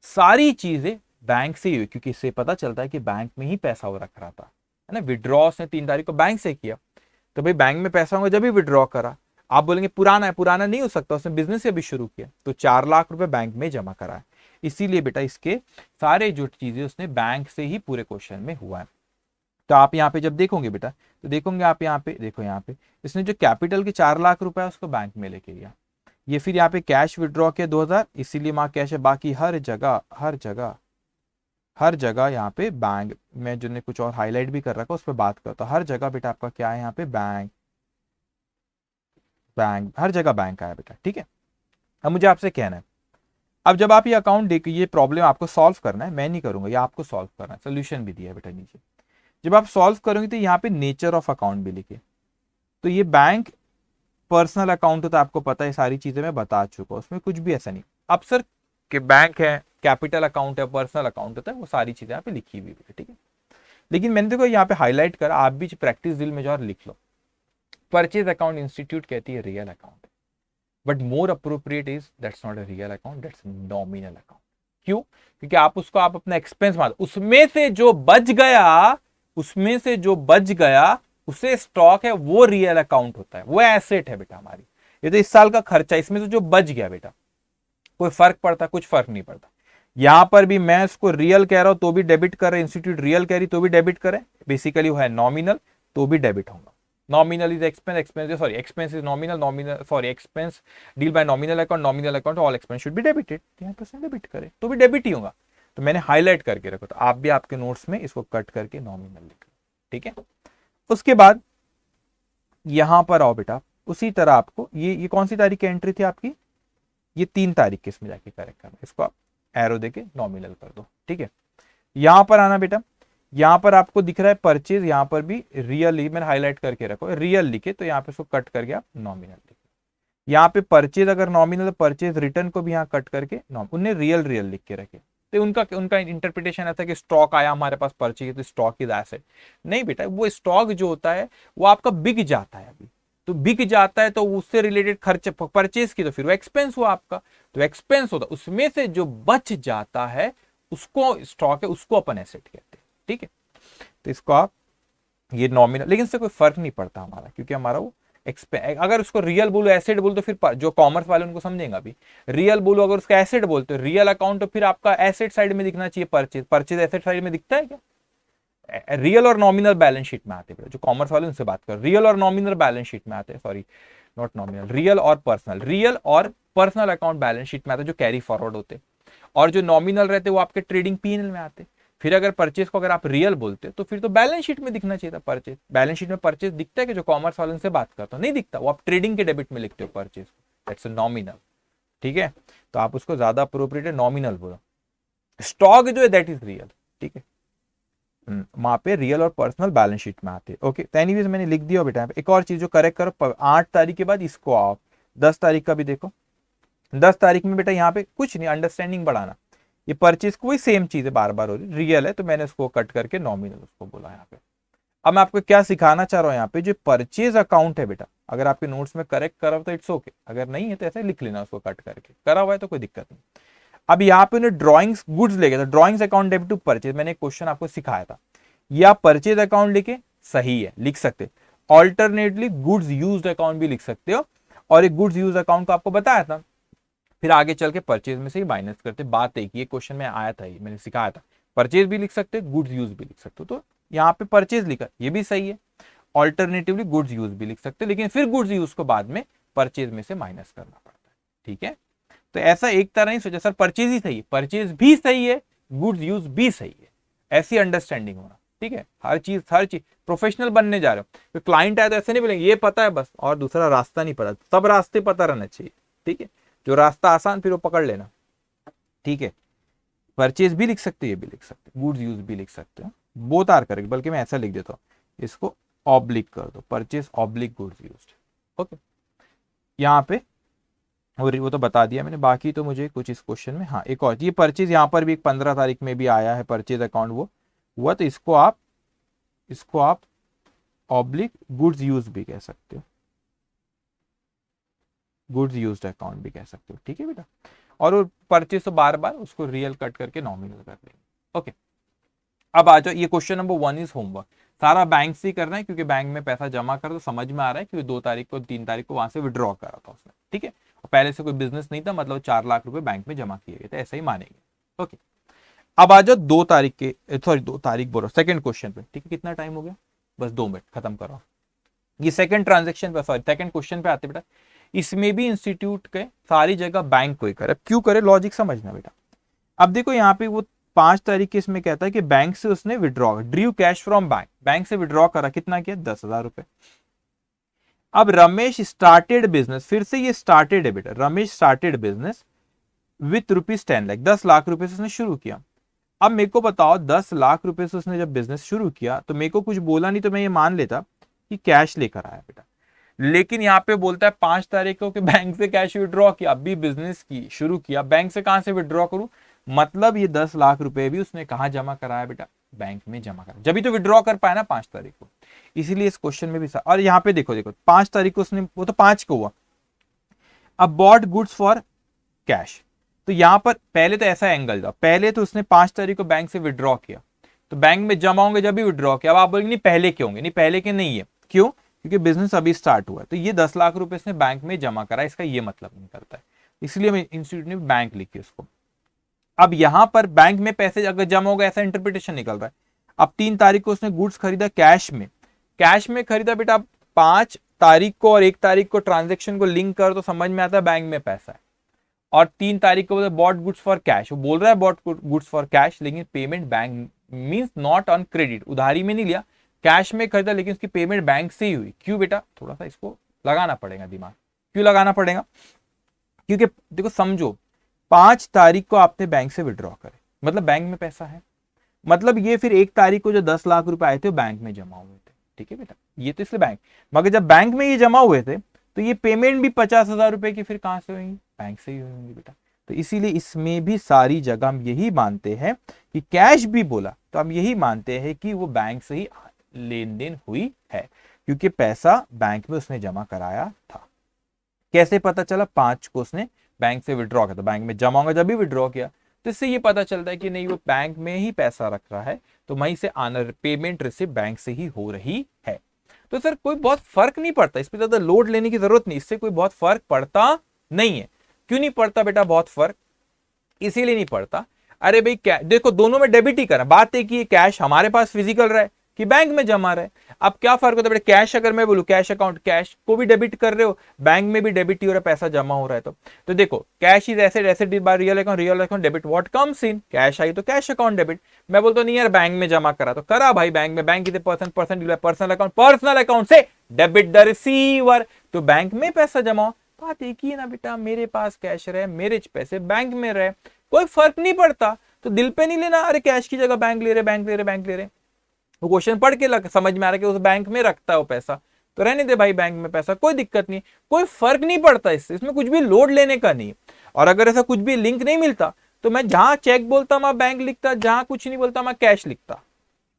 सारी चीजें बैंक से ही हुई, क्योंकि इससे पता चलता है कि बैंक में ही पैसा वो रख रहा था, है ना? विड्रॉ उसने 3 तारीख को बैंक से किया तो भाई बैंक में पैसा होगा जब भी विड्रॉ करा। आप बोलेंगे पुराना है, पुराना नहीं हो सकता, उसने बिजनेस से अभी शुरू किया, तो 4 लाख रुपए बैंक में जमा करा है। इसीलिए बेटा इसके सारे जो चीजें उसने बैंक से ही पूरे क्वेश्चन में हुआ है। तो आप यहाँ पे जब देखोगे बेटा तो देखोगे आप यहाँ पे देखो, यहाँ पे इसने जो कैपिटल के 4 लाख रुपए उसको बैंक में लेके गया, ये फिर यहाँ पे कैश विड्रॉ किया 2,000, इसीलिए वहां कैश है। बाकी हर जगह यहाँ पे बैंक में, जो ने कुछ और हाईलाइट भी कर रखा उस पर बात करता, हर जगह बेटा आपका क्या है यहाँ पे बैंक, हर जगह बैंक आया बेटा, ठीक है? अब मुझे आपसे कहना है, अब जब आप ये अकाउंट देख, ये प्रॉब्लम आपको सॉल्व करना है, मैं नहीं करूंगा, ये आपको सॉल्व करना है, सोल्यूशन भी दिया है बेटा नीचे। जब आप सॉल्व करोगे तो यहाँ पे नेचर ऑफ अकाउंट भी लिखे, तो ये बैंक पर्सनल अकाउंट होता है, आपको पता है, सारी चीजें मैं बता चुका हूं, उसमें कुछ भी ऐसा नहीं। अब सर कि बैंक है, कैपिटल अकाउंट है, पर्सनल अकाउंट होता है, वो सारी चीजें यहाँ पे लिखी हुई है, ठीक है? लेकिन मैंने देखो यहाँ पे हाईलाइट करा, आप भी प्रैक्टिस दिल में जो लिख लो, परचेज अकाउंट इंस्टीट्यूट कहती है real account, but more appropriate is that's not a real account, that's nominal account. क्यों? क्योंकि आप उसको आप अपना एक्सपेंस मान, उसमें से जो बच गया उसे स्टॉक है, वो रियल अकाउंट होता है, वो एसेट है बेटा हमारी। ये तो इस साल का खर्चा, इसमें से जो बच गया बेटा, कोई फर्क पड़ता? कुछ फर्क नहीं पड़ता। यहां पर भी मैं इसको रियल कह रहा हूं तो भी डेबिट कर रहे, इंस्टीट्यूट रियल कह रही तो भी डेबिट करे, बेसिकली वो है नॉमिनल तो भी डेबिट होगा। Nominal is expense, expense is nominal, expense deal bye nominal account, all expense should be debited, 10% debit करे तो भी डेबिट ही होगा। तो मैंने हाईलाइट करके रखो, तो आप भी आपके नोट्स में इसको कट करके नॉमिनल लिखो, ठीक है? उसके बाद यहां पर आओ बेटा, उसी तरह आपको ये कौन सी तारीख की एंट्री थी आपकी? ये 3 तारीख के, इसमें जाके करेक्ट करना, इसको आप एरो देके नॉमिनल कर दो, ठीक है? यहां पर आना बेटा, यहां पर आपको दिख रहा है परचेज, यहां पर भी रियल ही मैंने हाईलाइट करके रखो, रियल लिखे तो यहाँ पे इसको कट करके आप नॉमिनल लिखे। यहाँ पे परचेज अगर नॉमिनल, परचेज रिटर्न को भी यहाँ कट करके उन्हें रियल लिख के रखे, तो उनका इंटरप्रिटेशन ऐसा कि स्टॉक आया हमारे पास परचेज तो स्टॉक इज एसेट। नहीं बेटा, वो स्टॉक जो होता है वो आपका बिक जाता है, अभी तो बिक जाता है तो उससे रिलेटेड खर्च परचेज की, तो फिर वो एक्सपेंस हुआ आपका, तो एक्सपेंस होता, उसमें से जो बच जाता है उसको स्टॉक है, उसको अपन एसेट कहते हैं। ठीक है, तो इसको आप ये नॉमिनल, लेकिन इससे कोई फर्क नहीं पड़ता हमारा, क्योंकि हमारा वो अगर उसको रियल बोलो एसेट बोलो तो फिर जो कॉमर्स वाले उनको समझेगा अभी, रियल बोलो अगर उसका एसेट बोलते हो रियल अकाउंट, तो फिर आपका एसेट साइड में दिखना चाहिए परचेज, परचेज एसेट साइड में दिखता है क्या? रियल और नॉमिनल बैलेंस शीट में आते हैं, जो कॉमर्स वाले उनसे बात कर, रियल और नॉमिनल बैलेंस शीट में आते हैं, सॉरी नॉट नॉमिनल, रियल और पर्सनल अकाउंट बैलेंस शीट में आते हैं, जो कैरी फॉरवर्ड होते हैं, और जो नॉमिनल रहते हैं वो आपके ट्रेडिंग पीएनएल में आते हैं। फिर अगर परचेज को अगर आप रियल बोलते तो फिर तो बैलेंस शीट में दिखना चाहिए था परचेज, बैलेंस शीट में परचेज दिखता है कि जो कॉमर्स वाले से बात करता नहीं दिखता, वो आप ट्रेडिंग के डेबिट में लिखते हो परचेज, दैट्स नॉमिनल। ठीक है, तो आप उसको ज्यादा अप्रोप्रिएट है नॉमिनल बोलो। स्टॉक जो है दैट इज रियल। ठीक है, वहां पे रियल और पर्सनल बैलेंस शीट में आते हैं। ओके, तो एनीवेज मैंने लिख दिया बेटा। एक और चीज जो करेक्ट करो, 8 तारीख के बाद इसको आओ, 10 तारीख का भी देखो। 10 तारीख में बेटा यहाँ पे कुछ नहीं, अंडरस्टैंडिंग बढ़ाना, ये परचेज को वही सेम चीज है, बार बार हो रही, रियल है तो मैंने उसको कट करके नॉमिनल उसको बोला यहाँ पे। अब मैं आपको क्या सिखाना चाह रहा हूँ यहाँ पे, जो परचेज अकाउंट है बेटा, अगर आपके नोट्स में करेक्ट करा हो तो इट्स ओके, अगर नहीं है तो ऐसे लिख लेना उसको कट करके, करा हुआ है तो कोई दिक्कत नहीं। अब यहाँ पे उन्हें ड्रॉइंग्स गुड्स ले गया था, drawings account debit to purchase, मैंने एक क्वेश्चन आपको सिखाया था, या परचेज अकाउंट लिखे सही है, लिख सकते, ऑल्टरनेटली गुड्स यूज्ड अकाउंट भी लिख सकते हो, और एक गुड्स यूज अकाउंट को आपको बताया था, फिर आगे चल के परचेज में से ही माइनस करते, बात एक ये क्वेश्चन में आया था, ये मैंने सिखाया था, परचेज भी लिख सकते, गुड्स यूज भी लिख सकते हो, तो यहाँ पे परचेज लिखा ये भी सही है, ऑल्टरनेटिवली गुड्स यूज भी लिख सकते, लेकिन फिर गुड्स यूज को बाद में परचेज में से माइनस करना पड़ता है। ठीक है, तो ऐसा एक तरह नहीं सोचा सर परचेज ही सही है, परचेज भी सही है, गुड्स यूज भी सही है, ऐसी अंडरस्टैंडिंग होना। ठीक है, हर चीज प्रोफेशनल बनने जा रहे हो, तो क्लाइंट आए तो ऐसे नहीं बोलेंगे ये पता है बस और दूसरा रास्ता नहीं पता, सब रास्ते पता रहना चाहिए। ठीक है, जो रास्ता आसान फिर वो पकड़ लेना। ठीक है, परचेज भी लिख सकते, ये भी लिख सकते, गुड्स यूज भी लिख सकते हो, बोथ आर करेक्ट, बल्कि मैं ऐसा लिख देता हूँ, इसको ऑब्लिक कर दो, purchase oblique goods used. Okay, यहाँ पे और वो तो बता दिया मैंने, बाकी तो मुझे कुछ इस क्वेश्चन में, हाँ एक और ये परचेज यहाँ पर भी 15 तारीख में भी आया है परचेज अकाउंट, वो हुआ, तो इसको आप ऑब्लिक गुड्स यूज भी कह सकते हो, गुड्स यूज्ड अकाउंट भी कह सकते हो। ठीक है बेटा, और वो परचेज तो बार बार उसको रियल कट करके नॉमिनल कर देंगे। ओके, अब आ जाओ, ये क्वेश्चन नंबर 1 इज होमवर्क, सारा बैंक से ही करना है, क्योंकि बैंक में पैसा जमा कर तो समझ में आ रहा है, क्योंकि 2 तारीख को 3 तारीख को वहां से विड्रॉ करा था उसने। ठीक है, पहले से कोई बिजनेस नहीं था, मतलब 4 लाख रुपए बैंक में जमा किए गए थे, ऐसा ही मानेंगे। ओके, अब आ जाओ 2 तारीख के, सॉरी 2 तारीख बोलो, सेकंड क्वेश्चन पे। ठीक है, कितना टाइम हो गया, बस 2 मिनट, खत्म करो। ये सेकंड ट्रांजेक्शन पे, सॉरी सेकंड क्वेश्चन पे आते बेटा, इसमें भी इंस्टीट्यूट के सारी जगह बैंक को ही करे, क्यों करे लॉजिक समझना बेटा। अब देखो यहाँ पे वो 5 तारीख के इसमें कहता है कि बैंक से उसने withdraw Drew cash from bank, bank से विड्रॉ करा, कितना किया 10,000 रुपए। अब रमेश स्टार्टेड बिजनेस, फिर से ये स्टार्टेड है बेटा, Ramesh started business with ₹10 lakh, 10 lakh रुपए से उसने शुरू किया। अब मेरे को बताओ 10 लाख रुपए से उसने जब बिजनेस शुरू किया तो मेरे को कुछ बोला नहीं, तो मैं ये मान लेता कि कैश लेकर आया बेटा, लेकिन यहाँ पे बोलता है 5 तारीख को कि बैंक से कैश विड्रॉ किया, अभी बिजनेस की शुरू किया, बैंक से कहां से विड्रॉ करूं, मतलब ये 10 लाख रुपए भी उसने कहां जमा कराया बेटा, बैंक में जमा करा, जब भी तो विड्रॉ कर पाया ना 5 तारीख को, इसीलिए इस क्वेश्चन में भी और यहाँ पे देखो 5 तारीख को उसने, वो तो 5 को हुआ, अब बॉट गुड्स फॉर कैश, तो यहां पर पहले तो ऐसा एंगल था, पहले तो उसने 5 तारीख को बैंक से विड्रॉ किया, तो बैंक में जमा होंगे जब भी विड्रॉ किया। अब आप बोलेंगे नहीं पहले के होंगे, नहीं पहले के नहीं है, क्यों, क्योंकि बिजनेस अभी स्टार्ट हुआ है, तो ये 10 लाख रुपए इसने बैंक में जमा करा, इसका ये मतलब नहीं करता है, इसलिए मैं इंस्टीट्यूट ने बैंक लिखी उसको। अब यहां पर बैंक में पैसे अगर जमा होगा ऐसा इंटरप्रिटेशन निकल रहा है। अब 3 तारीख को उसने गुड्स खरीदा कैश में खरीदा बेटा, 5 तारीख को और 1 तारीख को ट्रांजेक्शन को लिंक कर तो समझ में आता है बैंक में पैसा है, और 3 तारीख को बॉट गुड्स फॉर कैश, वो बोल रहा है बॉट गुड्स फॉर कैश, लेकिन payment bank means not on credit, उधारी में नहीं लिया, कैश में खरीदा, लेकिन उसकी पेमेंट बैंक से ही हुई। क्यों बेटा, थोड़ा सा इसको लगाना पड़ेगा दिमाग, क्यों लगाना पड़ेगा, क्योंकि देखो समझो 5 तारीख को आपने बैंक से विड्रॉ करे, मतलब बैंक में पैसा है, मतलब ये फिर 1 तारीख को जो 10 लाख रुपए आए थे वो बैंक में जमा हुए थे। ठीक है बेटा, ये तो इसलिए बैंक, मगर जब बैंक में ये जमा हुए थे तो ये पेमेंट भी 50,000 रुपए की फिर कहां से होंगी, बैंक से ही होंगी बेटा। तो इसीलिए इसमें भी सारी जगह हम यही मानते हैं कि कैश भी बोला तो हम यही मानते हैं कि वो बैंक से ही लेन देन हुई है, क्योंकि पैसा बैंक में उसने जमा कराया था। कैसे पता चला? 5 को उसने बैंक से विड्रॉ किया, तो बैंक में जमा होगा जब भी विड्रॉ किया, तो इससे ये पता चलता है कि नहीं वो बैंक में ही पैसा रख रहा है, तो वहीं से आना पेमेंट रिसीव बैंक से ही हो रही है। तो सर कोई बहुत फर्क नहीं पड़ता, इस पर ज्यादा लोड लेने की जरूरत नहीं, इससे कोई बहुत फर्क पड़ता नहीं है। क्यों नहीं पड़ता बेटा बहुत फर्क? इसीलिए नहीं पड़ता, अरे भाई देखो दोनों में डेबिट ही करना, बात है कि कैश हमारे पास फिजिकल रहे कि बैंक में जमा रहे। अब क्या फर्क होता है बेटा? कैश अगर मैं बोलूं कैश अकाउंट, कैश को भी डेबिट कर रहे हो, बैंक में भी डेबिट ही हो रहा है, पैसा जमा हो रहा है। तो देखो cash is asset, asset is by real account, real account debit, what comes in cash आई तो कैश अकाउंट डेबिट। मैं बोलता नहीं यार बैंक में जमा करा, तो करा भाई बैंक में, bank is person, person personal account से डेबिट द रिसीवर, तो बैंक में पैसा जमा हो। बात एक ही है ना बेटा, मेरे पास कैश रहे, मेरे पैसे बैंक में रहे, कोई फर्क नहीं पड़ता। तो दिल पे नहीं लेना, अरे कैश की जगह बैंक ले रहे, बैंक ले रहे, बैंक ले रहे। वो क्वेश्चन पढ़ के समझ में आ रहा है कि उस बैंक में रखता है वो पैसा, तो रहने दे भाई बैंक में पैसा, कोई दिक्कत नहीं, कोई फर्क नहीं पड़ता इससे, इसमें कुछ भी लोड लेने का नहीं। और अगर ऐसा कुछ भी लिंक नहीं मिलता तो मैं जहां चेक बोलता मैं बैंक लिखता, जहां कुछ नहीं बोलता मैं कैश लिखता,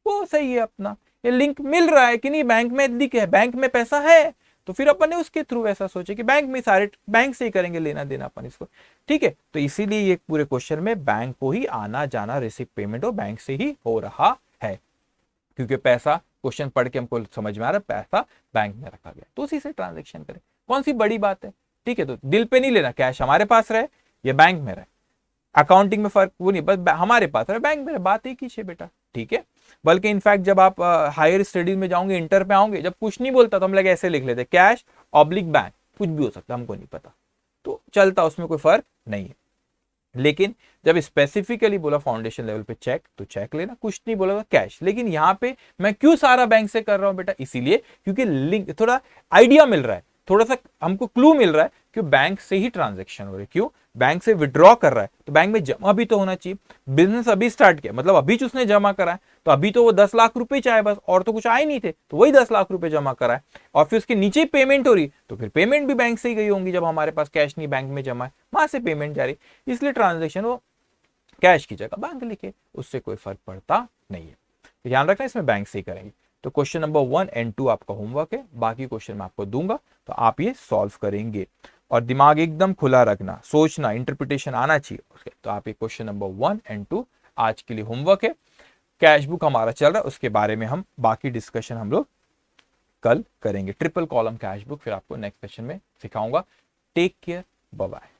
वो सही है अपना। ये लिंक मिल रहा है कि नहीं, बैंक में लिख है, बैंक में पैसा है, तो फिर अपन ने उसके थ्रू ऐसा सोचे कि बैंक में सारे बैंक से ही करेंगे लेना देना अपन इसको, ठीक है। तो इसीलिए ये पूरे क्वेश्चन में बैंक को ही आना जाना रिसीव पेमेंट हो बैंक से ही हो रहा है, क्योंकि पैसा क्वेश्चन पढ़ के हमको समझ में आ रहा है पैसा बैंक में रखा गया, तो उसी से ट्रांजेक्शन करें, कौन सी बड़ी बात है, ठीक है। तो दिल पे नहीं लेना, कैश हमारे पास रहे या बैंक में रहे, अकाउंटिंग में फर्क वो नहीं, बस हमारे पास रहे बैंक में रहे, बात एक ही है बेटा, ठीक है। बल्कि इनफैक्ट जब आप हायर स्टडीज में जाओगे, इंटर पे आओगे, जब कुछ नहीं बोलता तो हम लोग ऐसे लिख लेते कैश ऑब्लिक बैंक, कुछ भी हो सकता हमको नहीं पता, तो चलता, उसमें कोई फर्क नहीं है। लेकिन जब स्पेसिफिकली बोला फाउंडेशन लेवल पे चेक, तो चेक लेना, कुछ नहीं बोला तो कैश। लेकिन यहाँ पे मैं क्यों सारा बैंक से कर रहा हूं बेटा? इसीलिए क्योंकि लिंक, थोड़ा आइडिया मिल रहा है, थोड़ा सा हमको क्लू मिल रहा है कि बैंक से ही ट्रांजेक्शन हो रही है। क्यों? बैंक से विड्रॉ कर रहा है तो बैंक में जमा भी तो होना चाहिए। बिजनेस अभी स्टार्ट किया, मतलब अभी जो उसने जमा करा है, तो अभी तो वो 10 लाख रुपए चाहे बस, और तो कुछ आए नहीं थे, तो वही 10 लाख रुपए जमा करा है, और फिर उसके नीचे पेमेंट हो रही, तो फिर पेमेंट भी बैंक से ही गई होंगी, जब हमारे पास कैश नहीं बैंक में जमा है, वहां से पेमेंट जा रही, इसलिए ट्रांजेक्शन वो कैश की जगह बैंक लिखे, उससे कोई फर्क पड़ता नहीं है। तो ध्यान रखना, इसमें बैंक से ही करेंगे। तो क्वेश्चन नंबर 1 एंड 2 आपका होमवर्क है, बाकी क्वेश्चन मैं आपको दूंगा, तो आप ये सॉल्व करेंगे, और दिमाग एकदम खुला रखना, सोचना, इंटरप्रिटेशन आना चाहिए उसके। तो आप ये क्वेश्चन नंबर 1 एंड 2 आज के लिए होमवर्क है। कैश बुक हमारा चल रहा है, उसके बारे में हम बाकी डिस्कशन हम लोग कल करेंगे। ट्रिपल कॉलम कैश बुक फिर आपको नेक्स्ट सेशन में सिखाऊंगा। Take care, bye bye.